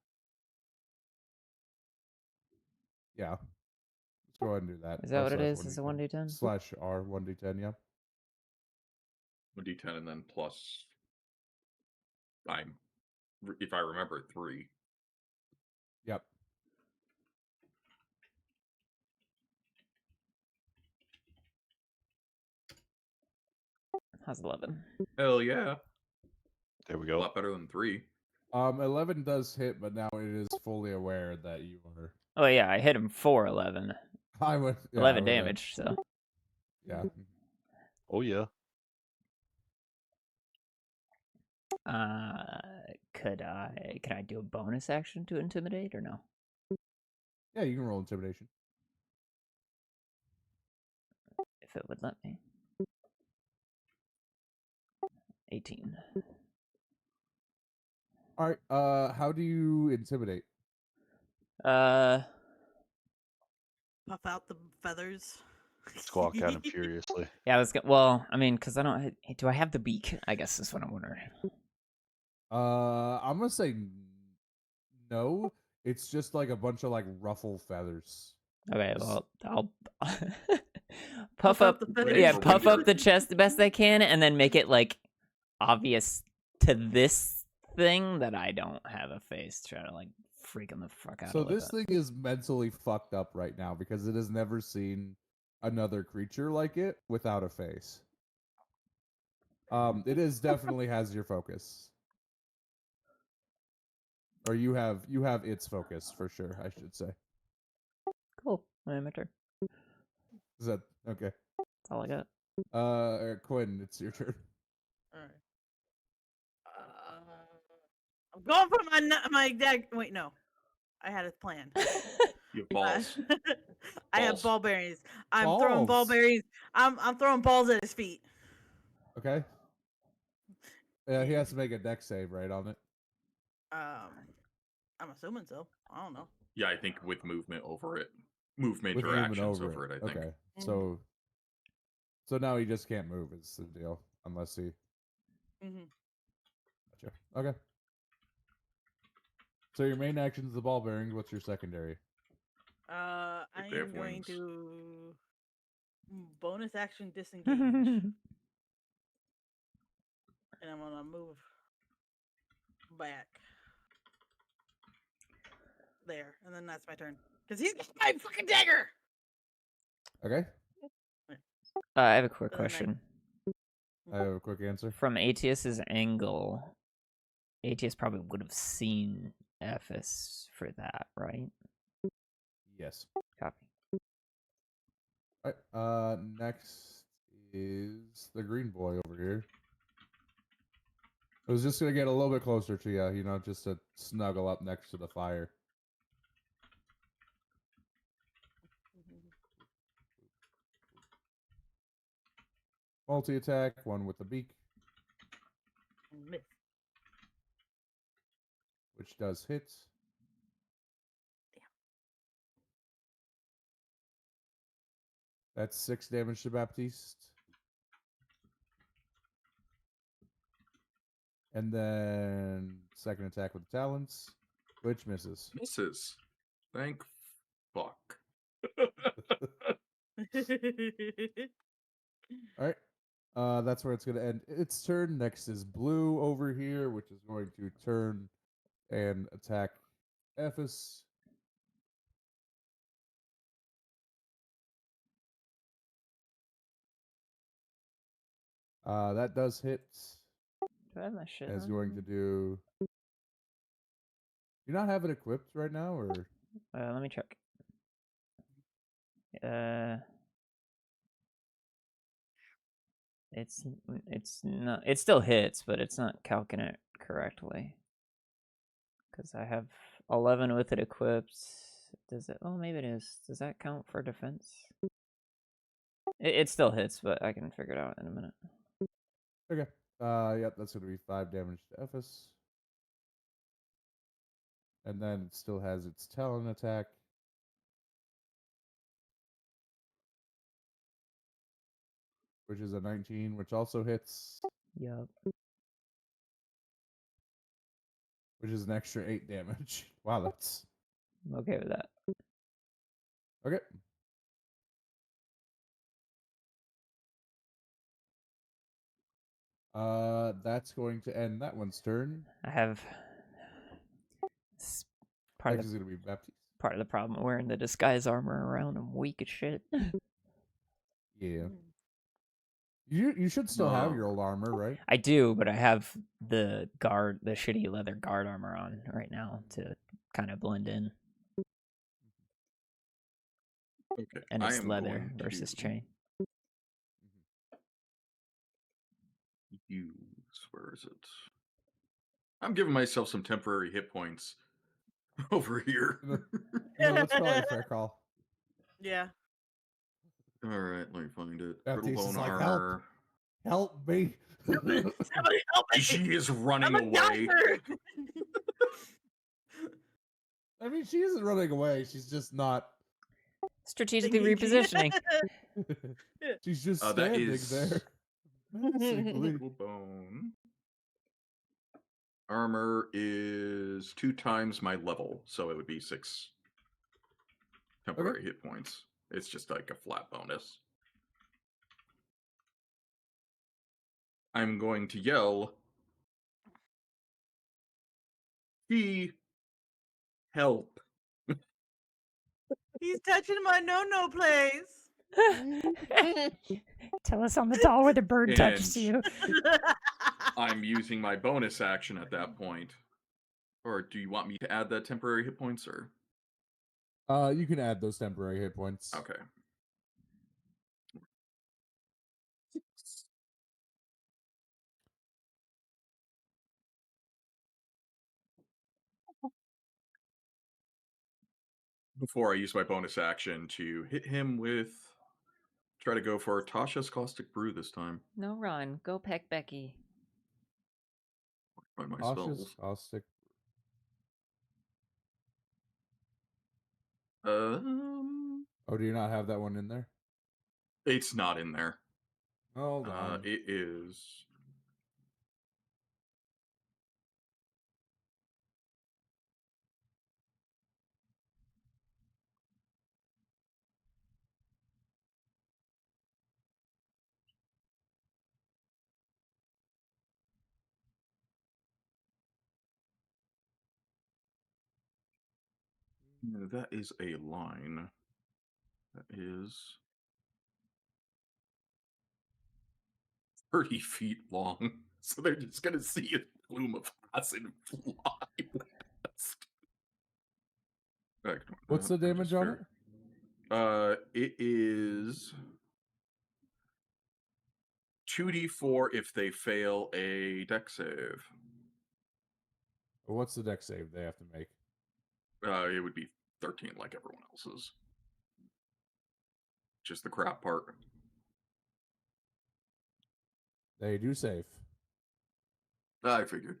Yeah. Let's go ahead and do that. Is that what it Slash is? Is it 1d10? Slash R 1d10. Yeah. 1d10 and then plus. If I remember, 3. Yep. How's 11? Hell yeah. There we A go. lot better than 3. 11 does hit, but now it is fully aware that you are. Oh yeah, I hit him for 11. I would. Yeah, 11 damage, so. Yeah. Oh yeah. Could I do a bonus action to intimidate or no? Yeah, you can roll intimidation. If it would let me. 18. All right. How do you intimidate? Puff out the feathers. Squawk at him furiously. Yeah, I was well, I mean, because I don't. Do I have the beak? I guess is what I'm wondering. I'm gonna say no. It's just like a bunch of like ruffle feathers. Okay, Just- well, I'll Puff puff out up. the feathers. Yeah, for puff winter. up the chest the best I can, and then make it like obvious to this thing that I don't have a face. Try to like freak him the fuck out. So a little this bit. thing is mentally fucked up right now because it has never seen another creature like it without a face. It is definitely has your focus. Or you have its focus for sure, I should say. Cool. My turn. Is that okay? That's all I got. Quinn, it's your turn. All right. I'm going for my deck. Wait, no. I had a plan. You have balls. I have Balls. ball bearings. I'm throwing ball Balls. bearings. I'm throwing balls at his feet. Okay. He has to make a deck save, right, on it. I'm assuming so. I don't know. Yeah, I think with movement over it. Movement With or movement actions over it, I think. Okay. So now he just can't move is the deal. Unless he Mm-hmm. Gotcha. Okay. So your main action is the ball bearings. What's your secondary? I If they have am going wings. to bonus action disengage, Oh, and I'm gonna move back there, and then that's my turn. Cause he's got my fucking dagger. Okay. I have a quick And then I- question. I have a quick answer. From ATS's angle, ATS probably would have seen Ephes for that, right? Yes. Copy. All right. Next is the green boy over here. I was just gonna get a little bit closer to you, you know, just to snuggle up next to the fire. Multi-attack, one with the beak, Miss. which does hit. That's 6 damage to Baptiste. And then second attack with the talons, which misses. Misses. Thank fuck. All right. That's where it's going to end its turn. Next is Blue over here, which is going to turn and attack Ephes. That does hit. Do I have my shit Is on? going to do. You not have it equipped right now, or Let me check. It's not. It still hits, but it's not calculating it correctly. Because I have 11 with it equipped. Does it? Oh, maybe it is. Does that count for defense? It still hits, but I can figure it out in a minute. okay. Yep, that's going to be 5 damage to Ephes. And then it still has its Talon attack. Which is a 19, which also hits. Yup. Which is an extra 8 damage. Wow, that's I'm okay with that. okay. That's going to end that one's turn. I have part Next of is the going to be Baptiste. part of the problem wearing the disguise armor around. I'm weak as shit. Yeah. You should still have your old armor, right? I do, but I have the shitty leather guard armor on right now to kind of blend in. Okay. And I it's am leather going versus to chain. use. Where is it? I'm giving myself some temporary hit points over here. No, that's probably a fair call. Yeah. All right, let me find it. Baptiste Critical is bone like, armor. Help me. Somebody help me! She is running I'm a away. diver! I mean, she isn't running away. She's just not. Strategically Engaging. repositioning. She's just That standing is there. Menacingly. critical bone. Armor is 2 times my level, so it would be 6 temporary hit points. It's just like a flat bonus. I'm going to yell, "He help!" He's touching my no-no place. Tell us on the doll where the bird touches And you. I'm using my bonus action at that point. Or do you want me to add that temporary hit points, or? You can add those temporary hit points. Okay. Before I use my bonus action to hit him with, try to go for Tasha's Caustic Brew this time. No run. Go peck Becky. Find my Cautious, spells. caustic. Oh, do you not have that one in there? It's not in there. Hold on. It is. That is a line. That is 30 feet long. So they're just going to see a plume of acid fly past. What's the damage on it? It is 2d4 if they fail a deck save. What's the deck save they have to make? It would be 13 like everyone else's. Just the crap part. They do save. I figured.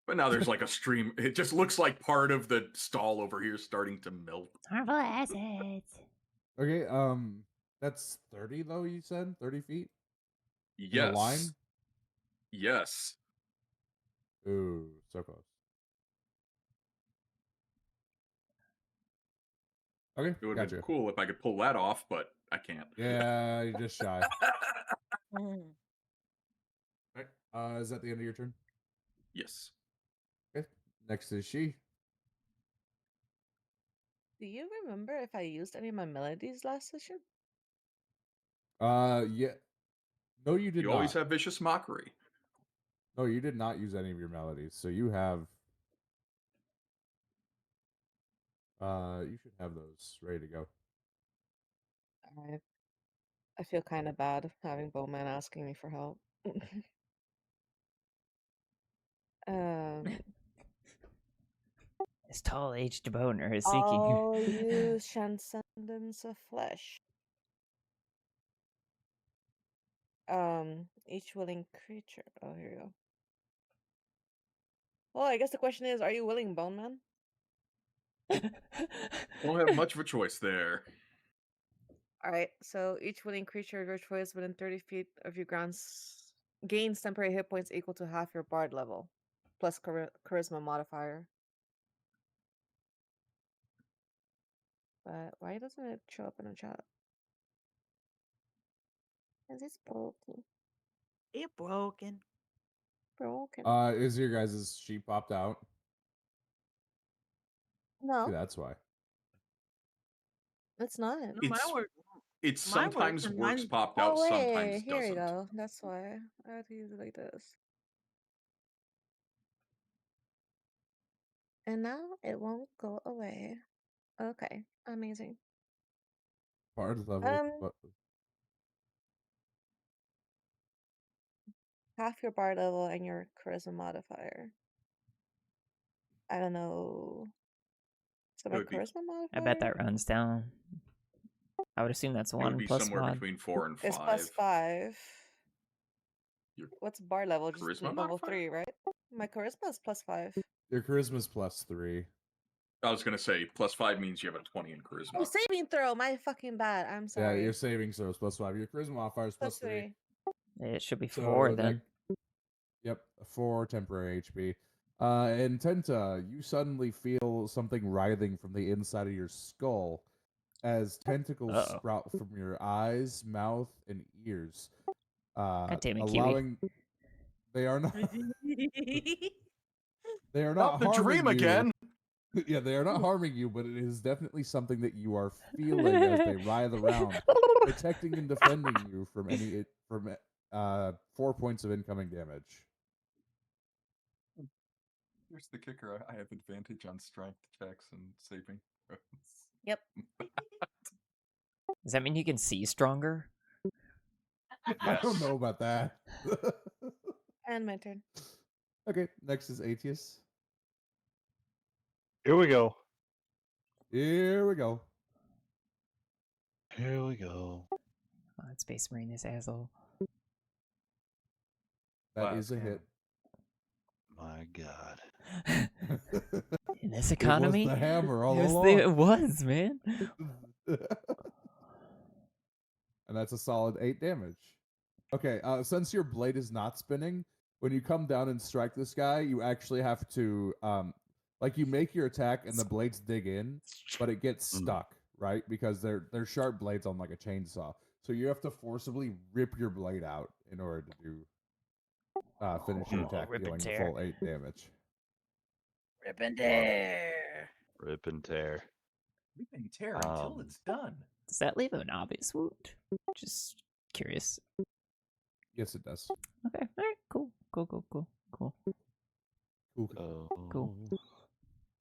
But now there's like a stream. It just looks like part of the stall over here is starting to melt. Harmful acids. Okay, that's 30 though, you said? 30 feet? Yes. In a line? Yes. Ooh, so close. Okay, It would have been gotcha. cool if I could pull that off, but I can't. Yeah, you're just shy. Mm. Alright, is that the end of your turn? Yes. Okay, next is she. Do you remember if I used any of my melodies last session? Yeah. No, you did You not. always have vicious mockery. No, you did not use any of your melodies. So you have you should have those ready to go. Alright. I feel kind of bad having Bowman asking me for help. um, This tall aged boner is seeking. I'll use Transcendence of Flesh. Each willing creature. Oh, here you go. Well, I guess the question is, are you willing, Bone Man? Don't have much of a choice there. Alright, so each willing creature of your choice within 30 feet of you gains temporary hit points equal to half your bard level, plus charisma modifier. But why doesn't it show up in the chat? Is this broken? It broken. Broken. Is your guys' sheep popped out? No, See, that's why. it's not. No, It's mine work. It Mine works sometimes and works mine- popped Oh out, wait, sometimes here you doesn't. go. That's why I have to use it like this. And now it won't go away. Okay, amazing. Bard level. But Half your bar level and your charisma modifier. I don't know. So It my would be- charisma modifier? I bet that runs down. I would assume that's It would one be plus somewhere mod. between 4 and 5. It's plus 5. Your What's bar level? Just charisma level modifier? 3, right? My charisma is plus 5. your charisma's +3. I was going to say, plus 5 means you have a 20 in charisma. Oh, saving throw! My fucking bad. I'm Yeah, sorry. your saving throw is +5. Your charisma modifier is plus +3. 3. It should be So 4 that- then. Yep, 4 temporary HP. And Tenta, you suddenly feel something writhing from the inside of your skull as tentacles Uh-oh. sprout from your eyes, mouth, and ears. God damn it, Kiwi. allowing they are not they are Not not the harming dream you. again! Yeah, they are not harming you, but it is definitely something that you are feeling as they writhe around, protecting and defending you from 4 points of incoming damage. Here's the kicker. I have advantage on strength checks and saving throws. Yep. Does that mean you can see stronger? I don't know about that. And my turn. Okay, next is Atius. Here we go. Here we go. Here we go. Oh, it's Space Marine, this asshole. That Wow, is a damn. hit. My God. In this It was economy, the hammer all it along. was, man. And that's a solid 8 damage. Okay, since your blade is not spinning, when you come down and strike this guy, you actually have to like you make your attack and the blades dig in, but it gets stuck, right? Because they're sharp blades on like a chainsaw. So you have to forcibly rip your blade out in order to do finish your attack, rip and dealing the tear. full 8 damage. Rip and tear. Rip and tear. Rip and tear until Um, it's done. Does that leave an obvious wound? Just curious. Yes, it does. Okay, alright, cool. Cool. Cool. So Cool.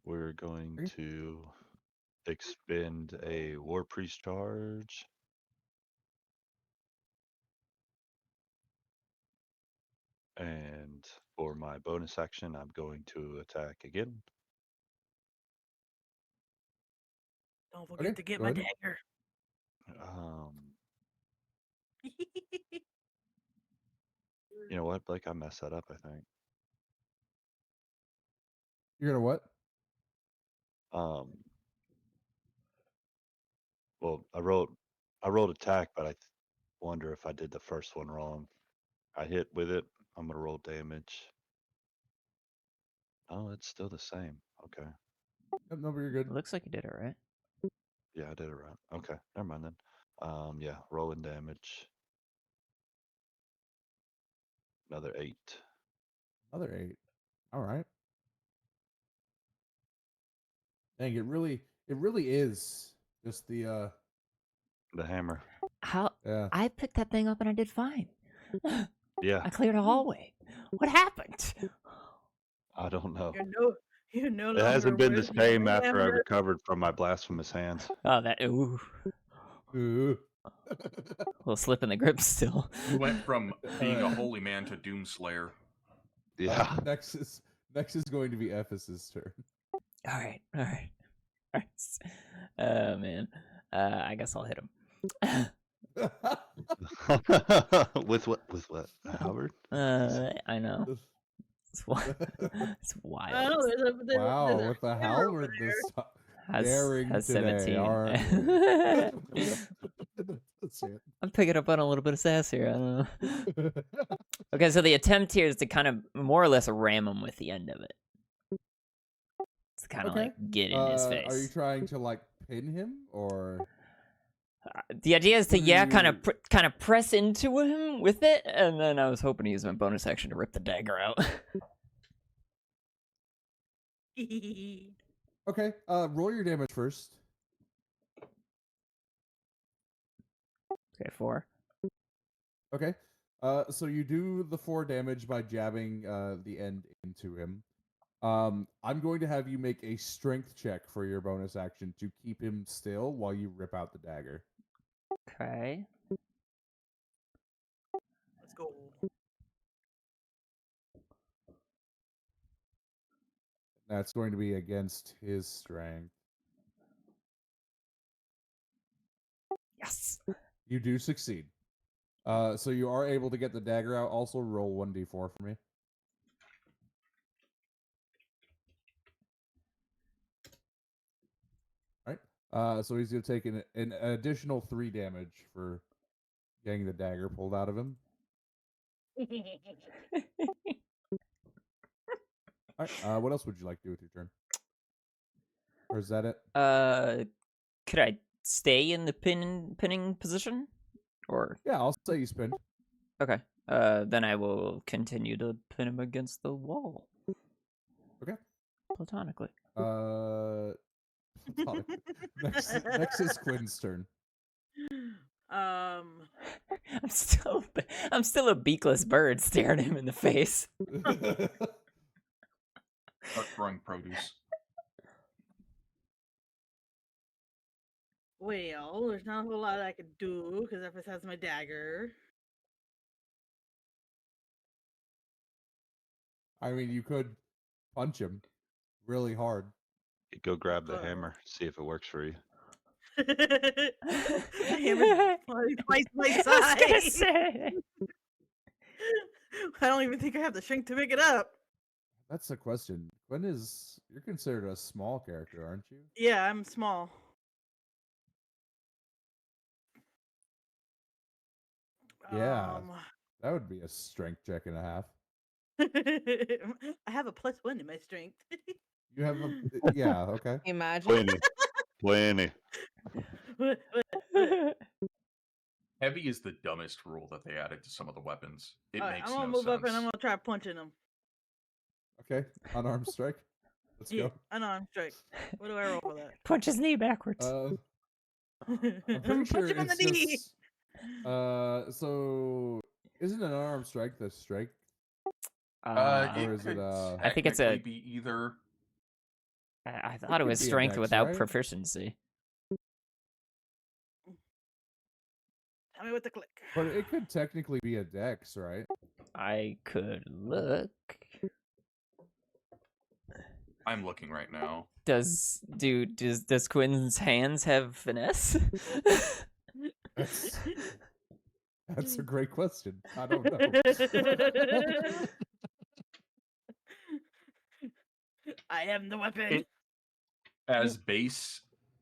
we're going Okay. to expend a War Priest charge. And for my bonus action, I'm going to attack again. Don't forget Okay, to get go my ahead. dagger. You know what, Blake? I messed that up, I think. You're gonna what? Well, I rolled attack, but I wonder if I did the first one wrong. I hit with it. I'm gonna roll damage. Oh, it's still the same. Okay. Yep, no, but you're good. Looks like you did it right. Yeah, I did it right. Okay, never mind then. Yeah, rolling damage. Another 8. Another 8. All right. Dang, it really is just the The hammer. How? yeah. I picked that thing up and I did fine. Yeah, I cleared a hallway. What happened? I don't know. You're no It longer hasn't been the worthy of same the after I hammer. recovered from my blasphemous hands. Oh, that ooh, Ooh. little slip in the grip still. You went from being a Alright. holy man to Doomslayer. Yeah. Next is going to be Ephesus' turn. All right, all right, all right. Oh man, I guess I'll hit him. With what? With what? Howard? I know. It's, it's wild. Oh, Wow, there's a with the hammer over halberd this Has daring today, 17. aren't you? That's it. I'm picking up on a little bit of sass here. I don't know. Okay, so the attempt here is to kind of more or less ram him with the end of it. It's kind of Okay. like get in his face. Are you trying to like pin him or? The idea is to What are kind you- of press into him with it, and then I was hoping to use my bonus action to rip the dagger out. Okay, roll your damage first. Okay, 4. Okay. So you do the 4 damage by jabbing the end into him. I'm going to have you make a strength check for your bonus action to keep him still while you rip out the dagger. Okay. Let's go. That's going to be against his strength. Yes. You do succeed. So you are able to get the dagger out. Also roll 1d4 for me. All right. So he's going to take an additional 3 damage for getting the dagger pulled out of him. All right. What else would you like to do with your turn? Or is that it? Could I stay in the pinning position, or Yeah, I'll say you spin. okay? Then I will continue to pin him against the wall. Okay. Platonically. Next is Quinn's turn. Um, I'm still a beakless bird staring him in the face. Start throwing produce. well, there's not a whole lot I could do because Ephes has my dagger. I mean, you could punch him really hard. Go grab the hammer, see if it works for you. The hammer's twice my I was gonna size. say. I don't even think I have the strength to pick it up. That's the question. You're considered a small character, aren't you? Yeah, I'm small. Yeah. That would be a strength check and a half. I have a +1 in my strength. You have a yeah, okay. Imagine. Plenty. Heavy is the dumbest rule that they added to some of the weapons. It Alright, makes I'm gonna no move sense. up and I'm gonna try punching him. Okay. Unarmed strike. Let's Yeah, go. unarmed strike. What do I roll for that? Punch his knee backwards. I'm I'm pretty sure punch him in the it's knee. just so isn't an unarmed strike the strike? Or is it I think it's technically be either. I thought it could was be a strength dex, without right? proficiency. Tell me what to click. But it could technically be a dex, right? I could look. I'm looking right now. Does Quinn's hands have finesse? That's a great question. I don't know. I am the weapon. As base,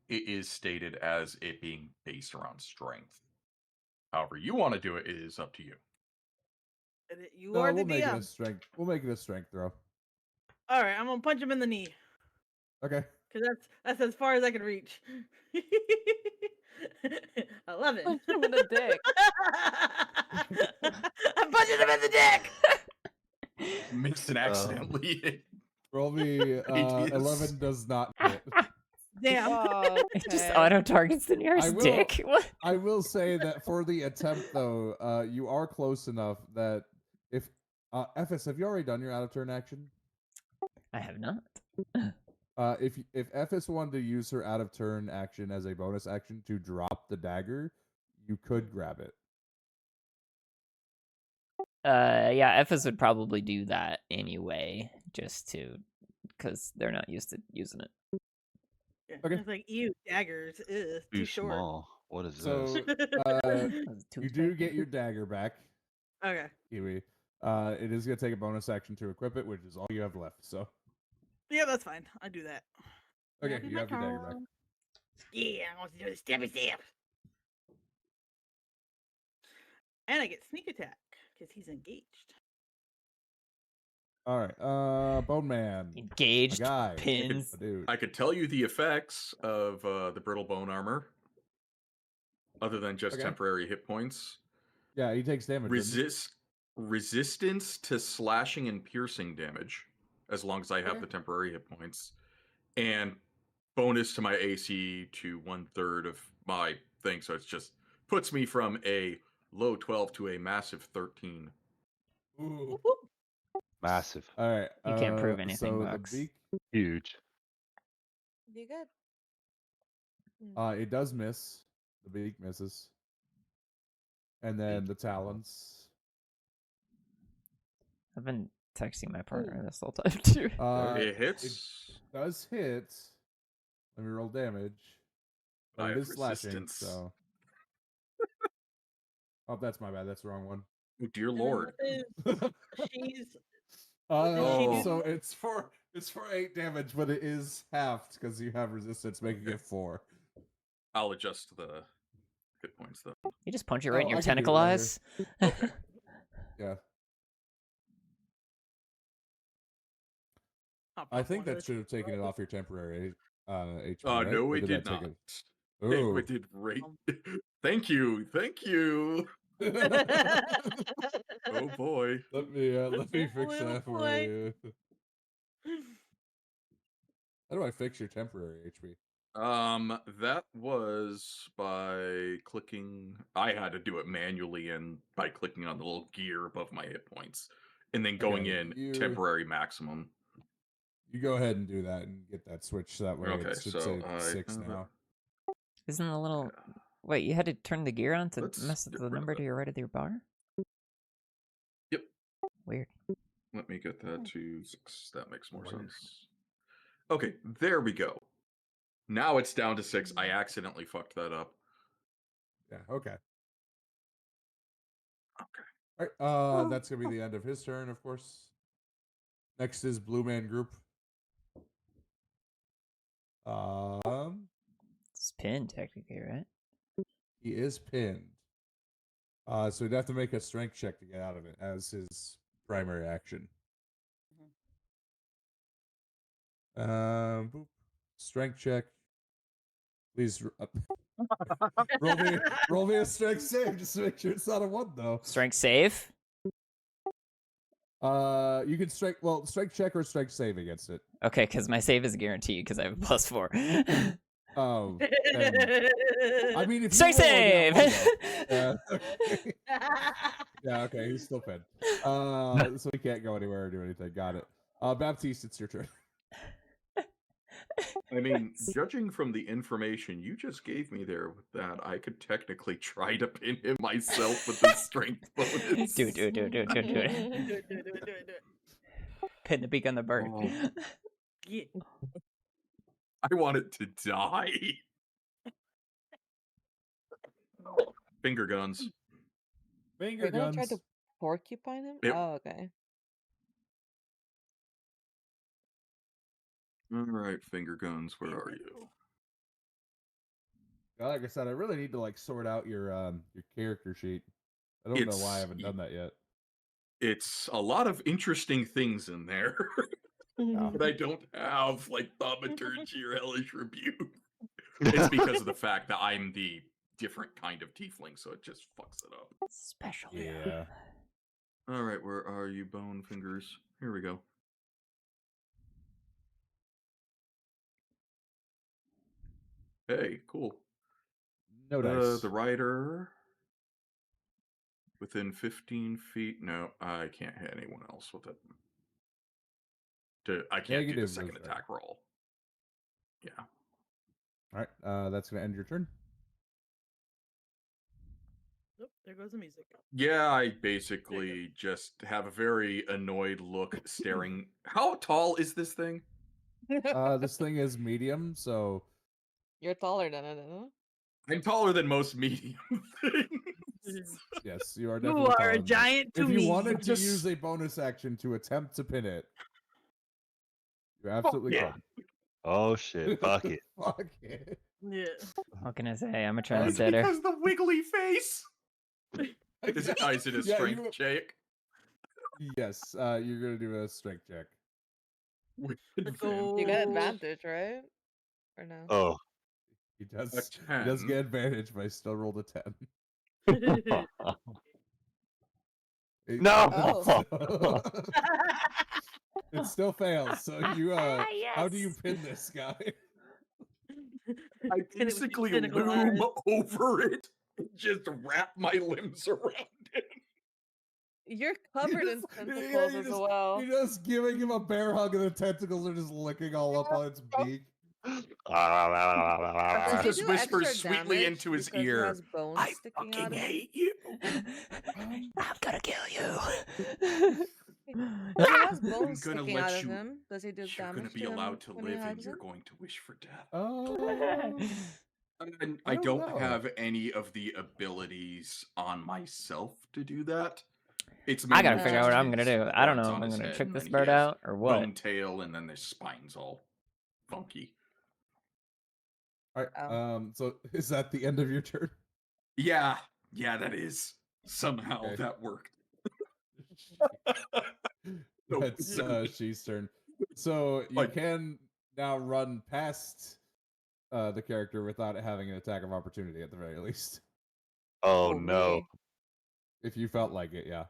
it is stated as it being based around strength. However you want to do it is up to you. You No, are the we'll make it a DM. strength. We'll make it a strength throw. All right, I'm gonna punch him in the knee Okay. because that's as far as I can reach. 11. Punch him in the dick. I'm punching him in the dick. Missed and accidentally hit. Roll me. Radius. 11 does not hit. Damn. Oh, It just okay. auto targets the nearest will- dick. What? I will say that for the attempt, though, you are close enough that if FS, have you already done your out of turn action? I have not. If FS wanted to use her out of turn action as a bonus action to drop the dagger, you could grab it. Yeah, FS would probably do that anyway, just to, because they're not used to using it. Yeah, Okay. It's like, ew, daggers. Ew, Too too short. small. What is So this? you do get your dagger back, Okay. Kiwi. It is gonna take a bonus action to equip it, which is all you have left. So Yeah, that's fine. I do that. okay, you have your dagger back. Yeah, I want to do the stabby stab. And I get sneak attack because he's engaged. All right, Bone Man, Engaged, a guy, pins. a dude. I could tell you the effects of the brittle bone armor, other than just Okay. temporary hit points. Yeah, he takes damage. Resistance to slashing and piercing damage, as long as I have Okay. the temporary hit points, and bonus to my AC to 1/3 of my thing. So it's just puts me from a low 12 to a massive 13. Ooh. Massive. All right, You can't prove anything, So Bucks. the beak, Huge. You good? it does miss. The beak misses, and then the talons. I've been texting my partner this whole time too. It hits. Does hit. Let me roll damage. I But it have is slashing, resistance. so. Oh, that's my bad. That's the wrong one. Oh dear And then lord. she's does she do? So it's for 8 damage, but it is halved because you have resistance, making it 4. I'll adjust the hit points though. You just punch it right in Oh, your I can do it tentacle right eyes. Okay. Yeah, I think that should have taken it off your temporary HP. Right? No, Or it did that take not. it? Ooh. It did right. Thank you. Oh boy. Let me fix Little that for boy. you. How do I fix your temporary HP? That was by clicking. I had to do it manually and by clicking on the little gear above my hit points, and then going Okay, in temporary maximum. You go ahead and do that and get that switch. That way Okay, it should so say I 6 have it. now. Isn't the little Yeah. wait? You had to turn the gear on to Let's mess with get the rid of number it. to your right of your bar. Yep. Weird. Let me get that to 6. That makes more sense. Okay, there we go. Now it's down to 6. I accidentally fucked that up. Yeah, okay. Okay. All right, that's going to be the end of his turn, of course. Next is Blue Man Group. It's pinned technically, right? He is pinned. So he'd have to make a strength check to get out of it as his primary action. Boop. Strength check. Please roll me a strength save just to make sure it's not a 1 though. Strength save. You can strength check or strength save against it. Okay, because my save is guaranteed because I have a +4. Oh, then, I mean, if you Strength roll a nat save. 1, though. Okay. Yeah, okay, he's still pinned. So he can't go anywhere or do anything. Got it. Baptiste, it's your turn. I mean, judging from the information you just gave me there with that, I could technically try to pin him myself with the strength bonus. Do it. Do it. Pin the beak on the bird. Oh. Yeah. I want it to die. Finger guns. Finger You're gonna try guns. to porcupine him? Yep. Oh, okay. All right, finger guns, where are you? Like I said, I really need to like sort out your character sheet. I don't know why I haven't done that yet. It's a lot of interesting things in there. But I don't have like thaumaturgy or hellish rebuke. It's because of the fact that I'm the different kind of tiefling, so it just fucks it up. Special. Yeah. All right, where are you, bone fingers? Here we go. Hey, cool. No dice. The rider within 15 feet. No, I can't hit anyone else with it. I can't do Negative the second was right. attack roll. Yeah. All right. That's gonna end your turn. Nope, there goes the music. Yeah, I basically just have a very annoyed look staring. How tall is this thing? This thing is medium, so You're taller than it, huh? I'm taller than most medium things. yes, you are You definitely are taller a than that. giant to If you me. wanted to Just- use a bonus action to attempt to pin it, you absolutely yeah. could. Oh shit! Fuck it. Fuck it. Yeah. What can I say? I'm a It's trendsetter. because the wiggly face. Is it a Yeah, strength check? Yes, you're gonna do a strength check. With Let's go. You got Oh. advantage, right? Or no? Oh. He does. A He does 10. get advantage, but I still rolled a 10. It- No! Oh. it still fails. So you how do you Yes. pin this guy? I Hit it with your basically tentacle loom eyes. over it and just wrap my limbs around it. You're covered in just- yeah, tentacles you're as just- well. You're just giving him a bear hug, and the tentacles are just licking all up on its beak. Does he Just do whispers extra sweetly damage into his because he ear. has bones I sticking out fucking of him? hate you. I'm gonna kill you. He has bones gonna sticking let out of you- him. Does he do You're damage gonna be to him allowed to when he live, and hugs you're him? going to wish for death. Oh, And I I don't don't know. have any of the abilities on myself to do that. It's I gotta mainly figure out just what I'm gonna his do. I don't horns know if on I'm his gonna head, trick and this then he bird has out or what. bone tail, and then their spines all funky. all right. Oh. So is that the end of your turn? Yeah, that is. Somehow Okay. that worked. So That's silly. she's turn. So you Like- can now run past the character without having an attack of opportunity at the very least. Oh Oh, no! really? If you felt like it, yeah.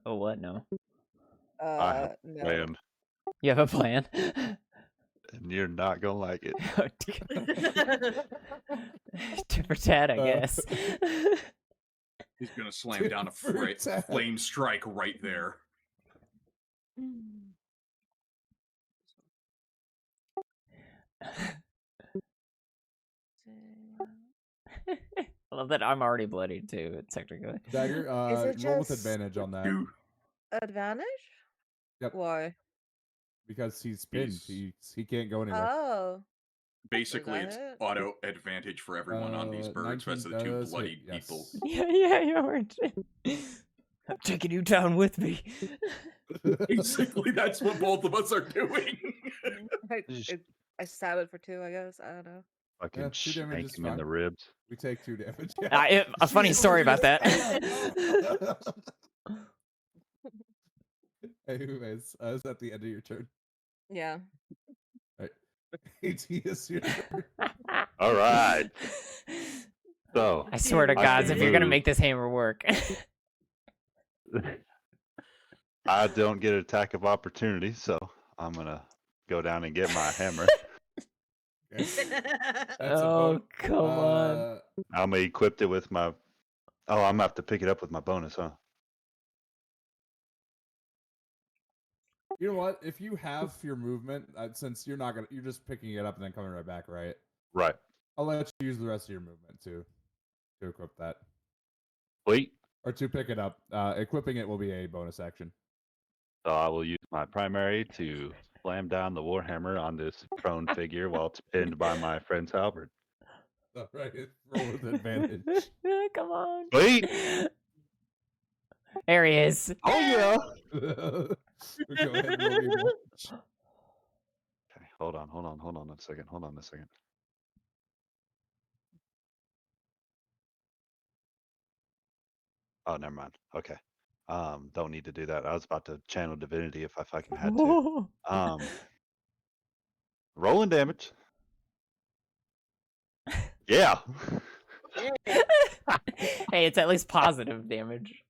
Oh what? No. I have a No. plan, You have a plan? and you're not gonna like it. Tit for tat, I Uh, guess. He's gonna slam down a Tit for tat. flame strike right there. I love that I'm already bloodied too, technically. Dagger, Is it roll with just- advantage on that Dude, Advantage? Yep. Why? because he's pinned. He's- He can't go anywhere. Oh. basically, that it's it? auto advantage for everyone on these birds, 19 rest of the two does hit, bloodied yes. people. Yeah, you aren't. I'm taking you down with me. Basically, that's what both of us are doing. I stab it for 2, I guess. I don't know. Fucking Yeah, 2 damage shank is him in the fine. ribs. We take 2 damage. A funny story about that. Anyways, is that the end of your turn? Yeah. AT is your turn. All right. So I swear to I gods, can if you're gonna move. make this hammer work. I don't get an attack of opportunity, so I'm gonna go down and get my hammer. Okay. That's a Oh, vote. come on. I'm gonna equip it with my. Oh, I'm gonna have to pick it up with my bonus, huh? You know what? If you have your movement, since you're just picking it up and then coming right back, right? Right. I'll let you use the rest of your movement to equip that Wait. or to pick it up. Equipping it will be a bonus action. So I will use my primary to slam down the warhammer on this prone figure while it's pinned by my friend's halberd. All right, roll with advantage. Come on. Wait. There he is. Oh yeah. Go ahead and roll the advantage. Okay, hold on a second. Oh, never mind. Okay. Don't need to do that. I was about to channel divinity if I fucking had to. Rolling damage. Yeah. Hey, it's at least positive damage.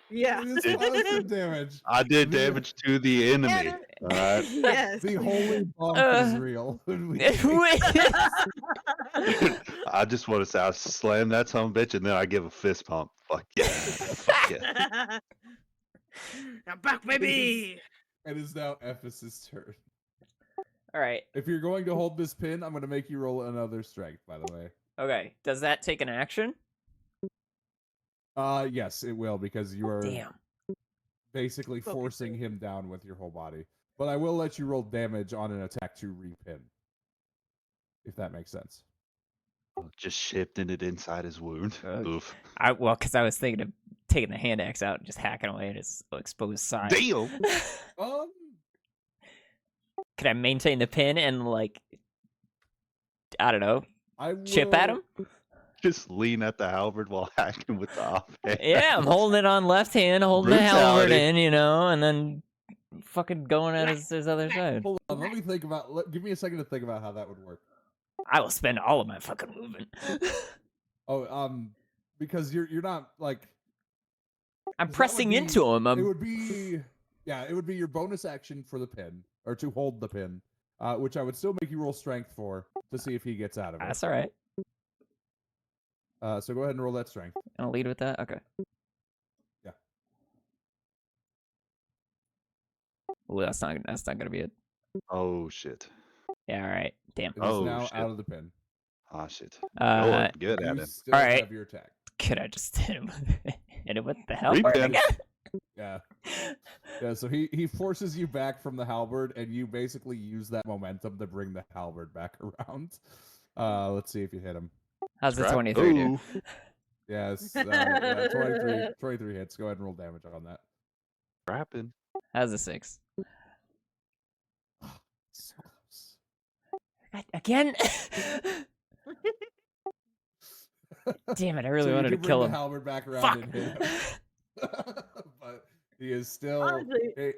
Yeah. It is positive damage. I did damage to the enemy. All right. Yes. The holy bump is real. I just want to say I slam that son of a bitch and then I give a fist pump. Fuck yeah. Fuck yeah. I'm back, baby. It is now Ephes' turn. All right. If you're going to hold this pin, I'm going to make you roll another strength, by the way. Okay. Does that take an action? Yes, it will, because you are Damn. basically forcing him down with your whole body. But I will let you roll damage on an attack to repin. If that makes sense. Just shifting it inside his wound. Oof. Because I was thinking of taking the hand axe out and just hacking away at his exposed side. Damn. Could I maintain the pin and like, I don't know, chip at him? Just lean at the halberd while hacking with the offhand. Yeah, I'm holding it on left hand, holding the halberd in, and then fucking going at his other side. Hold on, let me think about. Give me a second to think about how that would work. I will spend all of my fucking movement. Because you're not like. I'm pressing into him. It would be your bonus action for the pin or to hold the pin, which I would still make you roll strength for to see if he gets out of it. That's all right. So go ahead and roll that strength. I'll lead with that. Okay. Yeah. Oh, that's not gonna be it. Oh shit. Yeah. All right. Damn. It is now out of the pin. Ah shit. Good at you him. Still all right. have your attack. Could I just hit him? Hit him with the halberd Repin. again? Yeah. Yeah, so he forces you back from the halberd, and you basically use that momentum to bring the halberd back around. Let's see if you hit him. How's the 23 do? Yes, 23 hits. Go ahead and roll damage on that. Scrapping. How's the 6? So close. Again? Damn it, I really So wanted to kill bring him. The halberd back around Fuck! and hit him. But he is still Honestly. he's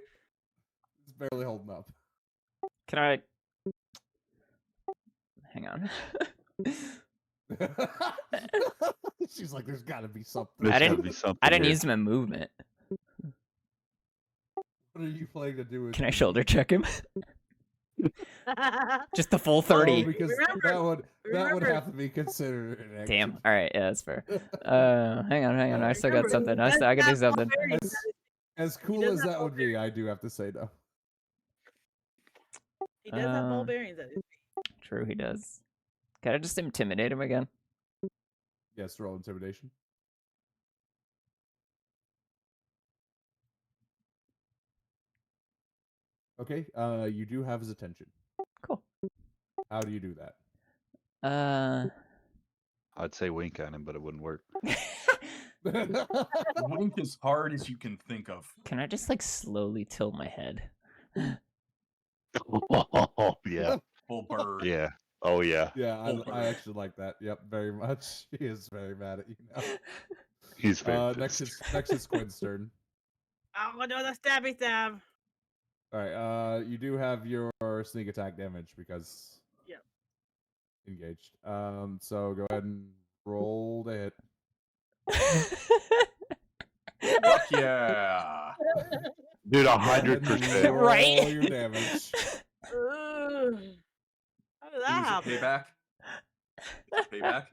barely holding up. Can I... Hang on. She's like, there's got to be something. I didn't use my movement. What are you planning to do with Can I shoulder check him? Just the full 30. because that would have to be considered an action. Damn. All right. Yeah, that's fair. Hang on. I still got something. I can do something. As cool as that would be, I do have to say no. He does have ball bearings at his feet. True, he does. Can I just intimidate him again? Yes, roll intimidation. Okay, you do have his attention. Cool. How do you do that? I'd say wink at him, but it wouldn't work. Wink as hard as you can think of. Can I just like slowly tilt my head? Oh yeah. Full bird. Yeah. Oh yeah. Yeah, I actually like that. Yep, very much. He is very mad at you now. He's very next is Quinn's turn. I'm gonna do the stabby stab. All right. You do have your sneak attack damage because engaged. So go ahead and roll the hit. Fuck yeah. Dude, 100%. Right? Roll your damage. How did that happen? Payback. Payback.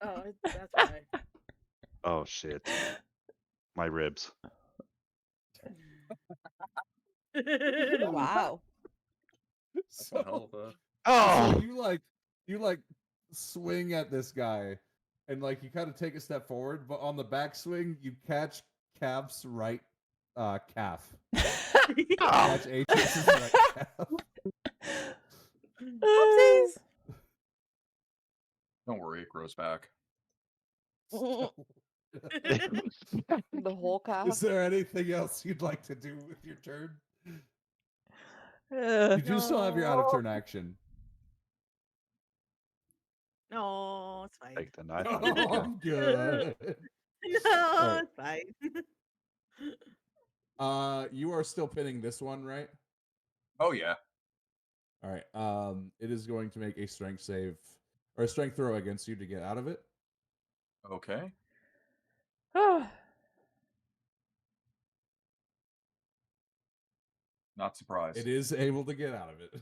Oh, that's right. Oh shit. My ribs. Wow. That's one hell of a. Oh, So you like swing at this guy, and like you kind of take a step forward, but on the backswing you catch Cav's right calf. Catch Atrix's right calf. Oopsies. Don't worry, it grows back. The whole calf. Is there anything else you'd like to do with your turn? Uh, You do still have your out of turn action. No, it's fine. take the knife Oh, and just go. I'm good. No, Alright. it's fine. You are still pinning this one, right? Oh yeah. All right. It is going to make a strength save or a strength throw against you to get out of it. Okay. Not surprised. It is able to get out of it.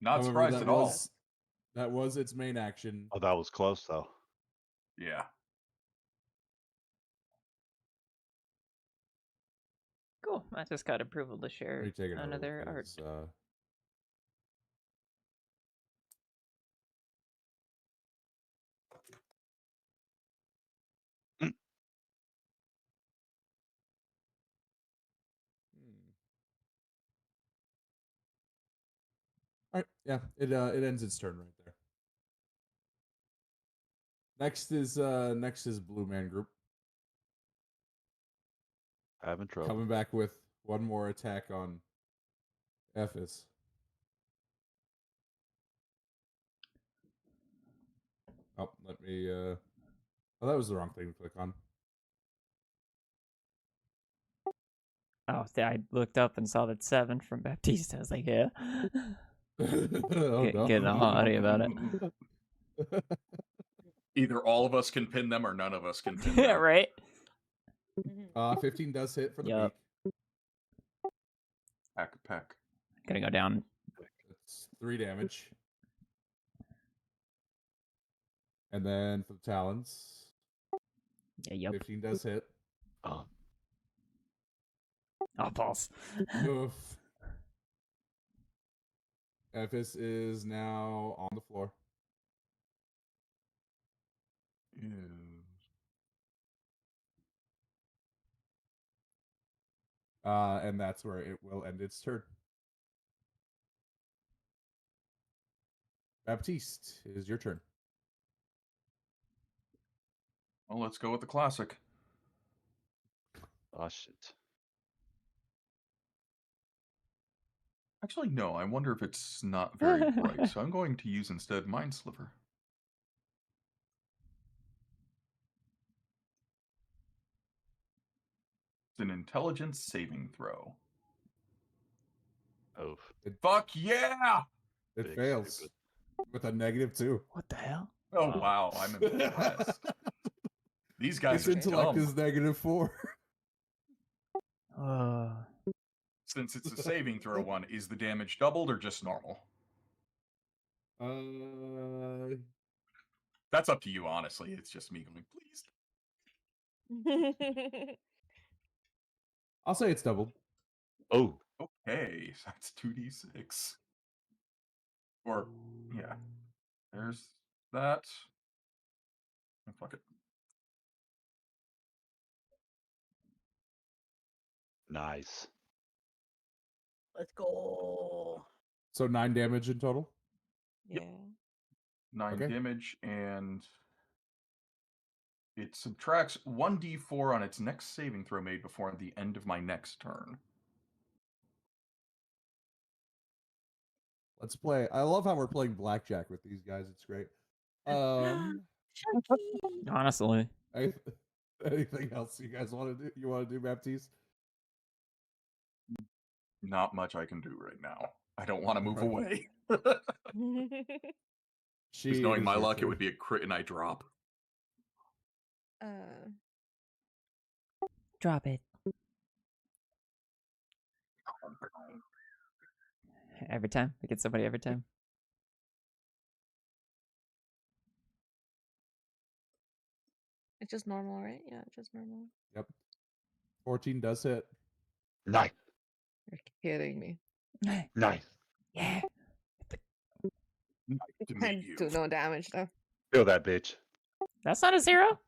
Not However, surprised at all. That was its main action. Oh, that was close though. Yeah. cool. I just got approval to Let share me take another another look at art. his, All right. Yeah. It ends its turn right there. Next is Blue Man Group Having trouble. coming back with one more attack on Ephes. Oh, let me. Oh, that was the wrong thing to click on. Oh, I looked up and saw that 7 from Baptiste. I was like, yeah. Oh, no. Getting all haughty about it. Either all of us can pin them or none of us can pin Yeah, them. right? 15 does hit for the Yup. peak. Peck, peck. Gonna go down. That's 3 damage. And then for the talons, Yeah, yup. 15 does hit. Oh, Oh, balls. Oof. Ephes is now on the floor. Ew. And that's where it will end its turn. Baptiste, it is your turn. Well, let's go with the classic. oh shit. Actually, no. I wonder if it's not very bright. So I'm going to use instead Mind Sliver. It's an intelligence saving throw. Oh, Fuck yeah! It big fails stupid. with a -2. What the hell? Oh Wow. wow, I'm impressed. These guys Its are intellect dumb. is -4. Since it's a saving throw one, is the damage doubled or just normal? That's up to you, honestly. It's just me going, please. I'll say it's doubled. Oh, Okay, so that's 2d6. Or, yeah. There's that. Oh, fuck it. nice. Let's go. So 9 damage in total. Yeah. 9 Okay. damage, and it subtracts 1d4 on its next saving throw made before the end of my next turn. Let's play. I love how we're playing blackjack with these guys. It's great. Chucky. Honestly. Anything else you guys want to do? You want to do, Baptiste? Not much I can do right now. I don't want to move Alright. away. She Just knowing is my your luck, it turn. would be a crit and I drop. Drop it. Every time. We get somebody every time. It's just normal, right? Yeah, just normal. Yep. 14 does hit. Nice. You're kidding me? Nice. Yeah. Nice to I meet you. do no damage though. Feel that, bitch. That's not a 0.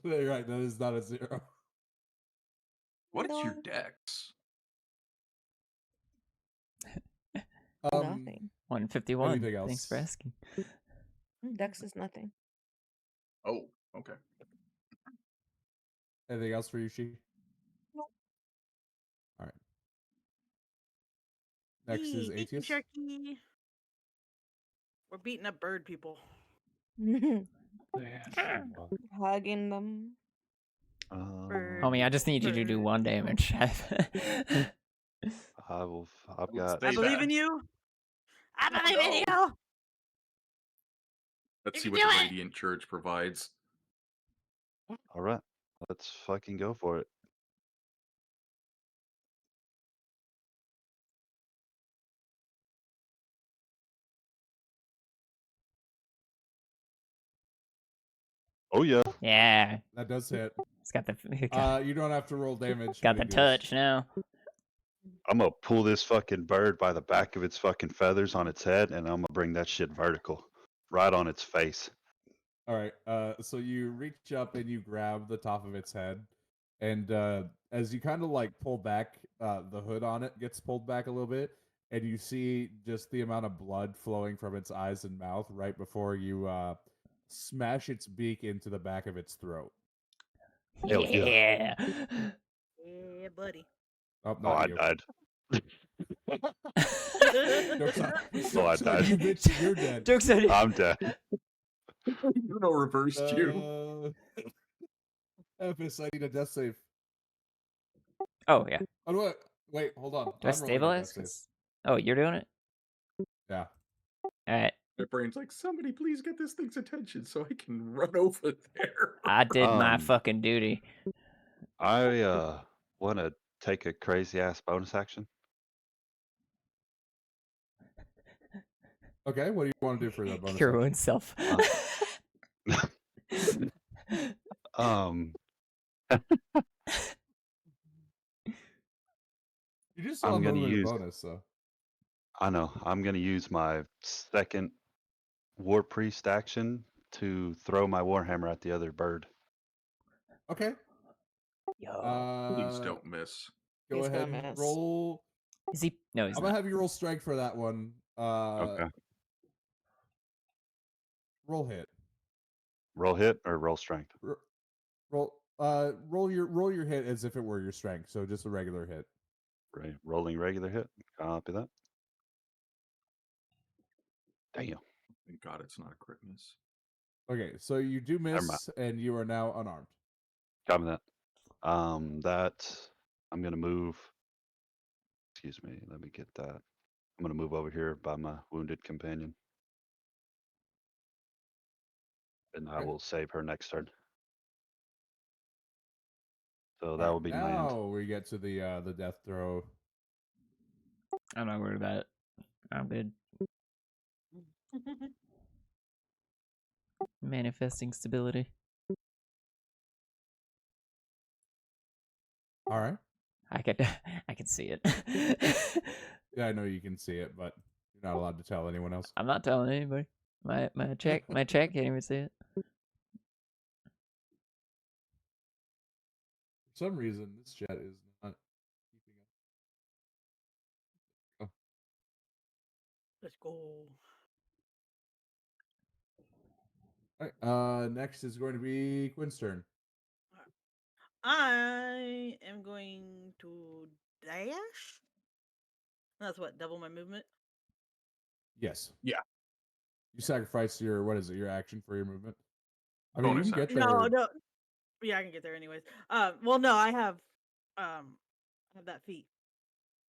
You're right, that is not a 0. What is your No. dex? Nothing. 151. Anything Thanks for else? asking. Dex is nothing. Oh, okay. Anything else for you, She? Nope. All right. Next is Thank you, Atius. Sharky. We're beating up bird people. Hugging them. Homie, I just need you to do Bird. 1 damage. I've got. I Stay believe back. in you. I No, believe in no. you. Let's You see can what do the it! Radiant Church provides. All right. Let's fucking go for it. Oh yeah. Yeah. That does hit. It's got the You don't have to roll damage. got but the it is. touch now. I'm gonna pull this fucking bird by the back of its fucking feathers on its head, and I'm gonna bring that shit vertical, right on its face. All right. So you reach up and you grab the top of its head, and as you kind of like pull back, the hood on it gets pulled back a little bit, and you see just the amount of blood flowing from its eyes and mouth right before you smash its beak into the back of its throat. Hell Yeah. Yeah, buddy. Oh, Oh, not I you. died. Joke's on, Oh, I joke's on died. you, bitch. You're dead. Jokes on you. I'm dead. Bruno reversed you. Epis, I need a death save. Oh, yeah. Oh, what? Wait, hold on. Do I I'm rolling a death stabilize? save. 'Cause- Oh, you're doing it? Yeah. Alright. My brain's like, somebody please get this thing's attention so I can run over there. I did my Um, fucking duty. I want to take a crazy ass bonus action. Okay, what do you want to do for that bonus Your action? own self. Um, You just saw a I'm gonna movement use. bonus, so. I know. I'm gonna use my second war priest action to throw my warhammer at the other bird. Okay. Yo. Please don't miss. Go He's ahead gonna and miss. roll. Is he? No, he's I'm gonna not. have you roll strength for that one. Okay. Roll hit. Roll hit or roll strength. Roll your hit as if it were your strength, so just a regular hit. Right. Rolling regular hit. Copy that. Damn. Thank God it's not a crit miss. Okay, so you do Never mind. miss, and you are now unarmed. Copy that. That I'm gonna move. Excuse me. Let me get that. I'm gonna move over here by my wounded companion, and I Okay. will save her next turn. So All that right, will be my end. now we get to the death throw. I'm not worried about it. I'm good. Manifesting stability. All right. I can see it. Yeah, I know you can see it, but you're not allowed to tell anyone else. I'm not telling anybody. My check can't even see it. For some reason, this chat is not keeping up. Let's go. All right. Next is going to be Quinn's turn. I am going to dash. That's what, double my movement? Yes. Yeah. You sacrifice your your action for your movement. I mean, Bonus you can get action. there. No. Yeah, I can get there anyways. Well, no, I have that feat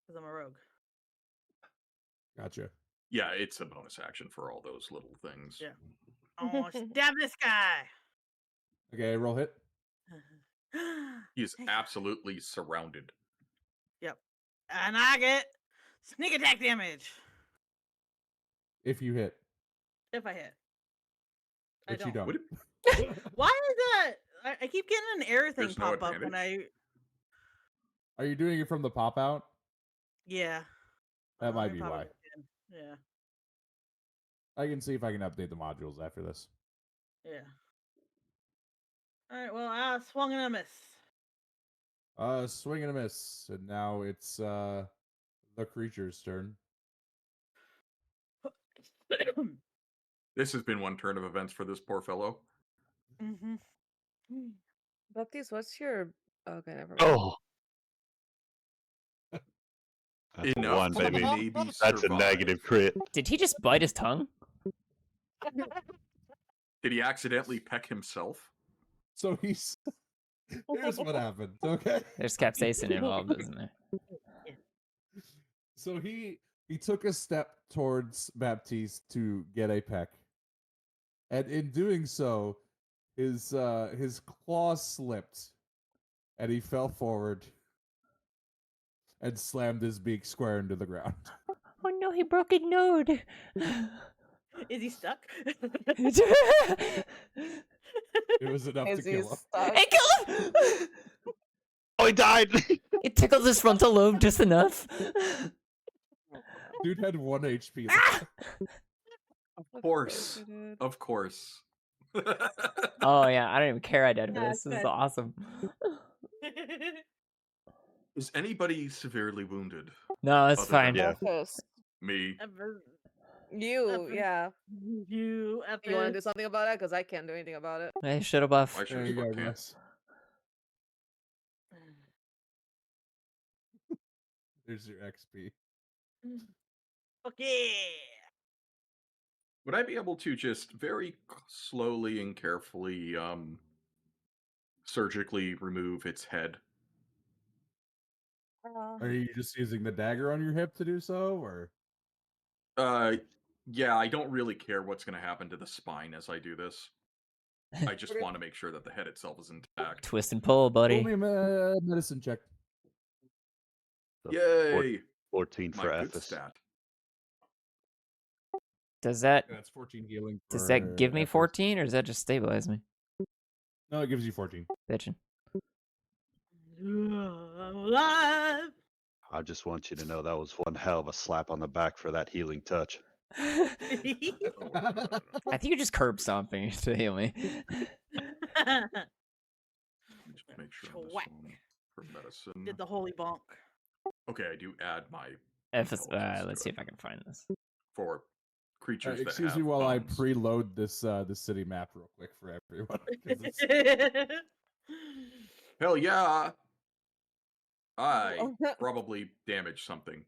because I'm a rogue. Gotcha. Yeah, it's a bonus action for all those little things. Yeah. Oh, stab this guy. Okay, roll hit. He's Thank you. absolutely surrounded. Yep. And I get sneak attack damage If you hit, if I hit. which I you don't. don't. Why is that? I keep getting an error thing There's no pop up when advantage? I. Are you doing it from the pop out? Yeah. That might I be probably why. can. Yeah. I can see if I can update the modules after this. Yeah. All right. Well, I swung and a miss. Swing and a miss, and now it's the creature's turn. This has been one turn of events for this poor fellow. Mm-hmm. Baptiste, what's your? Okay, never mind. Oh, that's a Enough 1, to baby. maybe That's a survive. negative crit. Did he just bite his tongue? Did he accidentally peck himself? So he's here's what happened. Okay. There's capsaicin involved, isn't there? So he took a step towards Baptiste to get a peck, and in doing so, his claw slipped, and he fell forward and slammed his beak square into the ground. Oh no, he broke his nose. Is he stuck? It was enough to Is he kill him. stuck? It killed him! Oh, he died. It tickled his frontal lobe just enough. Dude had 1 HP. Ah! Of course. Of course. Oh yeah, I don't even care I died for Yeah, this. This is good. awesome. Is anybody severely wounded? No, it's Other fine. than- Yeah. Marcus. Me. You, Evan. yeah. You, You want to Evan. do something about it? Because I can't do anything about it. Hey, shut buff. Why should There you people go, can't? guys. There's your XP. Fuck yeah. Would I be able to just very slowly and carefully surgically remove its head? Are you just using the dagger on your hip to do so, or? Yeah, I don't really care what's going to happen to the spine as I do this. I just want to make sure that the head itself is intact. Twist and pull, Roll buddy. me a medicine check. Yay! 14 My for good Ephes. stat. Does that That's 14 healing. does that give me Ephes. 14 or does that just stabilize me? No, it gives you 14. Bitchin'. I'm alive. I just want you to know that was one hell of a slap on the back for that healing touch. Oh, no. I think you're just curb stomping to heal me. Let me just make sure on this Schwack. one for medicine. Did the holy bonk. Okay, I do add my Let's intelligence see to if I it can find this. for creatures that Excuse have me while bones. I preload this city map real quick for everyone. 'cause it's- Hell yeah! I probably damaged something.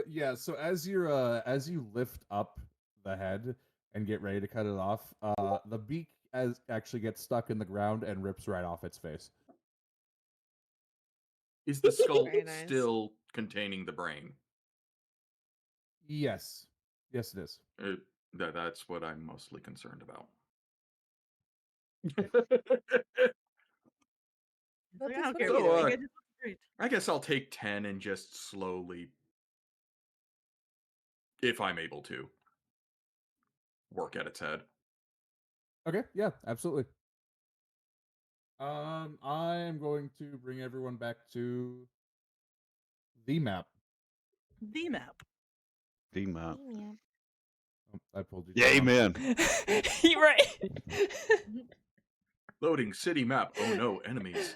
Yeah. So as you lift up the head and get ready to cut it off, the beak actually gets stuck in the ground and rips right off its face. Is the skull Very nice. still containing the brain? Yes, yes, it is. That's what I'm mostly concerned about. Like, I don't what care are you either way. doing? You guys just look great. I guess I'll take 10 and just slowly, if I'm able to, work at its head. Okay. Yeah. Absolutely. I am going to bring everyone back to the map. The map. The mount. Oh, I pulled you. Yeah, too long. amen. You're right. Loading city map. Oh no, enemies.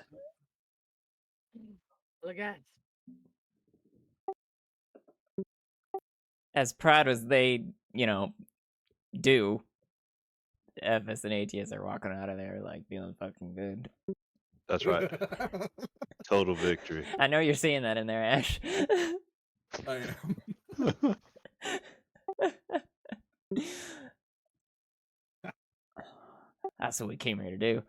Look at. As proud as they, do, FS and ATS are walking out of there like feeling fucking good. That's right. Total victory. I know you're seeing that in there, Ash. I am. That's what we came here to do.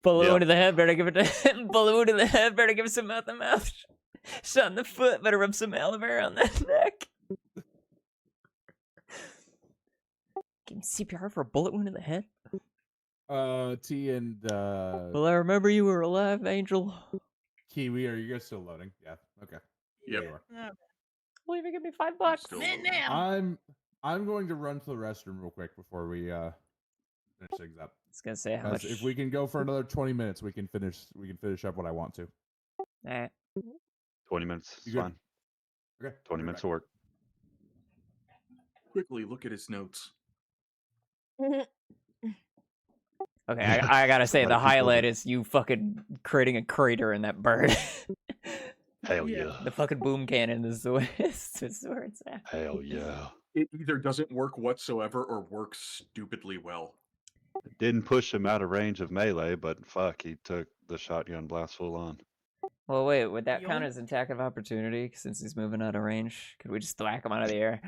Balloon Yep. to the head, better give it to balloon to the head, better give it some mouth to mouth. Shot in the foot, better rub some aloe vera on that neck. Give him CPR for a bullet wound in the head. T and Well, I remember you were alive, Angel. Kiwi, are you guys still loading? Yeah. Okay. Yep. There you are. Will you give me $5? Still Sit loading. now. I'm going to run to the restroom real quick before we finish things up. I was gonna say how Because much. if we can go for another 20 minutes, we can finish up what I want to. Eh. 20 minutes is You good? fine. Okay. 20 I'll be minutes back. of work. Quickly look at his notes. Okay, I gotta say, Somebody the keep moving. highlight is you fucking creating a crater in that bird. Hell Yeah. yeah. The fucking boom cannon is the way is where it's at. Hell yeah. It either doesn't work whatsoever or works stupidly well. It didn't push him out of range of melee, but fuck, he took the shotgun blast full on. Well, wait, would that count Yo. as an attack of opportunity since he's moving out of range? Could we just thwack him out of the air?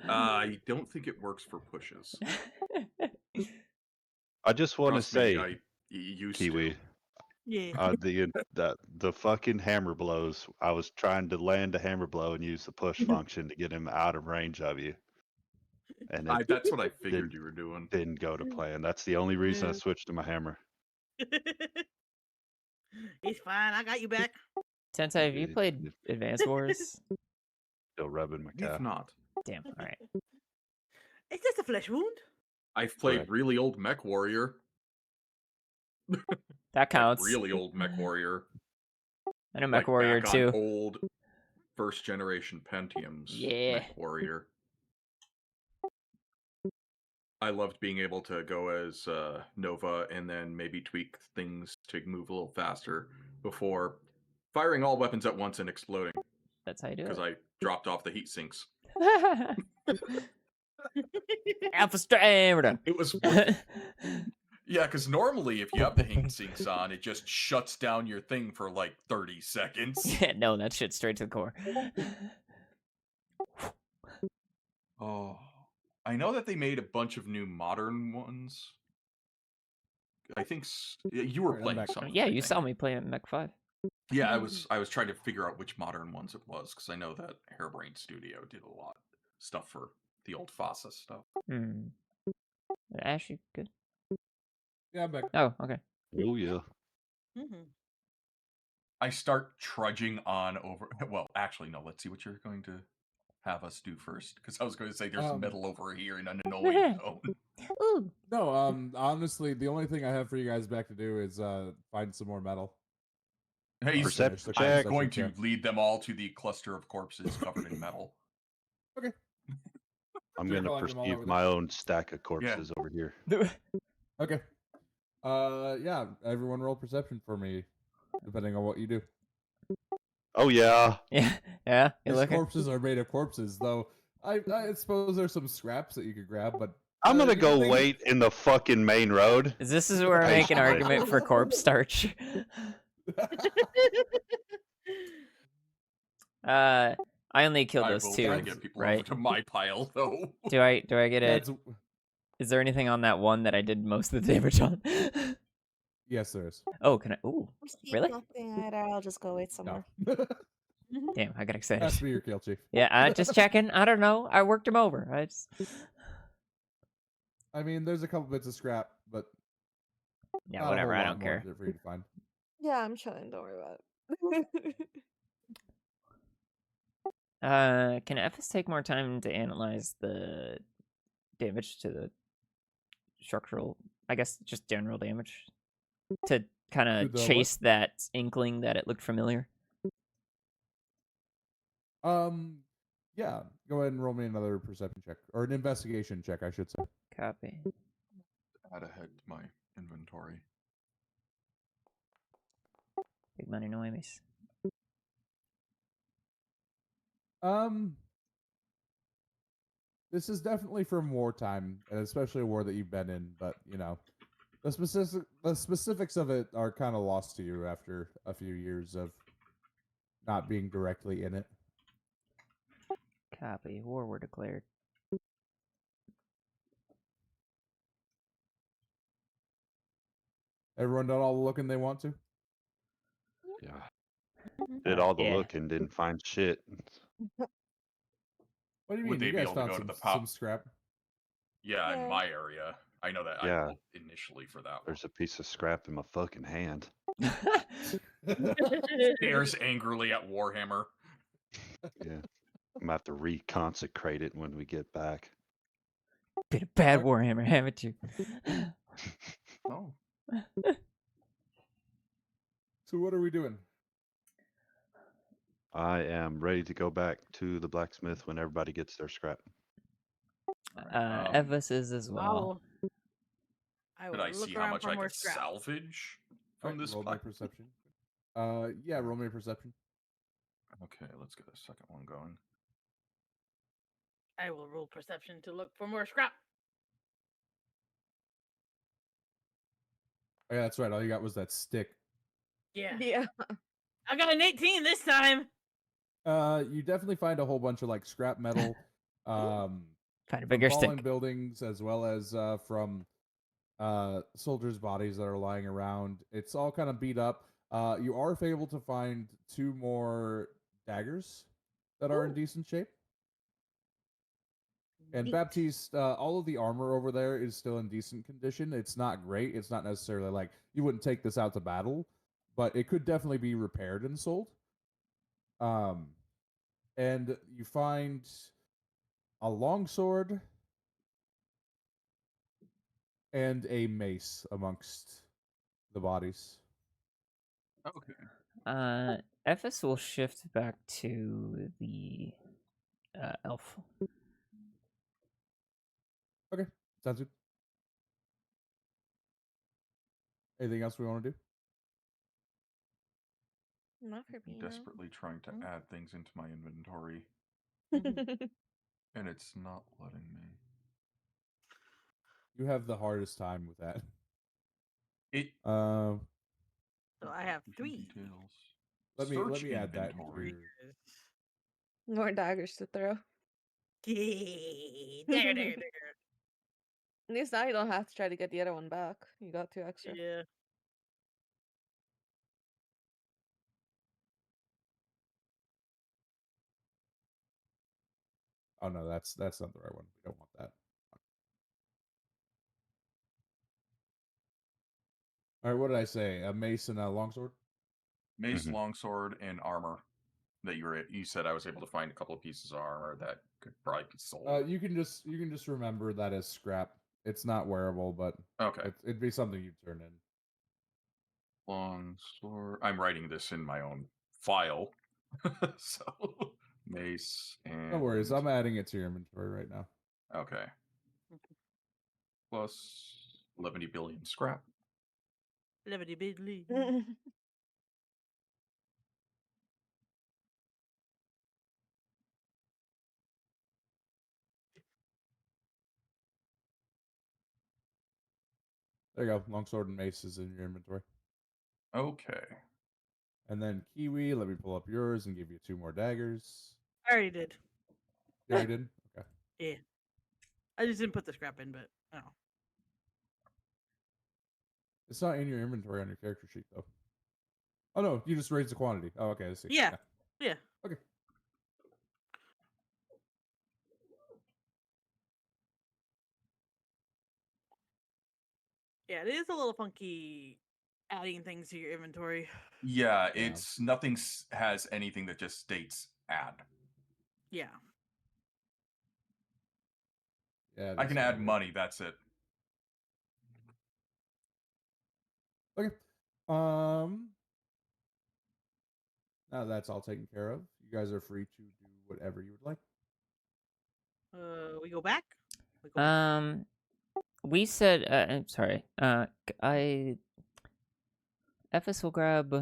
I don't think it works for pushes. I just want to Trust me, say, I used Kiwi, to. Yeah. the fucking hammer blows. I was trying to land a hammer blow and use the push function to get him out of range of you, and it That's what I figured didn't you were doing. didn't go to plan. That's the only reason I Yeah. switched to my hammer. It's fine. I got you back. Tensei, have you It- played it- Advance Wars? Still rubbing my If calf. not, Damn, alright. It's just a flesh wound. I've played Correct. really old Mech Warrior. That Like counts. really old Mech Warrior. I know Like MechWarrior back too. on old first generation Pentiums Yeah. Mech Warrior. I loved being able to go as Nova and then maybe tweak things to move a little faster before firing all weapons at once and exploding That's how you do because it. I dropped off the heat sinks. Alpha Strike, we're done. It was worth Yeah, because normally if you have the heat sinks on, it just shuts down your thing for like 30 seconds. Yeah, no, that shit straight to the core. Oh, I know that they made a bunch of new modern ones. I think you were Alright, I'm playing back. some. Of Yeah, them, I you think. saw me play Mech 5. Yeah, I was trying to figure out which modern ones it was because I know that Hairbrain Studio did a lot of stuff for the old FASA stuff. Hmm. Ash, you good? Yeah, I'm back. Oh, okay. Oh yeah. Mhm. I start trudging on over. Well, actually, no. Let's see what you're going to have us do first, because I was going to say there's metal over here in an annoying zone. Ooh. No, honestly, the only thing I have for you guys back to do is find some more metal. Hey, Perception I'm check. going to lead them all to the cluster of corpses covered in metal. Okay. I'm You're gonna calling them all perceive over my own stack of corpses over here. Okay. Yeah. Everyone roll perception for me, depending on what you do. Oh yeah. Yeah, yeah. You These looking? corpses are made of corpses, though. I suppose there's some scraps that you could grab, but I'm gonna you go think- wait in the fucking main road. This is where I make an Patiently. argument for corpse starch. I only killed I those will two, try to get people over right? to my pile, though. Do I get it? That's, Is there anything on that one that I did most of the damage on? yes, there is. Oh, can I? Ooh, really? Nothing either. I'll just go wait somewhere. No. Damn, I got Has to excited. be your kill, chief. Yeah, I just checking. I don't know. I worked him over. I just. I mean, there's a couple bits of scrap, but Yeah, not a whatever. whole I lot don't more care. for you to find. Yeah, I'm chilling. Don't worry about it. Can FS take more time to analyze the damage to the structural? I guess just general damage to kind To of the what? chase that inkling that it looked familiar. Yeah. Go ahead and roll me another perception check or an investigation check, I should say. Copy. Add ahead to my inventory. Big money, no enemies. This is definitely from wartime, and especially a war that you've been in. But you know, the specifics of it are kind of lost to you after a few years of not being directly in it. Copy. War were declared. Everyone done all the looking they want to. Yeah. Did all the Yeah. looking, didn't find shit. What do you Would mean? they You be guys able to found go to some, the pop- some scrap. Yeah, Yeah. in my area. I know that Yeah. I looked initially for that one. There's a piece of scrap in my fucking hand. Stares angrily at Warhammer. Yeah. I'm gonna have to reconsecrate it when we get back. Been a bad Okay. Warhammer, haven't you? Oh. So what are we doing? I am ready to go back to the blacksmith when everybody gets their scrap. Alright, Evis is as I well. will. I Could will I look see how around much for I more could scrap. salvage from Alright, this roll me pile? perception. Yeah, roll me perception. Okay, let's get a second one going. I will roll perception to look for more scrap. Oh, yeah, that's right. All you got was that stick. Yeah. Yeah. I got an 18 this time. You definitely find a whole bunch of like scrap metal, Find a from bigger fallen stick. buildings as well as from soldiers' bodies that are lying around. It's all kind of beat up. You are able to find 2 more daggers that are in decent shape. And Neat. Baptiste, all of the armor over there is still in decent condition. It's not great. It's not necessarily like you wouldn't take this out to battle, but it could definitely be repaired and sold. And you find a longsword and a mace amongst the bodies. Okay. Evis will shift back to the elf. Okay, sounds good. Anything else we want to do? Not for I'm me, no. desperately trying to add things into my inventory, Mhm. and it's not letting me. You have the hardest time with that. It Um, So I have Application 3. details. let Search me add that into inventory. your. More daggers to throw. Yay. Dagger, dagger, dagger. At least now you don't have to try to get the other one back. You got 2 extra. Yeah. Oh no, that's not the right one. We don't want that. All right, what did I say? A mace and a longsword. Mace, Mhm. longsword, and armor. That you said I was able to find a couple of pieces of armor that could probably be sold. You can just remember that as scrap. It's not wearable, but Okay. it'd be something you'd turn in. Longsword. I'm writing this in my own file. So mace and No worries, I'm adding it to your inventory right now. okay. Plus 11 billion scrap. Libbity biddly. There you go. Longsword and mace is in your inventory. Okay. And then Kiwi, let me pull up yours and give you 2 more daggers. I already did. Yeah, you did? Okay. Yeah. I just didn't put the scrap in, but I don't know. It's not in your inventory on your character sheet, though. Oh, no, you just raised the quantity. Oh, okay, I see. Yeah. Yeah. Okay. Yeah, it is a little funky adding things to your inventory. Yeah, Yeah. it's nothing has anything that just states add. Yeah. Yeah, it I is can kinda add weird. money, that's it. Okay. Now that's all taken care of. You guys are free to do whatever you would like. We go back? We go back. We said. I'm sorry. Evis will grab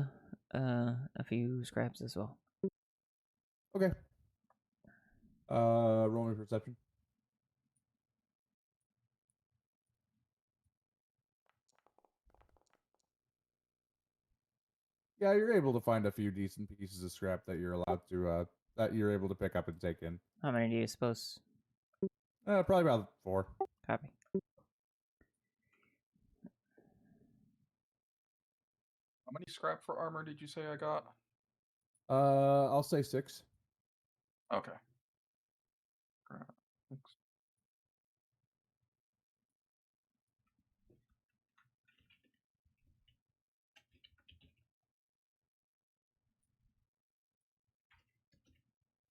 a few scraps as well. Okay. Roll me perception. Yeah, you're able to find a few decent pieces of scrap that you're allowed to that you're able to pick up and take in. How many do you suppose? Probably about 4. Copy. How many scrap for armor did you say I got? I'll say 6. Okay. Scrap. 6.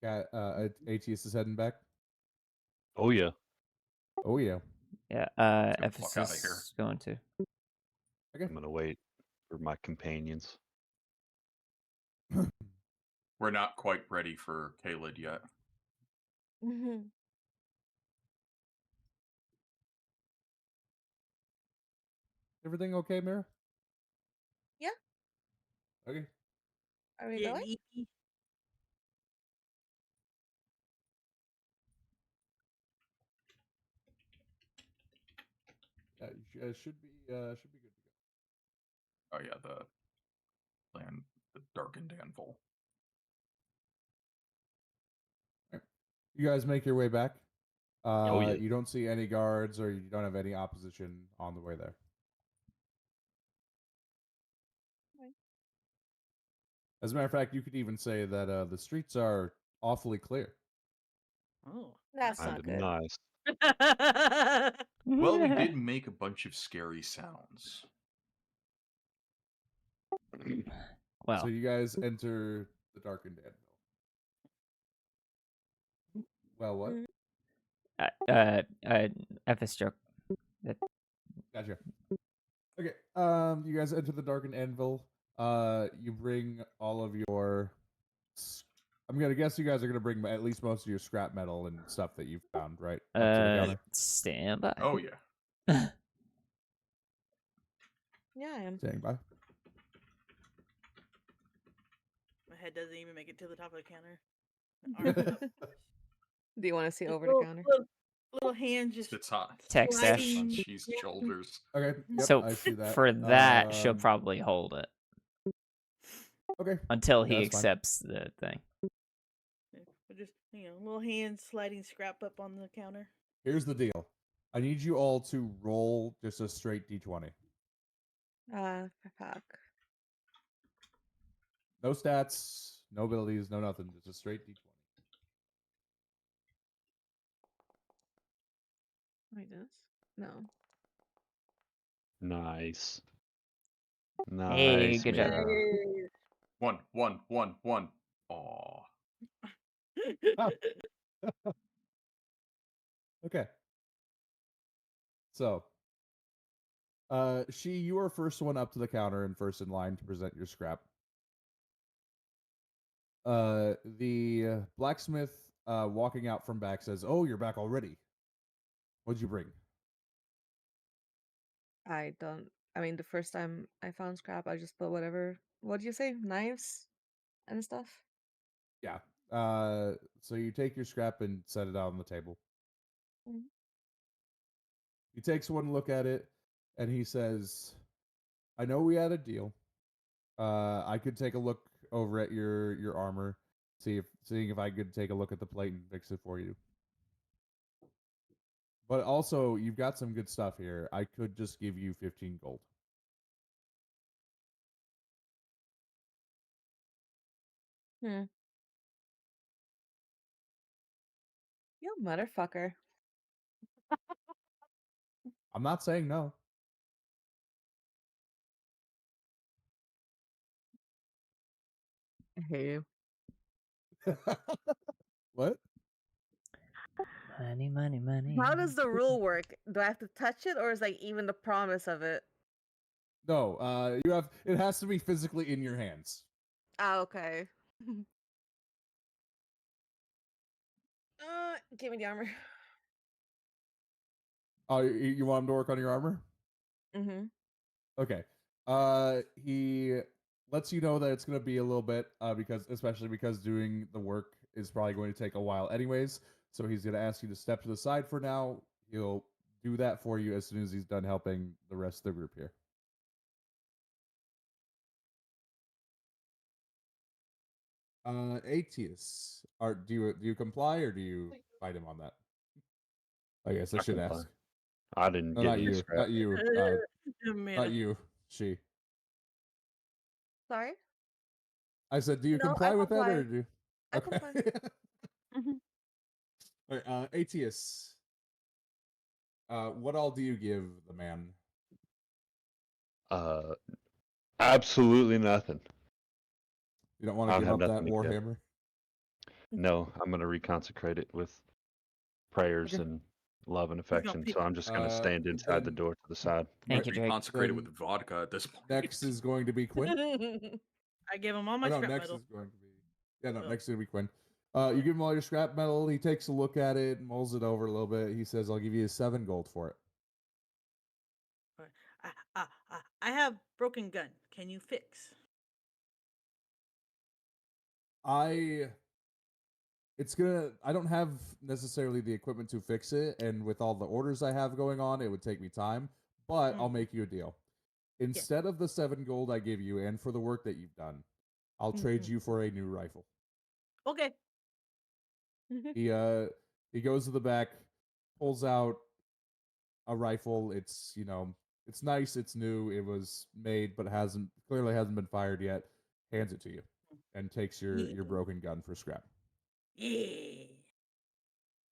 Got ATS is heading back. Oh yeah. Oh yeah. Yeah. Get the Evis fuck outta here. is going to. Okay. I'm gonna wait for my companions. We're not quite ready for Kaled yet. Everything okay, Mira? Yeah. Okay. Are we Getting going? eepy. Yeah, you guys should be good to go. Oh yeah, the darkened anvil. Alright. You guys make your way back. Oh, yeah. You don't see any guards or you don't have any opposition on the way there. Okay. As a matter of fact, you could even say that the streets are awfully clear. Oh. That's Kind not of good. nice. Well, we did make a bunch of scary sounds. Well, So you guys enter the darkened anvil. Well, what? F a stroke. Gotcha. Okay. You guys enter the darkened anvil. You bring all of your. I'm gonna guess you guys are gonna bring at least most of your scrap metal and stuff that you've found, right? Up to the counter. Stand by. Oh yeah. Yeah, I am. Standing by. My head doesn't even make it to the top of the counter. Do you want to see Just over the counter? Little hand just It's hot. Tech stash. sliding. On she's shoulders. Okay. Yep, So I see that. for that, she'll Um, probably hold it Okay. until he That's fine. accepts the thing. But just little hand sliding scrap up on the counter. Here's the deal. I need you all to roll just a straight d20. Fuck. No stats, no abilities, no nothing. Just a straight d20. Wait, this? No. Nice. Hey, Nice. good job. Mira. One. Aw. Okay. So, you are first one up to the counter and first in line to present your scrap. The blacksmith walking out from back says, "Oh, you're back already. What'd you bring?" I mean, the first time I found scrap, I just put whatever. What do you say? Knives and stuff? Yeah. So you take your scrap and set it out on the table. Mhm. He takes one look at it and he says, "I know we had a deal. I could take a look over at your armor, seeing if I could take a look at the plate and fix it for you. But also, you've got some good stuff here. I could just give you 15 gold." Hmm. You motherfucker. I'm not saying no. I hate you. What? Money. How does the rule work? Do I have to touch it, or is like even the promise of it? No, it has to be physically in your hands. Ah, okay. Give me the armor. Oh, you want him to work on your armor? Mm-hmm. Okay. He lets you know that it's going to be a little bit, especially because doing the work is probably going to take a while anyways. So he's going to ask you to step to the side for now. He'll do that for you as soon as he's done helping the rest of the group here. Atius, do you comply or do you fight him on that? I guess I should comply. ask. I didn't No, get not any you. scrap. Not you. Amanda. Not you. She. Sorry? I said, do you No, I comply with that comply. or do you? I Okay. comply. All right, Atius. What all do you give the man? Absolutely nothing. You don't want I to don't give have up that nothing to give. warhammer? No, I'm going to reconsecrate it with prayers Okay. and love and gonna affection. pick- So I'm just going to stand inside the then door to the side. Thank you, Jake. Consecrate it Then with vodka at this point. Next is going to be Quinn. I gave him all my Oh, no, scrap next metal. is going to be. Yeah, no, Oh. next is gonna be Quinn. You give him all your scrap metal. He takes a look at it, mulls it over a little bit. He says, "I'll give you 7 gold for it." I have broken gun. Can you fix? I don't have necessarily the equipment to fix it, and with all the orders I have going on, it would take me time, but I'll make you a deal. Instead of the 7 gold I give you and for the work that you've done, I'll trade you for a new rifle. Okay. He goes to the back, pulls out a rifle. It's, it's nice, it's new, it was made, but clearly hasn't been fired yet. Hands it to you and takes your broken gun for scrap. Yeah.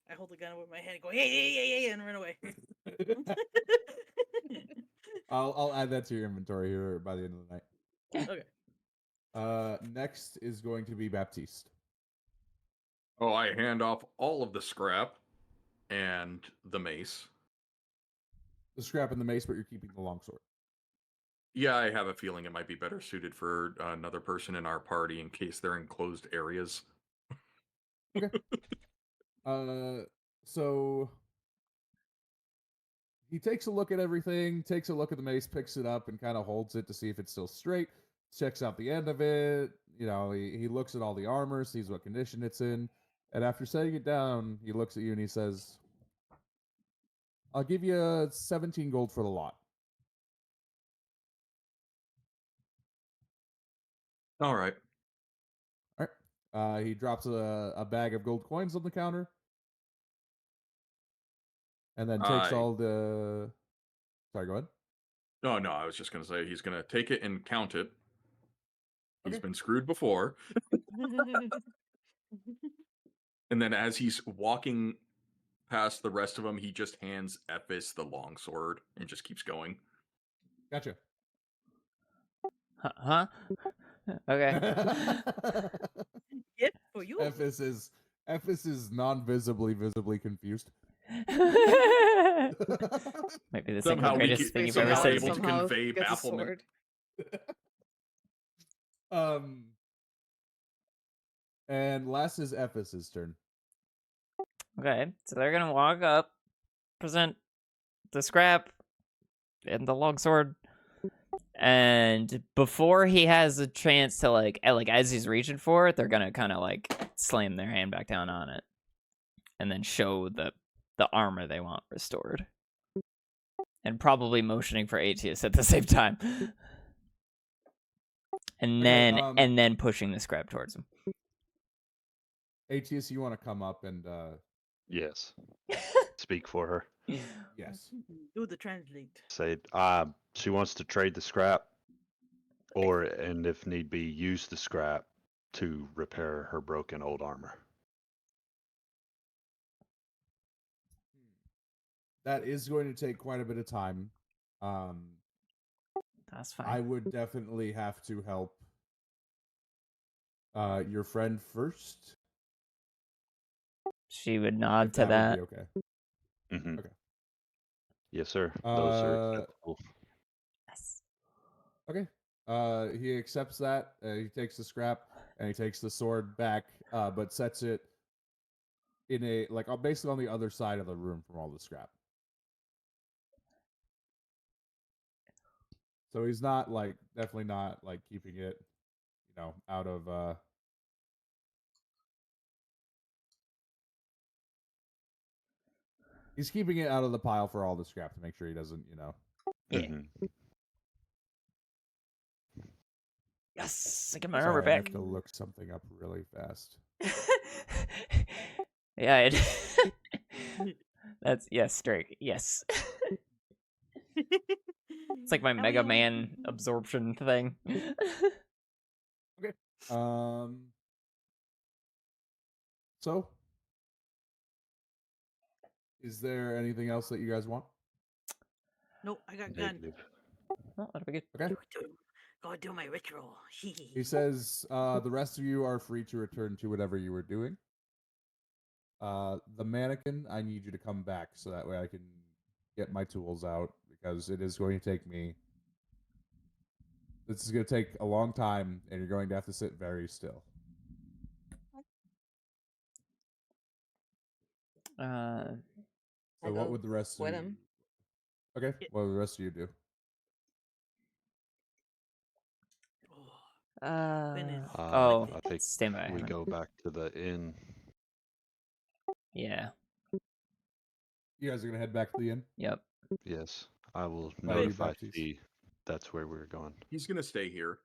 I hold the gun over my head and go, yeah, and run away. I'll add that to your inventory here by the end of the night. Okay. Next is going to be Baptiste. Oh, I hand off all of the scrap and the mace. The scrap and the mace, but you're keeping the longsword. Yeah, I have a feeling it might be better suited for another person in our party in case they're in closed areas. Okay. So he takes a look at everything, takes a look at the mace, picks it up, and kind of holds it to see if it's still straight. Checks out the end of it. He looks at all the armor, sees what condition it's in, and after setting it down, he looks at you and he says, "I'll give you 17 gold for the lot." All right. All right. He drops a bag of gold coins on the counter, and then takes all the. Sorry, go ahead. No, I was just going to say he's going to take it and count it. He's Okay. been screwed before. And then as he's walking past the rest of them, he just hands Epis the longsword and just keeps going. Gotcha. Huh? Okay. Yep, for you. Epis is non-visibly confused. Maybe the single Somehow greatest thing you've ever somehow said. able to Somehow convey gets a bafflement. sword. And last is Ephis's turn. Okay, so they're gonna walk up, present the scrap and the longsword, and before he has a chance to like as he's reaching for it, they're gonna kind of like slam their hand back down on it, and then show the armor they want restored, and probably motioning for Atius at the same time, and then pushing the scrap towards him. Atius, you want to come up and Yes. Speak for her. yes. Do the translate. Say, she wants to trade the scrap, and if need be, use the scrap to repair her broken old armor. That is going to take quite a bit of time. That's fine. I would definitely have to help your friend first. She would nod If to that. would be okay. Mm-hmm. Okay. Yes, sir. Those are acceptable. Yes. Okay. He accepts that. He takes the scrap and he takes the sword back, but sets it in basically on the other side of the room from all the scrap. So he's not definitely not keeping it, out of. He's keeping it out of the pile for all the scrap to make sure he doesn't, Yeah. Mm-hmm. Yes, I get my Sorry, armor I back. have to look something up really fast. Yeah, that's yes, Drake. Yes. It's like my Mega Man absorption thing. Okay. So, is there anything else that you guys want? Nope, I got gun. Negative. Oh, that'll be good. Okay. Go do my ritual. He says, the rest of you are free to return to whatever you were doing. The mannequin, I need you to come back so that way I can get my tools out because it is going to take me. This is going to take a long time, and you're going to have to sit very still. Uh, So I what go would the rest of with you? him. Okay, Yeah. what would the rest of you do? Quinn is oh, conflicted. I think stand by. we Hannah. go back to the inn. Yeah. You guys are gonna head back to the inn. Yep. Yes, I will By you, notify Baptiste. C that's where we're going. He's gonna stay here.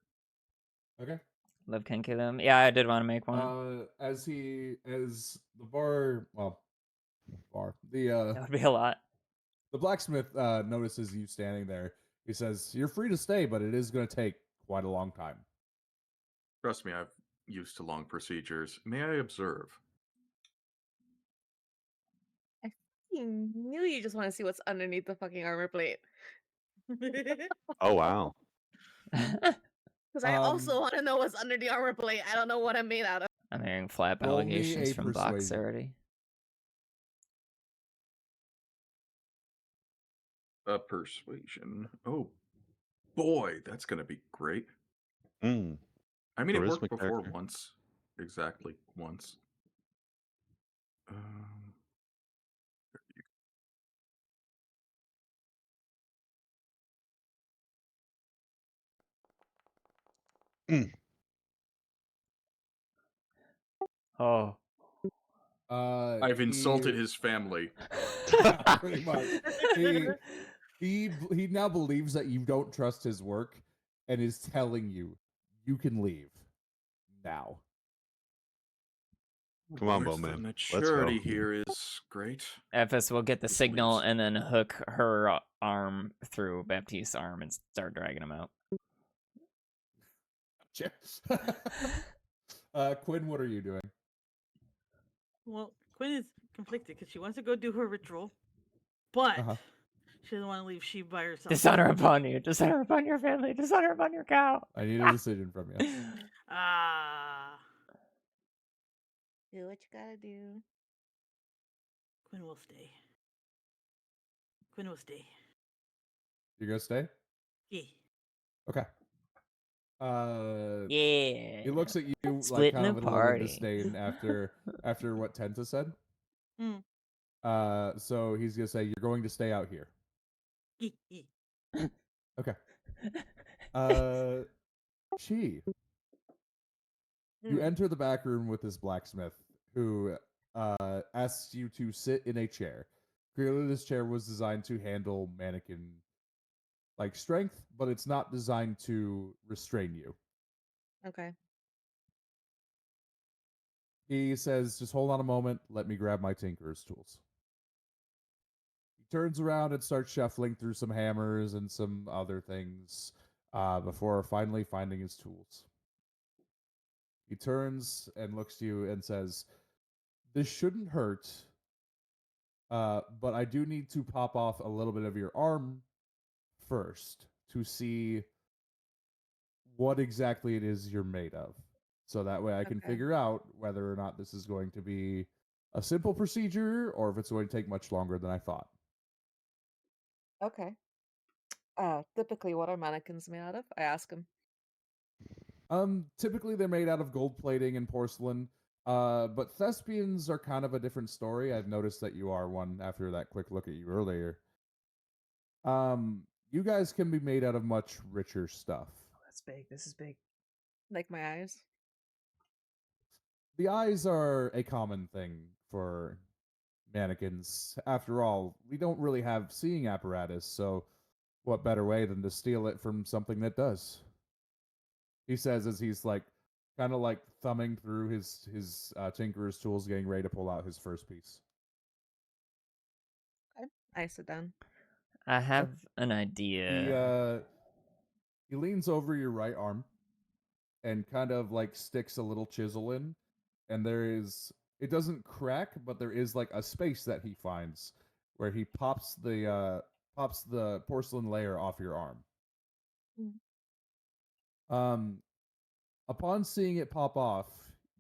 Okay. Liv can kill him. Yeah, I did want to make one. As the bar, the That would be a lot. the blacksmith notices you standing there. He says, "You're free to stay, but it is going to take quite a long time." Trust me, I'm used to long procedures. May I observe? I fucking knew you just want to see what's underneath the fucking armor plate. Oh wow. Because I also want to know what's under the armor plate. I don't know what I'm made out of. I'm hearing flap Roll me allegations a from Box persuasion. already. A persuasion. Oh boy, that's gonna be great. Mm. I mean, it worked Charisma before character. once. Exactly once. Um, Oh. I've insulted his family. Yeah, pretty much. He now believes that you don't trust his work, and is telling you you can leave now. Come on, Boys, the Bowman. maturity here is great. FS will get the Just signal leaves. and then hook her arm through Baptiste's arm and start dragging him out. Cheers. Quinn, what are you doing? Well, Quinn is conflicted because she wants to go do her ritual, but Uh-huh. she doesn't want to leave Sheep by herself. Dishonor upon you. Dishonor upon your family. Dishonor upon your cow. I need a decision from you. Ah, Do what you gotta do. Quinn will stay. Quinn will stay. You gonna stay? Yeah. Okay. Yeah. He looks at you like Splitting kind the of with a little bit of party. disdain after what Tenta said. Mm. So he's gonna say, "You're going to stay out here." Yeah, yeah. Okay. Chi, you Mm. enter the back room with this blacksmith who asks you to sit in a chair. Clearly, this chair was designed to handle mannequin like strength, but it's not designed to restrain you. Okay. He says, "Just hold on a moment. Let me grab my tinkerer's tools." He turns around and starts shuffling through some hammers and some other things before finally finding his tools. He turns and looks to you and says, "This shouldn't hurt, but I do need to pop off a little bit of your arm first to see what exactly it is you're made of. So that way I can Okay. figure out whether or not this is going to be a simple procedure or if it's going to take much longer than I thought." Okay. Typically, what are mannequins made out of? I ask him. Typically they're made out of gold plating and porcelain. But thespians are kind of a different story. I've noticed that you are one after that quick look at you earlier. You guys can be made out of much richer stuff. That's big. This is big. Like my eyes. The eyes are a common thing for mannequins. After all, we don't really have seeing apparatus, so what better way than to steal it from something that does? He says as he's like kind of like thumbing through his tinkerer's tools, getting ready to pull out his first piece. I sit down. I have an He idea. he leans over your right arm and kind of like sticks a little chisel in, and it doesn't crack, but there is like a space that he finds where he pops the porcelain layer off your arm. Mm. Upon seeing it pop off,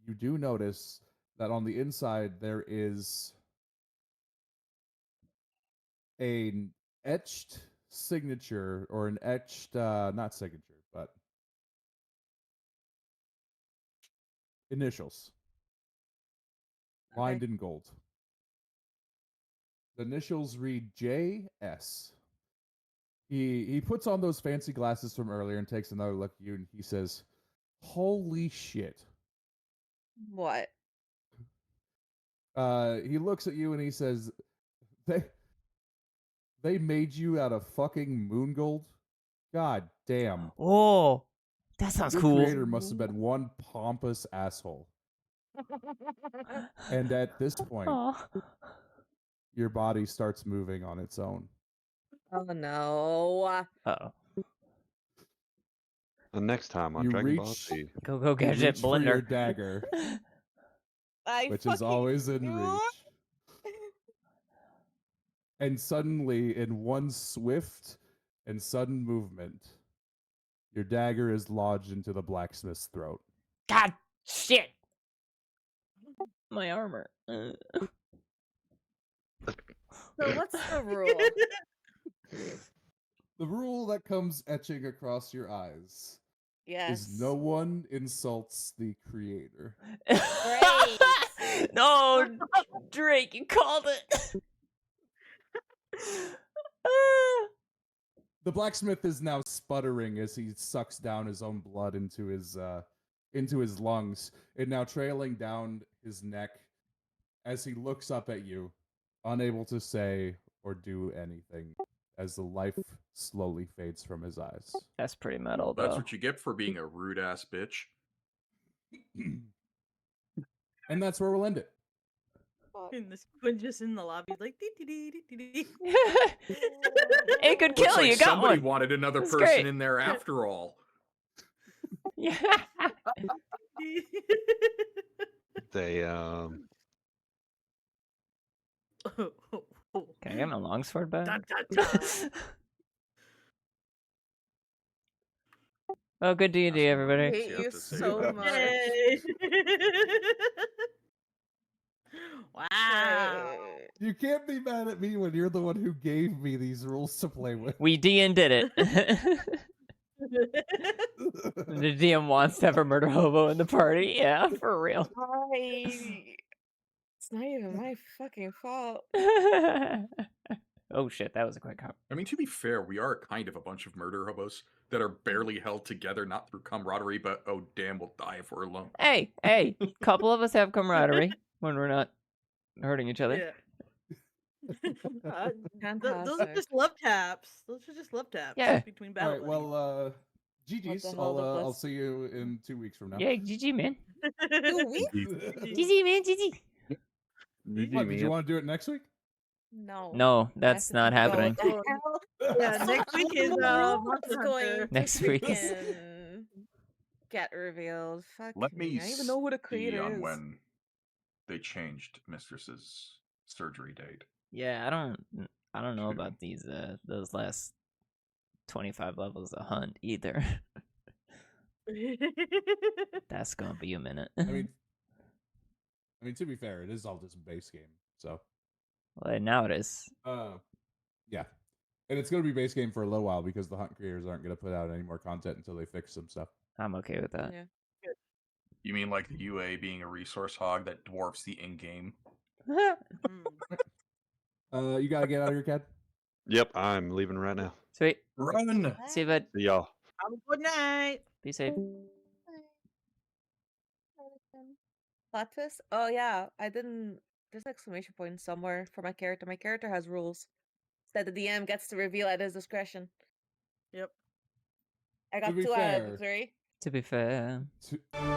you do notice that on the inside there is an etched signature, or an etched not signature, but initials lined Okay. in gold. The initials read JS. He puts on those fancy glasses from earlier and takes another look at you, and he says, "Holy shit." What? He looks at you and he says, They made you out of fucking moon gold? God damn. Oh, that sounds Your cool. creator must have been one pompous asshole. And at this point, Aw. your body starts moving on its own. Oh no. Uh-oh. The next time on You Dragon Ball reach- Z. Go You gadget reach for your blender. dagger, I which is fucking always in knew reach. And suddenly, in one swift and sudden movement, your dagger is lodged into the blacksmith's throat. God shit. My armor. So what's the rule? The rule that comes etching across your eyes Yes. is no one insults the creator. No, Drake, you called it. Ah. The blacksmith is now sputtering as he sucks down his own blood into his lungs, and now trailing down his neck as he looks up at you, unable to say or do anything, as the life slowly fades from his eyes. That's pretty metal, though. That's what you get for being a rude ass bitch. And that's where we'll end it. And this Quinn just in the lobby, like, dee dee dee dee dee. It could Looks kill like you. Got somebody one. wanted another That's person great. in there after all. Yeah. They Can I get my longsword back? Dun, dun, dun. Oh, good D&D, That's what I everybody. hate you you have to say so about much. Yay. Wow. Right. You can't be mad at me when you're the one who gave me these rules to play with. We did it. The DM wants to have a murder hobo in the party. Yeah, for real. It's not even my fucking fault. Oh shit, that was a quick hop. I mean, to be fair, we are kind of a bunch of murder hobos that are barely held together, not through camaraderie, but oh damn, we'll die if we're alone. Hey, couple of us have camaraderie when we're not hurting each other. Yeah. Those are Fantastic. just love taps. Those are just love taps. Yeah. Between All battle. right, well, What GG's. the hell did I'll this- see you in 2 weeks from now. Yeah, GG, man. 2 weeks? GG, man, GG. What, did you want to do it next week? No. No, I that's have to not go. happening. What the hell? Yeah, next week is Monster It's going Hunter. to Next week is- freaking get revealed. Fuck Let me me. I don't even know who the see creator on is. when they changed Mistress's surgery date. Yeah, I don't know Shoot. about those last 25 levels of hunt either. That's gonna be a minute. I mean, to be fair, it is all just a base game. So, Well, now it is. yeah. And it's going to be base game for a little while because the hunt creators aren't going to put out any more content until they fix some stuff. I'm okay with that. Yeah. You mean like the UA being a resource hog that dwarfs the in-game? You got to get out of here, Cad? Yep, I'm leaving right now. Sweet. Run! See you, bud. See y'all. Have a good night. Be safe. Plot twist? Oh yeah, I didn't. There's an exclamation point somewhere for my character. My character has rules that the DM gets to reveal at his discretion. Yep. I got be 2 out of fair- 3. To be fair. To be fair,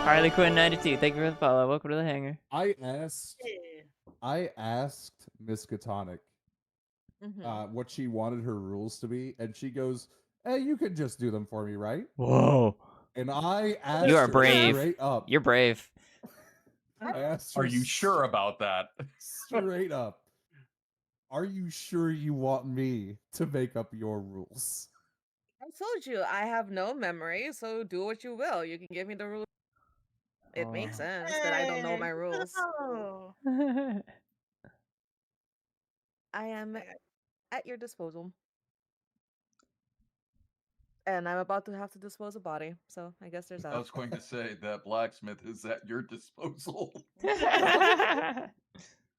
Harley Quinn 92. Thank you for the follow. Welcome to the hangar. I asked Yeah. Miss Katonic Mhm. what she wanted her rules to be, and she goes, "Hey, you can just do them for me, right?" Whoa. And I asked You are her brave. straight up. You're brave. I asked Are her you sure about that? straight up, are you sure you want me to make up your rules? I told you I have no memory, so do what you will. You can give me the rules. It makes Oh. sense that I don't know my rules. Oh. I am at your disposal. And I'm about to have to dispose a body, so I guess there's that. I was going to say that blacksmith is at your disposal.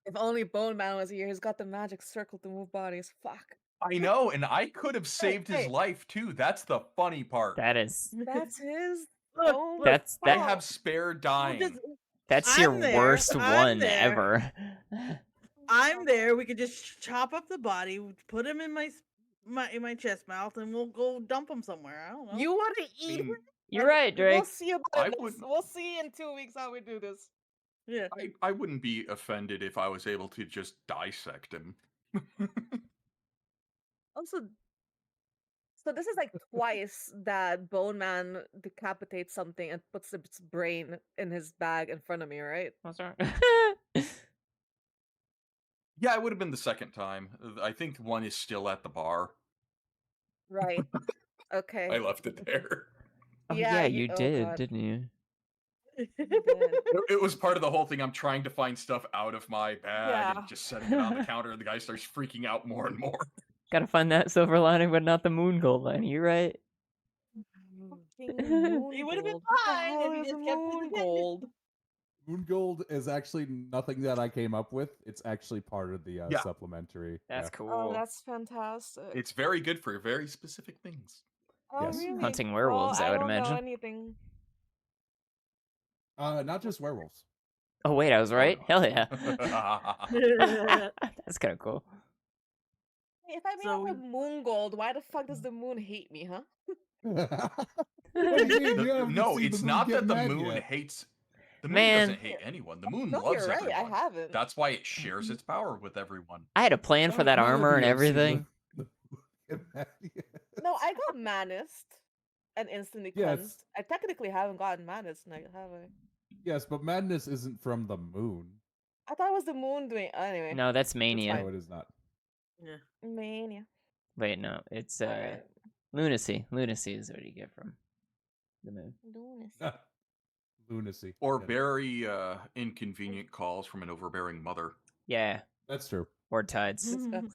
If only Bone Man was here. He's got the magic circle to move bodies. Fuck. I know, and I could have saved his hey. life too. That's the funny part. That is. That's his. Look, own That's I that. have spare We'll dying. just- That's I'm your there, worst I'm one there. ever. I'm there. We could just chop up the body, put him in my chest mouth, and we'll go dump him somewhere. I don't know. You want to I eat mean, him? You're And right, We'll Drake. see about I this. wouldn't- We'll see in 2 weeks how we do this. Yeah. I wouldn't be offended if I was able to just dissect him. Also, so this is like twice that Bone Man decapitates something and puts its brain in his bag in front of me, right? What's wrong? Yeah, it would have been the second time. I think one is still at the bar. Right. Okay. I left it there. Oh Yeah, yeah, you oh, did, God. didn't you? You did. It was part of the whole thing. I'm trying to find stuff out of my bag Yeah. and just setting it on the counter, and the guy starts freaking out more and more. Gotta find that silver lining, but not the moon gold lining. You're right. Fucking moon It would have been gold. What the fine hell if you is just kept moon it gold? Moon gold is actually nothing that I came up with. It's actually part of the Yeah. supplementary. That's yeah. cool. Oh, that's fantastic. It's very good for very specific things. Oh, Yes. really? Hunting Well, werewolves, I would don't know imagine. anything. Not just werewolves. Oh wait, I was right. no. Hell yeah. Yeah. That's kind of cool. If I made So up with moon gold, why the fuck does the moon hate me, huh? What do you mean? You haven't No, seen it's the moon not get that the mad moon yet. hates. The moon Man. doesn't hate anyone. The moon No, loves you're right. everyone. I haven't. That's why it shares its power with everyone. I had a plan for None- that none of armor and you have seen everything. the moon get mad yet. No, I got manist and instantly Yes. cleansed. I technically haven't gotten manist, have I? Yes, but madness isn't from the moon. I thought it was the moon doing. Anyway, No, that's mania. No, it is not. mania. Wait, no, it's Alright. lunacy. Lunacy is what you get from the moon. Lunacy. Lunacy. Or Yeah, very inconvenient calls from an overbearing mother. Yeah, that's true. or tides. Disgusting.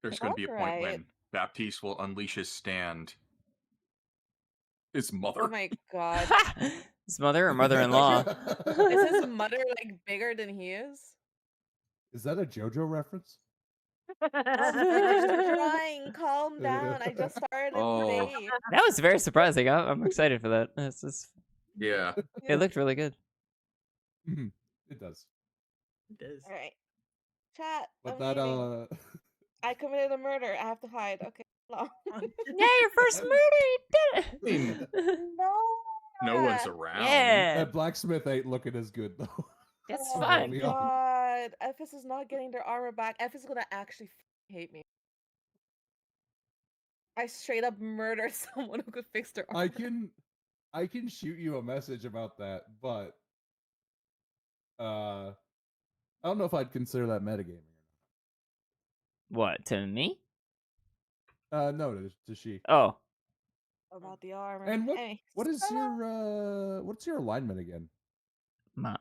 There's going to be a point Alright. when Baptiste will unleash his stand. His mother. Oh my god. His mother or mother-in-law? Is his mother like bigger than he is? Is that a JoJo reference? I'm just trying. Calm down. I just started Oh. today. That was very surprising. I'm excited for that. Yeah. It looked really good. It does. It does. All right. Chat. But I'm that leaving. I committed a murder. I have to hide. Okay. No. Yeah, your first murder. You did it. No. No one's around. Yeah, that blacksmith ain't looking as good though. it's Oh fine. my be honest. god. Ephes is not getting their armor back. Ephes is gonna actually hate me. I straight up murdered someone who could fix their armor. I can shoot you a message about that, but I don't know if I'd consider that metagaming What, to me? or not. No, to she. Oh, About the armor. And Anyway, what is so your what's your alignment again?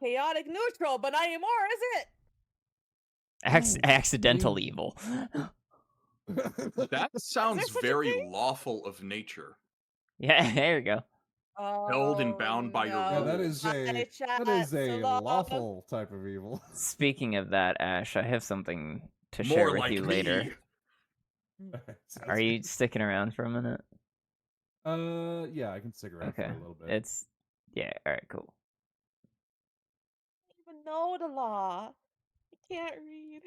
chaotic neutral, but not anymore, is it? accidental Ooh. evil. That sounds such a very thing? lawful of nature. Yeah, there you go. Held and bound by your Yeah, no. that is Bye, a chat. that is So a long. lawful type of evil. Speaking of that, Ash, I have something to share More with like you me. later. Sounds Are you good. sticking around for a minute? Yeah, I can stick around Okay. for a little bit. It's yeah, alright, cool. I don't even know the law. I can't read.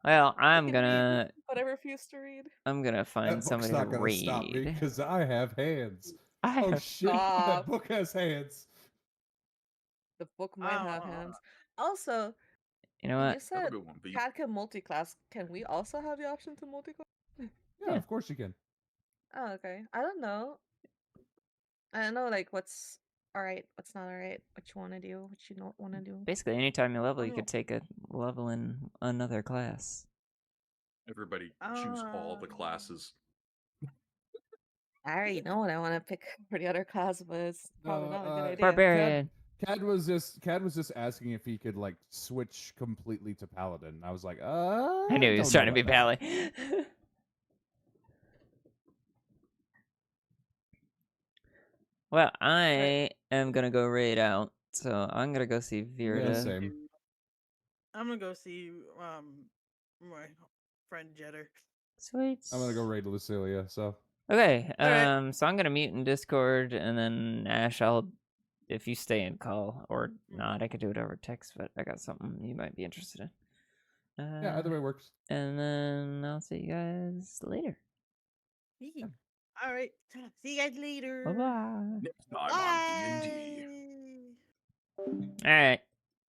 Well, I'm can read, gonna but I refuse to read. That find book's somebody not to gonna stop me read. because I have hands. I Oh have shit! Stop. That book has hands. The book might have hands. Also, you know you what? Have a said good one, B. cat can multi-class. Can we also have the option to multi-class? Yeah, Yeah. of course you can. Oh, okay. I don't know. I don't know, like, what's alright, what's not alright, what you want to do, what you don't want to do. Basically, anytime you level, you Oh. could take a level in another class. Everybody choose all the classes. I already know what I want to pick for the other class, but it's probably not a good idea. Barbarian. Cad was just asking if he could like switch completely to paladin. And I was like, I knew he was trying to be Pally. Well, I am gonna go raid out. So I'm gonna go see Yeah, Virta. same. I'm gonna go see my friend Jetter. Sweet. I'm gonna go raid Lucilia. So Okay. Alright. So I'm gonna mute in Discord, and then Ash, if you stay in call or not, I could do it over text. But I got something you might be interested in. yeah, either way works. And then I'll see you guys later. Yeah. All right. See you guys later. Bye bye. Next time on D&D. All right,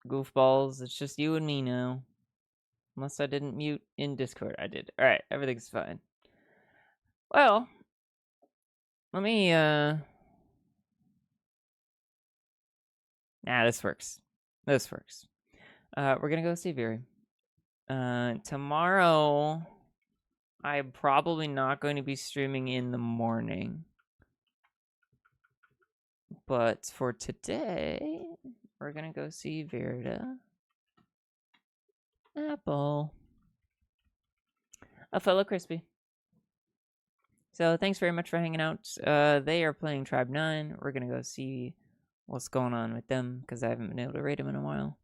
goofballs. It's just you and me now. Unless I didn't mute in Discord, I did. All right, everything's fine. Well, let me. This works. This works. We're gonna go see Viri. Tomorrow, I'm probably not going to be streaming in the morning. But for today, we're gonna go see Virta. Apple. A fellow Crispy. So thanks very much for hanging out. They are playing Tribe 9. We're gonna go see what's going on with them because I haven't been able to raid them in a while.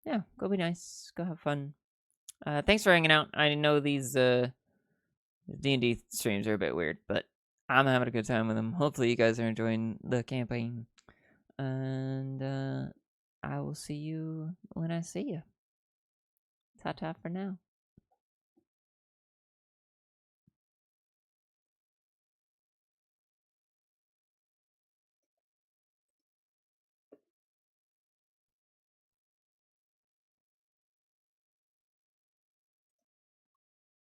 Yeah, go be nice. Go have fun. Thanks for hanging out. I know these D&D streams are a bit weird, but I'm having a good time with them. Hopefully you guys are enjoying the campaign. And I will see you when I see you. Ta-ta for now.